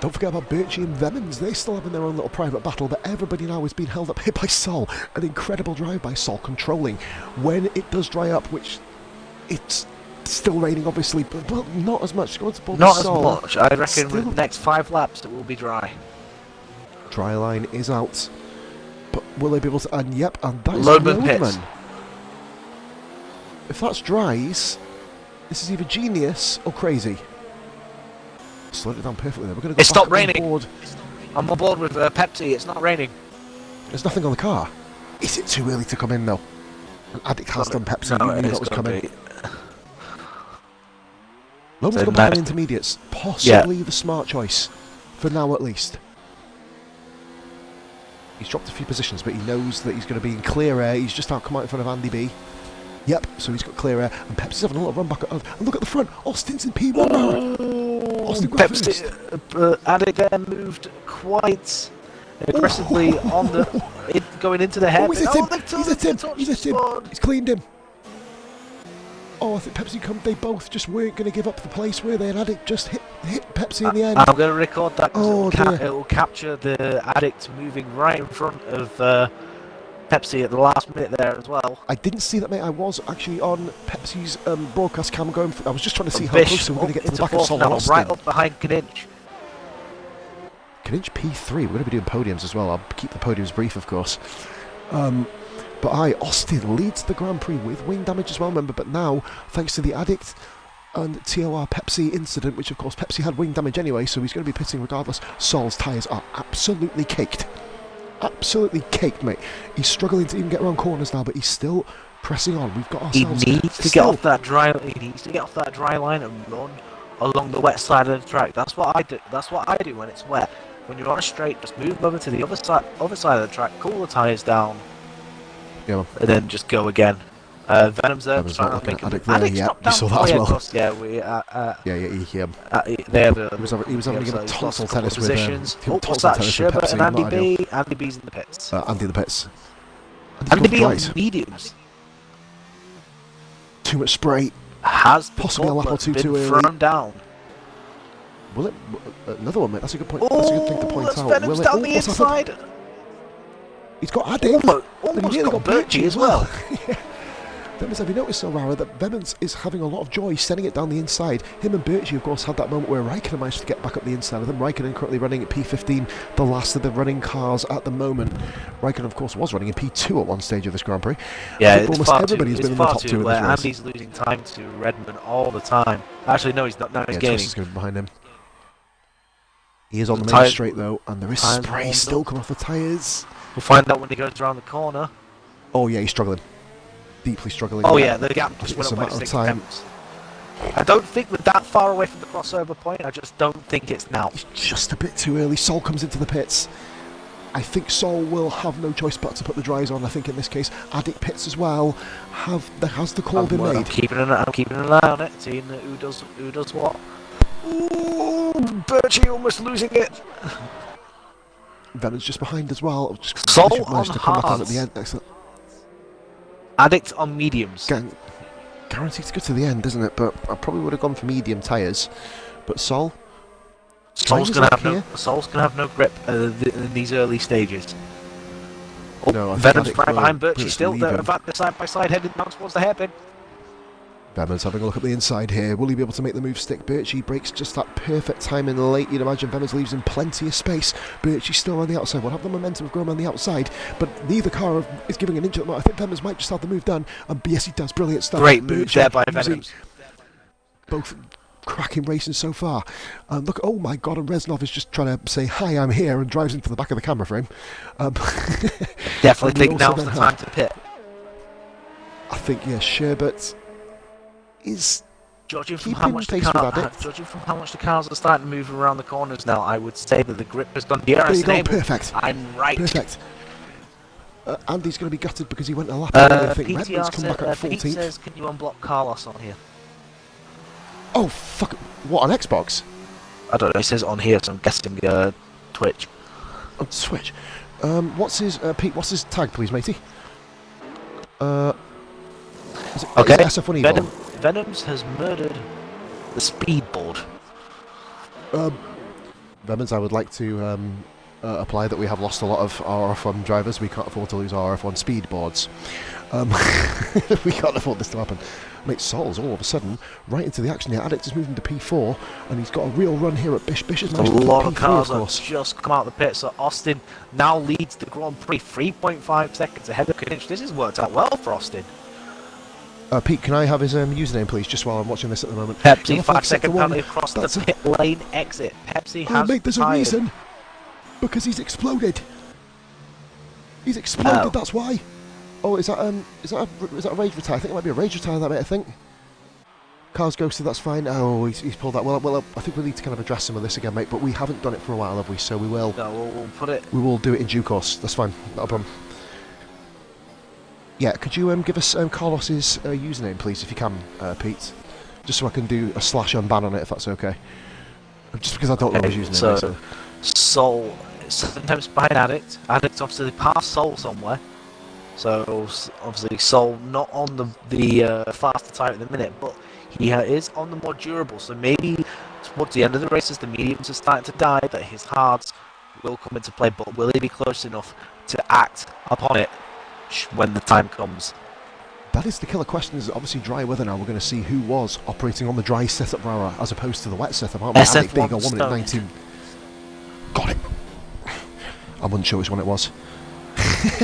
[SPEAKER 1] Don't forget about Birchie and Vemmans. They still having their own little private battle, but everybody now is being held up here by Sol. An incredible drive by Sol, controlling when it does dry up, which it's Still raining, obviously, but well, not as much. Going to
[SPEAKER 2] Not as
[SPEAKER 1] Sol.
[SPEAKER 2] much. I reckon
[SPEAKER 1] Still-
[SPEAKER 2] with the next 5 laps it will be dry.
[SPEAKER 1] Dry line is out. But will they be able to... And yep, and that is
[SPEAKER 2] Loadman pits.
[SPEAKER 1] Loadman. If that's dries, this is either genius or crazy. Slowed it down perfectly there. We're going to go
[SPEAKER 2] It stopped
[SPEAKER 1] back on
[SPEAKER 2] raining.
[SPEAKER 1] board.
[SPEAKER 2] I'm on board with Pepsi. It's not raining.
[SPEAKER 1] There's nothing on the car. Is it too early to come in, though? Addict has done Pepsi.
[SPEAKER 2] No,
[SPEAKER 1] You
[SPEAKER 2] it
[SPEAKER 1] knew
[SPEAKER 2] is
[SPEAKER 1] that was
[SPEAKER 2] gonna
[SPEAKER 1] coming.
[SPEAKER 2] be.
[SPEAKER 1] Logan's
[SPEAKER 2] So
[SPEAKER 1] gone back
[SPEAKER 2] no-
[SPEAKER 1] on intermediates. Possibly the smart choice. For now, at least. He's dropped a few positions, but he knows that he's going to be in clear air. He's just come out in front of Andy B. Yep, so he's got clear air. And Pepsi's having a little run back. And look at the front. Austin's in P1 now. Austin got first.
[SPEAKER 2] Pepsi. Addict there moved quite aggressively on the going into the head.
[SPEAKER 1] Oh, he's hit him.
[SPEAKER 2] they
[SPEAKER 1] He's hit him.
[SPEAKER 2] touched
[SPEAKER 1] He's hit him.
[SPEAKER 2] the
[SPEAKER 1] He's cleaned him. Oh, I think Pepsi they both just weren't going to give up the place, were they? And Addict just hit Pepsi in the end.
[SPEAKER 2] I'm going to record that
[SPEAKER 1] Oh,
[SPEAKER 2] because
[SPEAKER 1] dear.
[SPEAKER 2] it will capture the Addict moving right in front of Pepsi at the last minute there as well.
[SPEAKER 1] I didn't see that, mate. I was actually on Pepsi's broadcast cam going. I was just trying to see how
[SPEAKER 2] Bish
[SPEAKER 1] close we were going to get to the
[SPEAKER 2] into
[SPEAKER 1] back of
[SPEAKER 2] fourth
[SPEAKER 1] Sol
[SPEAKER 2] now,
[SPEAKER 1] and Austin.
[SPEAKER 2] right up behind Kninch.
[SPEAKER 1] Kninch P3. We're going to be doing podiums as well. I'll keep the podiums brief, of course. But Austin leads the Grand Prix with wing damage as well, remember. But now, thanks to the Addict and TOR Pepsi incident, which of course Pepsi had wing damage anyway, so he's going to be pitting regardless. Sol's tyres are absolutely caked. Absolutely caked, mate. He's struggling to even get around corners now, but he's still pressing on. We've got ourselves...
[SPEAKER 2] He needs to get off that dry. He needs to get off that dry line and run along the wet side of the track. That's what I do. That's what I do when it's wet. When you're on a straight, just move over to the other side of the track, cool the tyres down,
[SPEAKER 1] Yeah,
[SPEAKER 2] and then just go again. Venom's there.
[SPEAKER 1] Venom's not looking at Addict there,
[SPEAKER 2] Addict's
[SPEAKER 1] yeah,
[SPEAKER 2] dropped
[SPEAKER 1] you
[SPEAKER 2] down.
[SPEAKER 1] saw that as well.
[SPEAKER 2] Of course, yeah, we. They have
[SPEAKER 1] he was having to give a tonsil tennis with...
[SPEAKER 2] positions.
[SPEAKER 1] tonsil
[SPEAKER 2] What's that?
[SPEAKER 1] tennis with
[SPEAKER 2] Sherbert
[SPEAKER 1] Pepsi,
[SPEAKER 2] and
[SPEAKER 1] not
[SPEAKER 2] Andy
[SPEAKER 1] ideal.
[SPEAKER 2] B. Andy B's in the pits.
[SPEAKER 1] Andy the pits.
[SPEAKER 2] Andy B on
[SPEAKER 1] Right.
[SPEAKER 2] mediums
[SPEAKER 1] Too much spray.
[SPEAKER 2] has
[SPEAKER 1] Possibly a lap or two
[SPEAKER 2] been
[SPEAKER 1] too early.
[SPEAKER 2] thrown down.
[SPEAKER 1] Will it? Another one, mate. That's a good point. That's a good thing to point
[SPEAKER 2] that's
[SPEAKER 1] out.
[SPEAKER 2] Venom's
[SPEAKER 1] Will it?
[SPEAKER 2] down the
[SPEAKER 1] What's happened?
[SPEAKER 2] inside.
[SPEAKER 1] He's got Addict.
[SPEAKER 2] Almost
[SPEAKER 1] And he nearly
[SPEAKER 2] got Birchie as well.
[SPEAKER 1] Vemans, have you noticed, so Rara, that Vemans is having a lot of joy sending it down the inside. Him and Birchie, of course, had that moment where Raikkonen managed to get back up the inside of them. Raikkonen currently running at P15, the last of the running cars at the moment. Raikkonen, of course, was running in P2 at one stage of this Grand Prix.
[SPEAKER 2] Yeah,
[SPEAKER 1] I think
[SPEAKER 2] it's
[SPEAKER 1] almost
[SPEAKER 2] far
[SPEAKER 1] everybody's
[SPEAKER 2] too,
[SPEAKER 1] been in
[SPEAKER 2] it's
[SPEAKER 1] the
[SPEAKER 2] far
[SPEAKER 1] top
[SPEAKER 2] too
[SPEAKER 1] two of
[SPEAKER 2] where
[SPEAKER 1] this race.
[SPEAKER 2] Andy's losing time to Redmond all the time. Actually, no, he's not. No, he's gaining.
[SPEAKER 1] Is going behind him. He is on the main
[SPEAKER 2] Tyres-
[SPEAKER 1] straight, though, and there is
[SPEAKER 2] tyres
[SPEAKER 1] spray
[SPEAKER 2] warmed
[SPEAKER 1] still
[SPEAKER 2] up.
[SPEAKER 1] coming off the tyres.
[SPEAKER 2] We'll find out when he goes around the corner.
[SPEAKER 1] Oh, yeah, he's struggling. Deeply struggling.
[SPEAKER 2] Oh yeah, the gap just
[SPEAKER 1] It's
[SPEAKER 2] went
[SPEAKER 1] a
[SPEAKER 2] up by
[SPEAKER 1] matter of
[SPEAKER 2] 6
[SPEAKER 1] time.
[SPEAKER 2] tenths. I don't think we're that far away from the crossover point. I just don't think it's now.
[SPEAKER 1] It's just a bit too early. Sol comes into the pits. I think Sol will have no choice but to put the dries on. I think in this case, Addict pits as well. Has the call been
[SPEAKER 2] I'm
[SPEAKER 1] made?
[SPEAKER 2] keeping an eye on it, seeing who does what. Ooh, Birchie almost losing it.
[SPEAKER 1] Venom's just behind as well. Just
[SPEAKER 2] Sol
[SPEAKER 1] managed
[SPEAKER 2] on
[SPEAKER 1] to come back on at
[SPEAKER 2] hards.
[SPEAKER 1] the end. Excellent.
[SPEAKER 2] Addict on mediums.
[SPEAKER 1] Guaranteed to go to the end, isn't it? But I probably would have gone for medium tyres. But Sol,
[SPEAKER 2] Sol's
[SPEAKER 1] his
[SPEAKER 2] gonna
[SPEAKER 1] luck
[SPEAKER 2] have no grip in these early stages. Oh,
[SPEAKER 1] No, I think
[SPEAKER 2] Venom's
[SPEAKER 1] Addict
[SPEAKER 2] right
[SPEAKER 1] will
[SPEAKER 2] behind
[SPEAKER 1] pretty
[SPEAKER 2] Birchie
[SPEAKER 1] much
[SPEAKER 2] still.
[SPEAKER 1] leave
[SPEAKER 2] They're
[SPEAKER 1] him.
[SPEAKER 2] in fact, they're side by side heading down towards the hairpin.
[SPEAKER 1] Venom's having a look at the inside here. Will he be able to make the move stick? Birchie breaks just that perfect time in late. You'd imagine Venom's leaves him plenty of space. Birchie's still on the outside. We'll have the momentum of going on the outside, but neither car is giving an inch at the moment. I think Venom's might just have the move done. And yes, he does. Brilliant stuff.
[SPEAKER 2] Great move
[SPEAKER 1] Birchie
[SPEAKER 2] there by
[SPEAKER 1] using
[SPEAKER 2] Venom's.
[SPEAKER 1] both cracking racing so far. And look, oh my god, and Reznov is just trying to say, hi, I'm here, and drives into the back of the camera frame.
[SPEAKER 2] Definitely
[SPEAKER 1] and we
[SPEAKER 2] think
[SPEAKER 1] also
[SPEAKER 2] now's the
[SPEAKER 1] then
[SPEAKER 2] time to pit.
[SPEAKER 1] I think, yeah, Sherbert is...
[SPEAKER 2] Judging from
[SPEAKER 1] Keeping
[SPEAKER 2] how much
[SPEAKER 1] pace with Addict.
[SPEAKER 2] judging from how much the cars are starting to move around the corners now, I would say that the grip has gone.
[SPEAKER 1] There you go, perfect.
[SPEAKER 2] I'm right.
[SPEAKER 1] Perfect. Andy's going to be gutted because he went a lap early, I think.
[SPEAKER 2] PTR
[SPEAKER 1] Redmond's come back at
[SPEAKER 2] Pete
[SPEAKER 1] 14th.
[SPEAKER 2] says, can you unblock Carlos on here?
[SPEAKER 1] Oh, fuck. What, on Xbox?
[SPEAKER 2] I don't know, he says on here, so I'm guessing Twitch.
[SPEAKER 1] On Switch. What's his, Pete, what's his tag, please, matey?
[SPEAKER 2] Okay,
[SPEAKER 1] is it SF1 Evo?
[SPEAKER 2] Venoms has murdered the speedboard.
[SPEAKER 1] Venoms, I would like to apply that we have lost a lot of RRF1 drivers. We can't afford to lose RRF1 speed boards. We can't afford this to happen. Mate, Sol's all of a sudden right into the action here. Addict is moving to P4, and he's got a real run here at Bish. Bish has
[SPEAKER 2] A
[SPEAKER 1] managed to
[SPEAKER 2] lot
[SPEAKER 1] keep
[SPEAKER 2] of
[SPEAKER 1] P3,
[SPEAKER 2] cars
[SPEAKER 1] of
[SPEAKER 2] have
[SPEAKER 1] course.
[SPEAKER 2] just come out of the pit, so Austin now leads the Grand Prix 3.5 seconds ahead of Kinch. This has worked out well for Austin.
[SPEAKER 1] Pete, can I have his username, please, just while I'm watching this at the moment?
[SPEAKER 2] Pepsi,
[SPEAKER 1] Yeah,
[SPEAKER 2] 5 second
[SPEAKER 1] one.
[SPEAKER 2] penalty across
[SPEAKER 1] That's
[SPEAKER 2] the pit lane exit. Pepsi
[SPEAKER 1] Oh,
[SPEAKER 2] has
[SPEAKER 1] mate, there's a
[SPEAKER 2] fired.
[SPEAKER 1] reason. Because he's exploded. He's exploded.
[SPEAKER 2] Oh.
[SPEAKER 1] That's why. Oh, is that a rage retire? I think it might be a rage retire. That mate, I think. Car's ghosted. That's fine. Oh, he's pulled that. Well, I think we need to kind of address some of this again, mate. But we haven't done it for a while, have we? So we will.
[SPEAKER 2] No, we'll put it.
[SPEAKER 1] We will do it in due course. That's fine. Not a problem. Yeah, could you give us Carlos's username, please, if you can, Pete? Just so I can do a /unban on it, if that's okay. Just because I don't know his username.
[SPEAKER 2] So, Sol, sometimes behind Addict. Addict obviously passed Sol somewhere. So obviously Sol not on the faster tyre at the minute, but he is on the more durable. So maybe towards the end of the race, as the mediums are starting to die, that his hards will come into play. But will he be close enough to act upon it when the time comes?
[SPEAKER 1] That is the killer question. Is obviously dry weather now. We're going to see who was operating on the dry setup Rara as opposed to the wet setup, aren't we? Addict, there you go, 1 minute 19. Got it. I wasn't sure which one it was.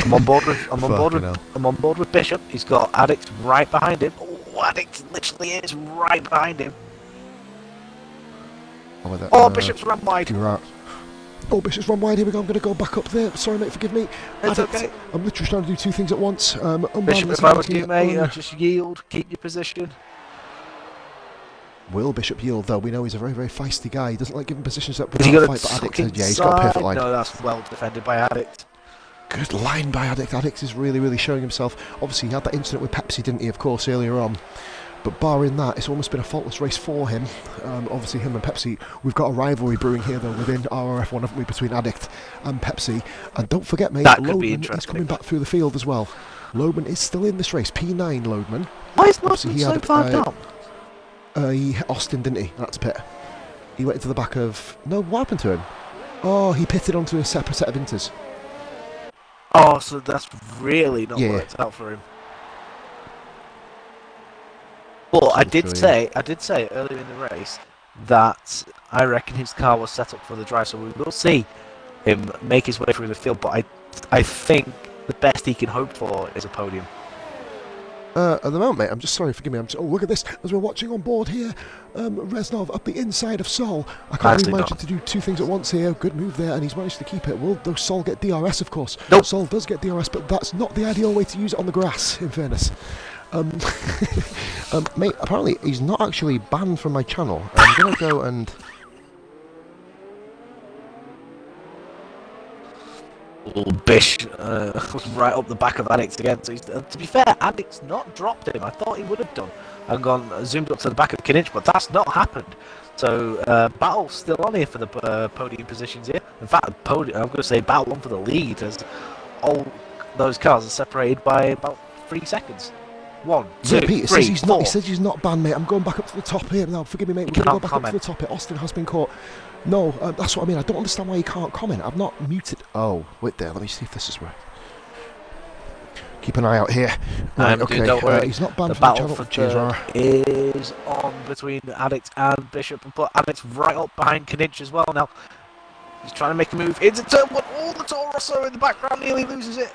[SPEAKER 2] I'm on board with Bishop. He's got Addict right behind him. Oh, Addict literally is right behind him. Oh, Bishop's run wide.
[SPEAKER 1] Oh, Bishop's run wide. Here we go. I'm going to go back up there. Sorry, mate. Forgive me.
[SPEAKER 2] It's
[SPEAKER 1] Addict.
[SPEAKER 2] okay.
[SPEAKER 1] I'm literally trying to do two things at once.
[SPEAKER 2] Bishop, if I was you, mate, just yield. Keep your position.
[SPEAKER 1] Will Bishop yield, though? We know he's a very, very feisty guy. He doesn't like giving positions up.
[SPEAKER 2] He got a
[SPEAKER 1] fight, but Addict,
[SPEAKER 2] tuck
[SPEAKER 1] yeah, he's got a perfect line.
[SPEAKER 2] No, that's well defended by Addict.
[SPEAKER 1] Good line by Addict. Addict is really, really showing himself. Obviously, he had that incident with Pepsi, didn't he, of course, earlier on. But barring that, it's almost been a faultless race for him. Obviously, him and Pepsi, we've got a rivalry brewing here, though, within RRF1, haven't we, between Addict and Pepsi. And don't forget, mate, Loadman is coming back through the field as well. Loadman is still in this race, P9 Loadman.
[SPEAKER 2] Why is Loadman so far down?
[SPEAKER 1] He hit Austin, didn't he? That's pit. He went into the back of... No, what happened to him? Oh, he pitted onto a separate set of inters.
[SPEAKER 2] Oh, so that's really not worked out for him. But I did say earlier in the race that I reckon his car was set up for the drive, so we will see him make his way through the field. But I think the best he can hope for is a podium.
[SPEAKER 1] At the moment, mate, I'm just sorry, forgive me. Oh, look at this. As we're watching on board here, Reznov up the inside of Sol. I can't really manage to do two things at once here. Good move there, and he's managed to keep it. Will though Sol get DRS, of course?
[SPEAKER 2] Nope.
[SPEAKER 1] Sol does get DRS, but that's not the ideal way to use it on the grass, in fairness. Mate, apparently he's not actually banned from my channel. I'm going to go and...
[SPEAKER 2] Bish was right up the back of Addict again. So to be fair, Addict's not dropped him. I thought he would have done and gone zoomed up to the back of Kinich, but that's not happened. So battle's still on here for the podium positions here. In fact, I'm going to say battle on for the lead, as all those cars are separated by about 3 seconds. 1, 2,
[SPEAKER 1] Pete,
[SPEAKER 2] 3,
[SPEAKER 1] he
[SPEAKER 2] 4.
[SPEAKER 1] says he's not banned, mate. I'm going back up to the top here now. Forgive me, mate. We're going to go back up to the top here. Austin has been caught. No, that's what I mean. I don't understand why he can't comment. I've not muted. Oh, wait there. Let me see if this is right. Keep an eye out here. Right, okay.
[SPEAKER 2] Don't worry.
[SPEAKER 1] He's not banned
[SPEAKER 2] the
[SPEAKER 1] from
[SPEAKER 2] battle
[SPEAKER 1] the
[SPEAKER 2] channel. For is on between Addict and Bishop, but Addict's right up behind Kinich as well now. He's trying to make a move into turn one. Oh, the Toro Rosso in the background nearly loses it.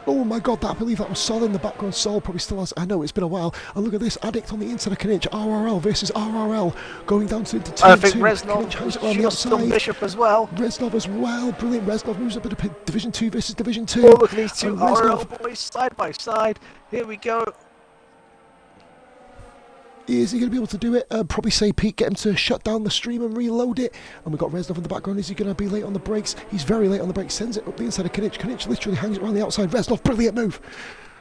[SPEAKER 1] Oh my god, I believe that was Sol in the background. Sol probably still has. I know, it's been a while. And look at this, Addict on the inside of Kinich. RRL versus RRL. Going down to turn
[SPEAKER 2] I think
[SPEAKER 1] 2.
[SPEAKER 2] Reznov just on Bishop as well.
[SPEAKER 1] Reznov as well. Brilliant. Reznov moves up into Division 2 versus Division 2.
[SPEAKER 2] Oh, look at these two RRL boys side by side. Here we go.
[SPEAKER 1] Is he going to be able to do it? Probably say, Pete, get him to shut down the stream and reload it. And we've got Reznov in the background. Is he going to be late on the brakes? He's very late on the brakes. Sends it up the inside of Kinich. Kinich literally hangs it around the outside. Reznov, brilliant move.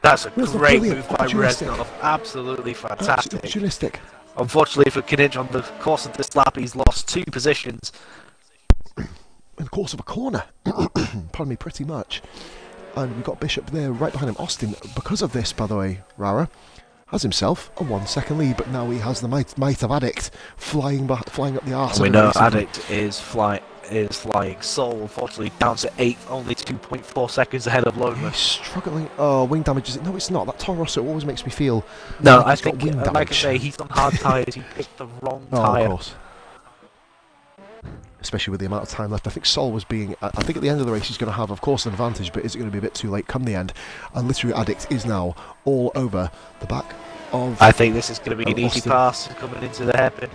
[SPEAKER 2] That's a
[SPEAKER 1] Reznov,
[SPEAKER 2] great move by Reznov. Absolutely fantastic.
[SPEAKER 1] Opportunistic.
[SPEAKER 2] Unfortunately for Kinich, on the course of this lap, he's lost 2 positions.
[SPEAKER 1] In the course of a corner. Pardon me, pretty much. And we've got Bishop there right behind him. Austin, because of this, by the way, Rara, has himself a 1 second lead, but now he has the might of Addict flying up the arse.
[SPEAKER 2] And we know Addict is is flying. Sol, unfortunately, down to 8th, only 2.4 seconds ahead of Lodeman.
[SPEAKER 1] He's struggling. Oh, wing damage is it? No, it's not. That Toro Rosso always makes me feel.
[SPEAKER 2] No,
[SPEAKER 1] like
[SPEAKER 2] I
[SPEAKER 1] he's got
[SPEAKER 2] think,
[SPEAKER 1] wing
[SPEAKER 2] like I
[SPEAKER 1] damage.
[SPEAKER 2] say, he's on hard tyres. He picked the wrong
[SPEAKER 1] Oh,
[SPEAKER 2] tyre.
[SPEAKER 1] of course. Especially with the amount of time left. I think Sol was being... I think at the end of the race he's going to have, of course, an advantage, but is it going to be a bit too late come the end? And literally Addict is now all over the back of...
[SPEAKER 2] I think this is going to be an easy
[SPEAKER 1] Austin.
[SPEAKER 2] pass coming into the hairpin.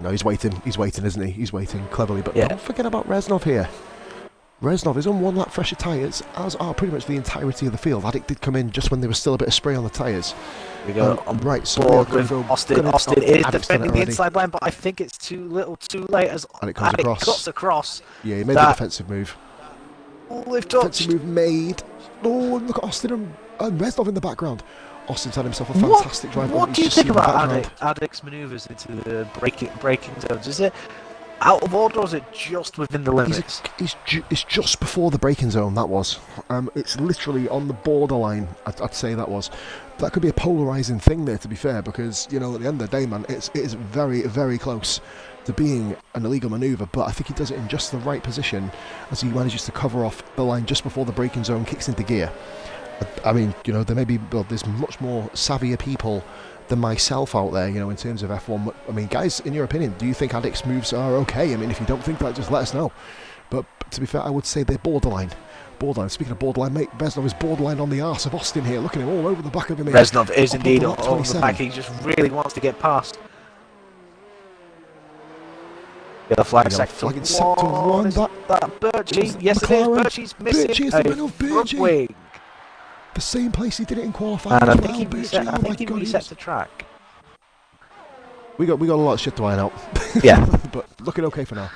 [SPEAKER 1] No, he's waiting, isn't he? He's waiting cleverly, but
[SPEAKER 2] Yeah.
[SPEAKER 1] don't forget about Reznov here. Reznov is on one lap fresher tyres, as are pretty much the entirety of the field. Addict did come in just when there was still a bit of spray on the tyres.
[SPEAKER 2] We go on
[SPEAKER 1] right, so
[SPEAKER 2] board
[SPEAKER 1] we're
[SPEAKER 2] with
[SPEAKER 1] going to
[SPEAKER 2] Austin. Austin is
[SPEAKER 1] Addict's done
[SPEAKER 2] defending
[SPEAKER 1] it
[SPEAKER 2] the
[SPEAKER 1] already.
[SPEAKER 2] inside line, but I think it's too late as
[SPEAKER 1] And it comes
[SPEAKER 2] Addict
[SPEAKER 1] across.
[SPEAKER 2] cuts across.
[SPEAKER 1] Yeah, he made the defensive move.
[SPEAKER 2] Oh, they've touched.
[SPEAKER 1] Defensive move made. Oh, and look at Austin and Reznov in the background. Austin's had himself a fantastic drive.
[SPEAKER 2] What
[SPEAKER 1] but
[SPEAKER 2] do you
[SPEAKER 1] he's
[SPEAKER 2] think
[SPEAKER 1] just in the
[SPEAKER 2] about
[SPEAKER 1] background.
[SPEAKER 2] Addict's manoeuvres into the braking zones? Is it out of order or is it just within the limits?
[SPEAKER 1] It's just before the braking zone, that was. It's literally on the borderline, I'd say that was. That could be a polarising thing there, to be fair, because, you know, at the end of the day, man, it is very, very close to being an illegal manoeuvre, but I think he does it in just the right position as he manages to cover off the line just before the braking zone kicks into gear. I mean, you know, there's much more savvier people than myself out there, you know, in terms of F1. I mean, guys, in your opinion, do you think Addict's moves are okay? I mean, if you don't think that, just let us know. But to be fair, I would say they're borderline. Speaking of borderline, mate, Reznov is borderline on the arse of Austin here. Look at him all over the back of him here.
[SPEAKER 2] Reznov is
[SPEAKER 1] Up
[SPEAKER 2] indeed
[SPEAKER 1] on
[SPEAKER 2] on the back. He just really wants to get past. Yeah, the flag sector
[SPEAKER 1] in sector one.
[SPEAKER 2] Is that Birchie? Yes, it is. Birchie's missing
[SPEAKER 1] Birchie is the man
[SPEAKER 2] a
[SPEAKER 1] of
[SPEAKER 2] front
[SPEAKER 1] Birchie.
[SPEAKER 2] wing.
[SPEAKER 1] The same place he did it in qualifying
[SPEAKER 2] And I
[SPEAKER 1] as
[SPEAKER 2] think
[SPEAKER 1] well,
[SPEAKER 2] he
[SPEAKER 1] Birchie.
[SPEAKER 2] reset,
[SPEAKER 1] Oh
[SPEAKER 2] I
[SPEAKER 1] my
[SPEAKER 2] think he
[SPEAKER 1] God,
[SPEAKER 2] resets the track.
[SPEAKER 1] We got a lot of shit to iron out.
[SPEAKER 2] Yeah.
[SPEAKER 1] But looking okay for now.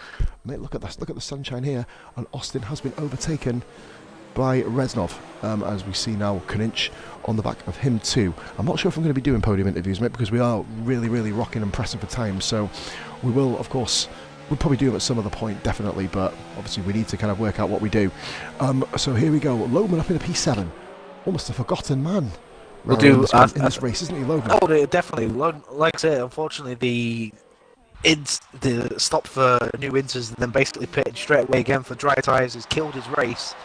[SPEAKER 1] Mate, look at this. Look at the sunshine here. And Austin has been overtaken by Reznov, as we see now Kaninch on the back of him too. I'm not sure if I'm going to be doing podium interviews, mate, because we are really, really rocking and pressing for time. So we will, of course, we'll probably do them at some other point, definitely, but obviously we need to kind of work out what we do. So here we go. Loman up in a P7. Almost a forgotten man.
[SPEAKER 2] We'll do
[SPEAKER 1] in this race, isn't he, Logan?
[SPEAKER 2] Oh, definitely. Like I said, unfortunately, the stop for new inters and then basically pitting straight away again for dry tyres has killed his race.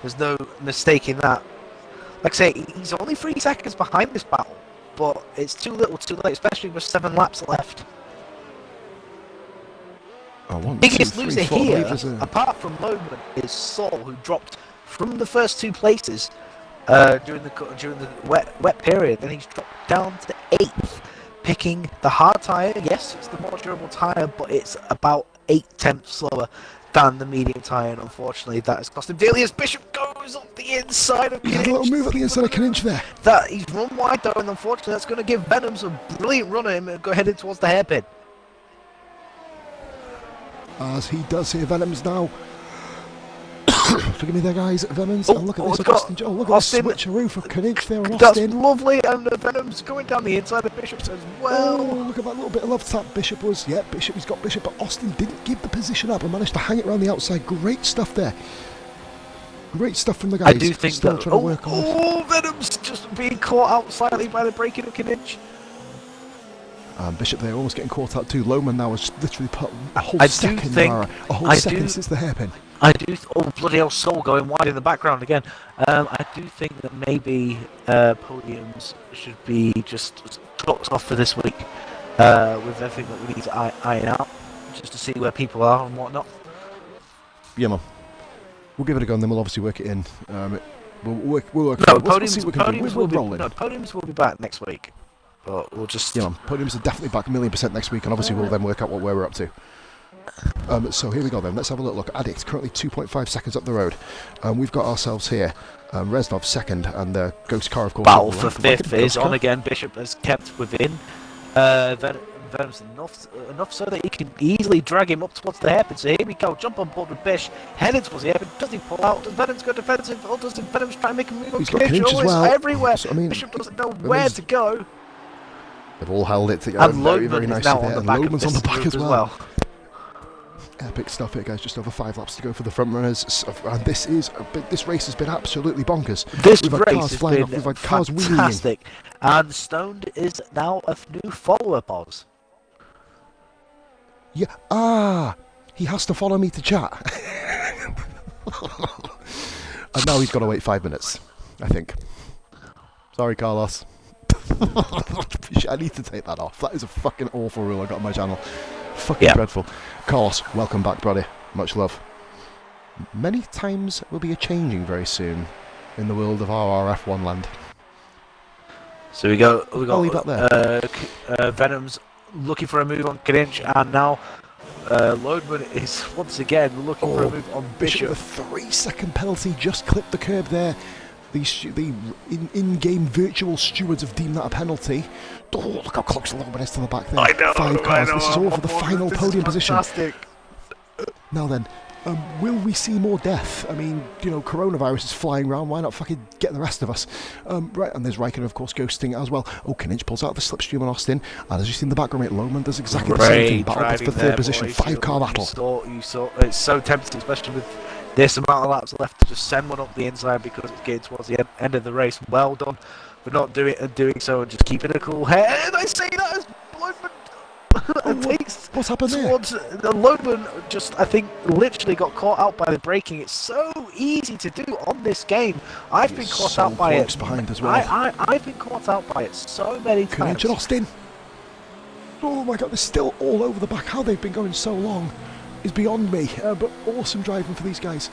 [SPEAKER 2] There's no mistake in that. Like I say, he's only 3 seconds behind this battle, but it's too little too late, especially with 7 laps left. Biggest loser here, apart from Loman, is Sol, who dropped from the first 2 places during the wet period, and he's dropped down to 8th, picking the hard tyre. Yes, it's the more durable tyre, but it's about 8/10 slower than the medium tyre, and unfortunately that has cost him dearly as Bishop goes up the inside of Kaninch.
[SPEAKER 1] He had a little move at the inside of Kaninch there.
[SPEAKER 2] That he's run wide though, and unfortunately that's going to give Venom some brilliant run at him and go heading towards the hairpin.
[SPEAKER 1] As he does here, Venom's now. Forgive me there, guys. Venom's.
[SPEAKER 2] Oh,
[SPEAKER 1] and look at this.
[SPEAKER 2] Austin,
[SPEAKER 1] look at the switcheroo for Kaninch there. And
[SPEAKER 2] that's
[SPEAKER 1] Austin.
[SPEAKER 2] lovely, and Venom's going down the inside of Bishop as well.
[SPEAKER 1] Oh, look at that little bit of love tap Bishop was. Yeah, Bishop, he's got Bishop, but Austin didn't give the position up and managed to hang it around the outside. Great stuff there. Great stuff from the guys.
[SPEAKER 2] I do think
[SPEAKER 1] Still
[SPEAKER 2] that.
[SPEAKER 1] trying to work on
[SPEAKER 2] Venom's just being caught out slightly by the braking of Kaninch.
[SPEAKER 1] Bishop there almost getting caught out too. Loman now has literally put a whole second since the hairpin.
[SPEAKER 2] I do. Oh bloody hell! Sol going wide in the background again. I do think that maybe podiums should be just clocked off for this week with everything that we need to iron out, just to see where people are and whatnot.
[SPEAKER 1] Yeah, man. We'll give it a go and then we'll obviously work it in. We'll work.
[SPEAKER 2] No, podiums will be back next week. But we'll just...
[SPEAKER 1] Yeah, man. Podiums are definitely back 1,000,000% next week, and obviously we'll then work out where we're up to. So here we go then. Let's have a look. Addict currently 2.5 seconds up the road. We've got ourselves here Reznov second, and the Ghost car, of course.
[SPEAKER 2] Battle for 5th is on again. Bishop has kept within. Venom's enough so that he can easily drag him up towards the hairpin. So here we go. Jump on board with Bish. Heading towards the hairpin. Does he pull out? Does Venom's go defensive? Or does Venom's try and make a move on Kaninch?
[SPEAKER 1] as well.
[SPEAKER 2] Everywhere.
[SPEAKER 1] So, I mean,
[SPEAKER 2] Bishop doesn't know where to go.
[SPEAKER 1] They've all held it together very, very nicely there. And Loman's on the back as well. Epic stuff here, guys. Just over 5 laps to go for the front runners. And this race has been absolutely bonkers.
[SPEAKER 2] This race has been
[SPEAKER 1] we've had cars
[SPEAKER 2] fantastic. And Stoned is now a new follower, Boz.
[SPEAKER 1] Yeah. He has to follow me to chat. And now he's got to wait 5 minutes, I think. Sorry, Carlos. I need to take that off. That is a fucking awful rule I got on my channel. Fucking dreadful. Carlos, welcome back, brother. Much love. Many times will be a-changing very soon in the world of RRF1 land.
[SPEAKER 2] So we got
[SPEAKER 1] there.
[SPEAKER 2] Venom's looking for a move on Kninch, and now Loadman is once again looking for a move on Bishop.
[SPEAKER 1] The 3-second penalty just clipped the curb there. The in-game virtual stewards have deemed that a penalty. Oh, look how close Loadman is to the back there.
[SPEAKER 2] I know,
[SPEAKER 1] 5 cars.
[SPEAKER 2] I know,
[SPEAKER 1] this is all for the final podium position. Now then, will we see more death? I mean, you know, coronavirus is flying around. Why not fucking get the rest of us? Right, and there's Raikkonen, of course, ghosting as well. Oh, Kninch pulls out the slipstream on Austin. And as you see in the background, mate, Loman does exactly the same thing. Battle for the third position. 5-car battle.
[SPEAKER 2] You saw, it's so tempting, especially with this amount of laps left, to just send one up the inside because it's getting towards the end of the race. Well done for not doing so and just keeping a cool head. And I say that as Loman
[SPEAKER 1] what's happened there?
[SPEAKER 2] The Loadman just, I think, literally got caught out by the braking. It's so easy to do on this game. I've been caught out by it.
[SPEAKER 1] Behind as well.
[SPEAKER 2] I've been caught out by it so many times.
[SPEAKER 1] Kninch and Austin. Oh my god, they're still all over the back. How they've been going so long is beyond me. But awesome driving for these guys.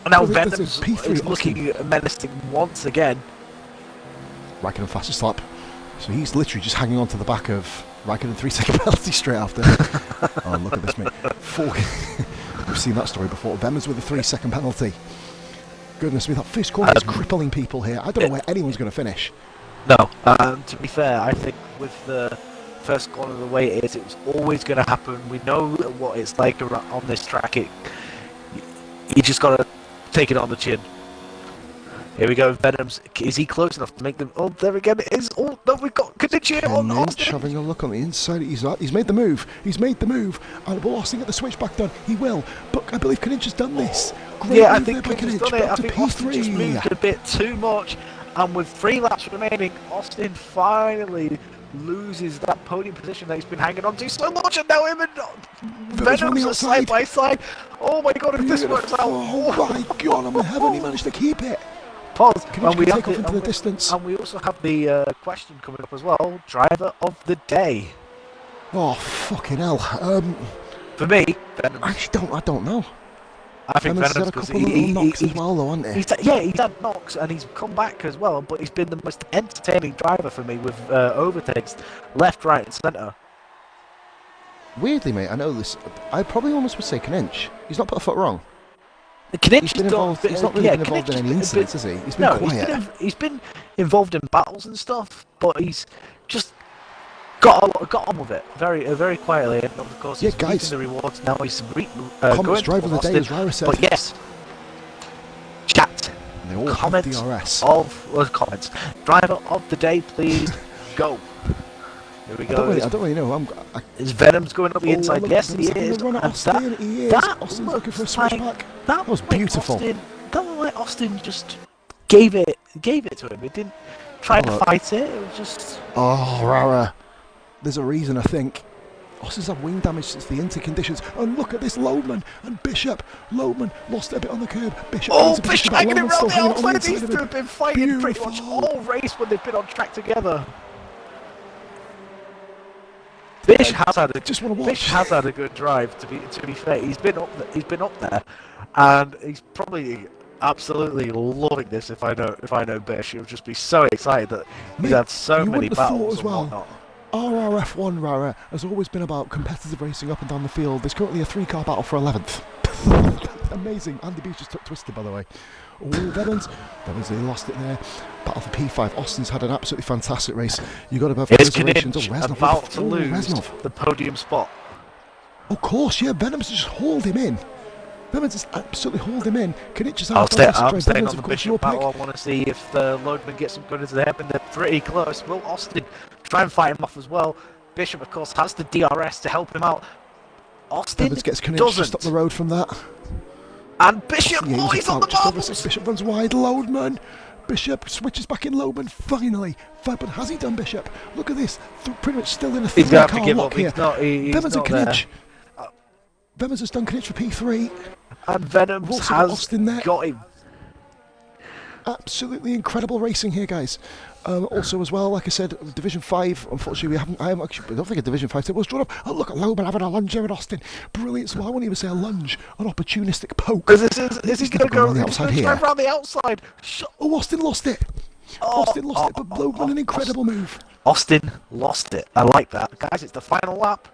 [SPEAKER 2] And now Venom's is looking menacing once again.
[SPEAKER 1] Raikkonen fastest lap. So he's literally just hanging on to the back of Raikkonen, 3-second penalty straight after. Oh, look at this, mate. We've seen that story before. Venom's with a 3-second penalty. Goodness me, that first corner is crippling people here. I don't know where anyone's going to finish.
[SPEAKER 2] No, to be fair, I think with the first corner the way it is, it was always going to happen. We know what it's like on this track. You just got to take it on the chin. Here we go, Venom's. Is he close enough to make them? Oh, there again it is. Oh, no, we've got Kninch here on Austin.
[SPEAKER 1] Having a look on the inside. He's made the move. He's made the move. And will Austin get the switch back done? He will. But I believe Kninch has done this.
[SPEAKER 2] Great I think Kninch has done it. I think Austin just moved a bit too much. And with 3 laps remaining, Austin finally loses that podium position that he's been hanging on to so much. And now him and Venom's are side by side. Oh my god, if this works out.
[SPEAKER 1] Oh my god, and we haven't managed to keep it.
[SPEAKER 2] Pause.
[SPEAKER 1] And we take off into the distance.
[SPEAKER 2] And we also have the question coming up as well. Driver of the day.
[SPEAKER 1] Oh fucking hell!
[SPEAKER 2] For me, Venom.
[SPEAKER 1] Actually, I don't know.
[SPEAKER 2] I think Venom's
[SPEAKER 1] had a couple of little knocks as well, though, hasn't he?
[SPEAKER 2] He's had knocks and he's come back as well. But he's been the most entertaining driver for me with overtakes, left, right, and centre.
[SPEAKER 1] Weirdly, mate, I know this. I probably almost would say Kninch. He's not put a foot wrong.
[SPEAKER 2] He's
[SPEAKER 1] not really been involved in any incidents, has he? He's been quiet.
[SPEAKER 2] He's been involved in battles and stuff, but he's just got on with it very quietly. And of course, he's reaping the rewards now. He's going
[SPEAKER 1] driver of the day, as Rara said.
[SPEAKER 2] But yes, chat.
[SPEAKER 1] They all comments
[SPEAKER 2] comments. Driver of the day, please go. Here we go.
[SPEAKER 1] I don't really know.
[SPEAKER 2] Is Venom's going up the inside? Yes, he is.
[SPEAKER 1] Austin's looking for a switchback. That was beautiful.
[SPEAKER 2] That was like Austin just gave it to him. He didn't try to fight it. It was just.
[SPEAKER 1] Oh, Rara. There's a reason, I think. Austin's had wing damage since the inter conditions. And look at this, Loadman and Bishop. Loadman lost a bit on the curb. Bishop
[SPEAKER 2] Bishop hanging around the outside. These two have been fighting pretty much all race when they've been on track together. Bish has had a good drive. To be fair, he's been up there, and he's probably absolutely loving this. If I know Bish, he'll just be so excited that he's had so many battles
[SPEAKER 1] as well. RRF1 Rara has always been about competitive racing up and down the field. There's currently a 3-car battle for 11th. Amazing. Andy B's just took twisted, by the way. Oh, Venom's he lost it there. Battle for P5. Austin's had an absolutely fantastic race. You got to have
[SPEAKER 2] congratulations. Reznov about to lose the podium spot.
[SPEAKER 1] Of course, yeah. Venom's just hauled him in. Venom's just absolutely hauled him in. Kninch
[SPEAKER 2] I'm staying on the Bishop battle. I want to see if Loadman gets some good into the head, and they're pretty close. Will Austin try and fight him off as well? Bishop, of course, has the DRS to help him out. Austin
[SPEAKER 1] gets Kninch just up the road from that.
[SPEAKER 2] And Bishop, he's on the marbles!
[SPEAKER 1] Bishop runs wide, Loadman. Bishop switches back in Loadman, finally. But has he done, Bishop? Look at this. Pretty much still in a 3-car lock here.
[SPEAKER 2] He's not there.
[SPEAKER 1] Venom's has done Knitch for P3.
[SPEAKER 2] And Venom
[SPEAKER 1] We've also got
[SPEAKER 2] has
[SPEAKER 1] Austin there.
[SPEAKER 2] got him.
[SPEAKER 1] Absolutely incredible racing here, guys. Also, as well, like I said, Division 5, unfortunately, I don't think a Division 5 table was drawn up. Oh, look at Loban having a lunge here at Austin. Brilliant. So I won't even say a lunge, an opportunistic poke.
[SPEAKER 2] Is he going to go
[SPEAKER 1] around the outside here?
[SPEAKER 2] Around the outside.
[SPEAKER 1] Oh, Austin lost it. Austin lost it, but Loban, an incredible move.
[SPEAKER 2] Austin lost it. I like that. Guys, it's the final lap.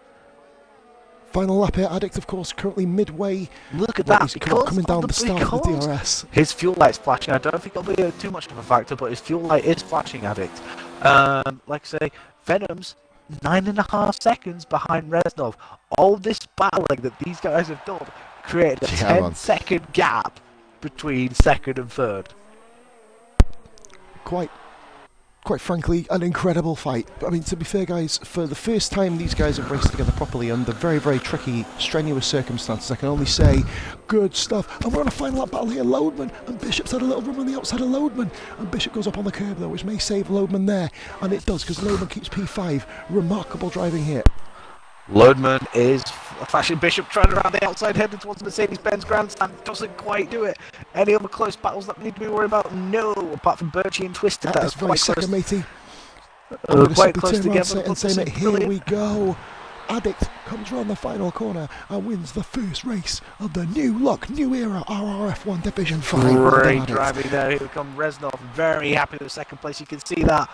[SPEAKER 1] Final lap here. Addict, of course, currently midway.
[SPEAKER 2] Look at that.
[SPEAKER 1] He's coming down the start of the DRS.
[SPEAKER 2] His fuel light's flashing. I don't think it'll be too much of a factor, but his fuel light is flashing, Addict. Like I say, Venom's 9.5 seconds behind Reznov. All this battling that these guys have done created a 10-second gap between second and third.
[SPEAKER 1] Quite frankly, an incredible fight. I mean, to be fair, guys, for the first time these guys have raced together properly under very, very tricky, strenuous circumstances, I can only say, good stuff. And we're on a final lap battle here. Loadman and Bishop's had a little run on the outside of Loadman. And Bishop goes up on the curb, though, which may save Loadman there. And it does, because Loadman keeps P5. Remarkable driving here.
[SPEAKER 2] Loadman is flashing. Bishop trying around the outside, heading towards Mercedes-Benz grandstand. Doesn't quite do it. Any other close battles that we need to be worried about? No, apart from Birchie and Twisted.
[SPEAKER 1] That is very second, matey.
[SPEAKER 2] Quite close together.
[SPEAKER 1] And say, mate, here we go. Addict comes round the final corner and wins the first race of the new look, new era RRF1 Division 5.
[SPEAKER 2] Great driving there. Here comes Reznov. Very happy with second place. You can see that.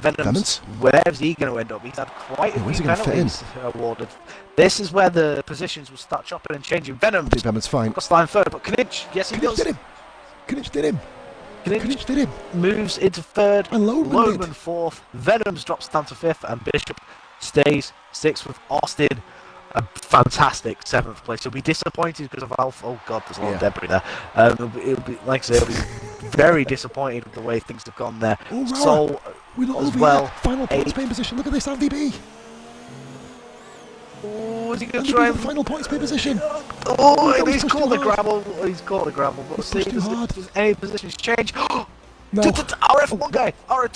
[SPEAKER 2] Venom's, where's he going to end up? He's had quite a few penalties awarded. This is where the positions will start chopping and changing. Venom's
[SPEAKER 1] fine.
[SPEAKER 2] Got line third, but Knitch, yes he does.
[SPEAKER 1] Knitch did him. Knitch did him.
[SPEAKER 2] Moves into third.
[SPEAKER 1] And
[SPEAKER 2] Loadman fourth. Venom's drops down to fifth, and Bishop stays sixth with Austin. A fantastic seventh place. He'll be disappointed because of Alpha. Oh god, there's a lot of debris there. It'll be like I say, he'll be very disappointed with the way things have gone there. So
[SPEAKER 1] we're not
[SPEAKER 2] as
[SPEAKER 1] over
[SPEAKER 2] well.
[SPEAKER 1] Yet. Final points pay position. Look at this, Andy B.
[SPEAKER 2] Oh, is he going to try
[SPEAKER 1] the final points pay position?
[SPEAKER 2] Oh, he's caught the gravel. He's caught the gravel. But see,
[SPEAKER 1] does
[SPEAKER 2] any positions change?
[SPEAKER 1] No.
[SPEAKER 2] RF1 guy. RF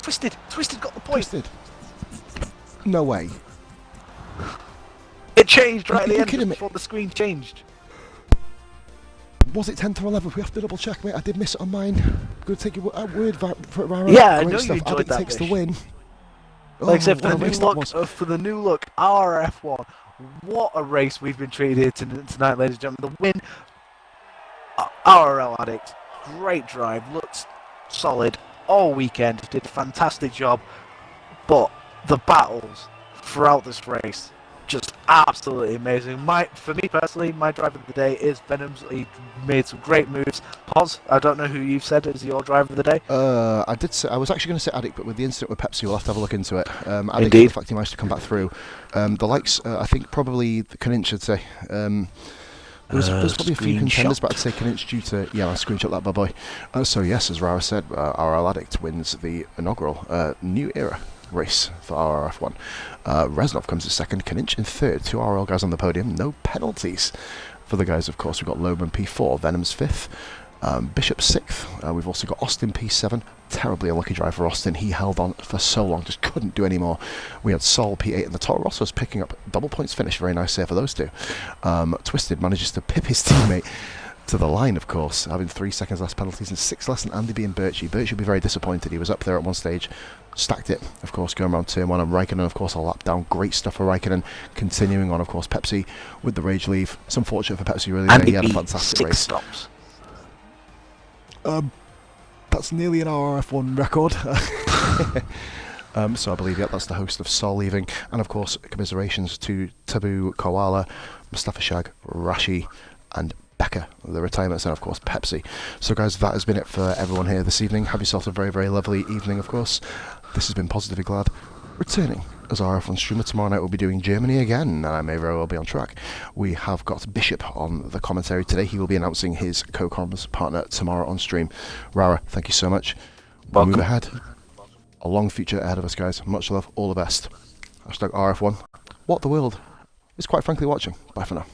[SPEAKER 2] Twisted got the point.
[SPEAKER 1] Twisted. No way.
[SPEAKER 2] It changed right at the end just before the screen changed.
[SPEAKER 1] Was it 10 to 11? We have to double check, mate. I did miss it on mine. I'm going to take your word for Rara.
[SPEAKER 2] Yeah, I know you enjoyed that.
[SPEAKER 1] Takes the win.
[SPEAKER 2] Like I said, for the new look, RRF1. What a race we've been treated here tonight, ladies and gentlemen. The win, RRL Addict. Great drive, looked solid all weekend. Did a fantastic job. But the battles throughout this race, just absolutely amazing. For me personally, my driver of the day is Venom's. He made some great moves. Pos, I don't know who you've said is your driver of the day.
[SPEAKER 1] I did say I was actually going to say Addict, but with the incident with Pepsi, we'll have to have a look into it. Addict,
[SPEAKER 2] Indeed.
[SPEAKER 1] in fact, he managed to come back through. The likes, I think probably Kaninch, should say. There's probably a few contenders, but I'd say Kaninch due to I'll screenshot that bad boy. So yes, as Rara said, RL Addict wins the inaugural new era race for RRF1. Reznov comes in second, Kaninch in third. Two RL guys on the podium, no penalties for the guys. Of course, we've got Loban P4, Venom's fifth, Bishop sixth. We've also got Austin P7. Terribly unlucky drive for Austin. He held on for so long, just couldn't do any more. We had Sol P8 and the Toro Rosso's picking up double points finish. Very nice there for those two. Twisted manages to pip his teammate to the line, of course, having 3 seconds less penalties and 6 less than Andy B and Birchie. Birchie will be very disappointed. He was up there at one stage, stacked it, of course, going around turn 1, and Raikkonen, of course, a lap down. Great stuff for Raikkonen. Continuing on, of course, Pepsi with the rage leave. It's unfortunate for Pepsi, really.
[SPEAKER 2] Andy
[SPEAKER 1] he had a
[SPEAKER 2] B,
[SPEAKER 1] fantastic
[SPEAKER 2] 6
[SPEAKER 1] race.
[SPEAKER 2] stops.
[SPEAKER 1] That's nearly an RRF1 record. So I believe, that's the host of Sol leaving. And, of course, commiserations to Tabu, Koala, Mustafa Shag, Rashi, and Becca, the retirements, and of course Pepsi. So guys, that has been it for everyone here this evening. Have yourself a very, very lovely evening, of course. This has been Positively Glad, returning as RF1 streamer. Tomorrow night we'll be doing Germany again, and I may very well be on track. We have got Bishop on the commentary today. He will be announcing his co-comms partner tomorrow on stream. Rara, thank you so much. We'll move ahead. A long future ahead of us, guys. Much love, all the best. #RF1. What the world is quite frankly watching. Bye for now.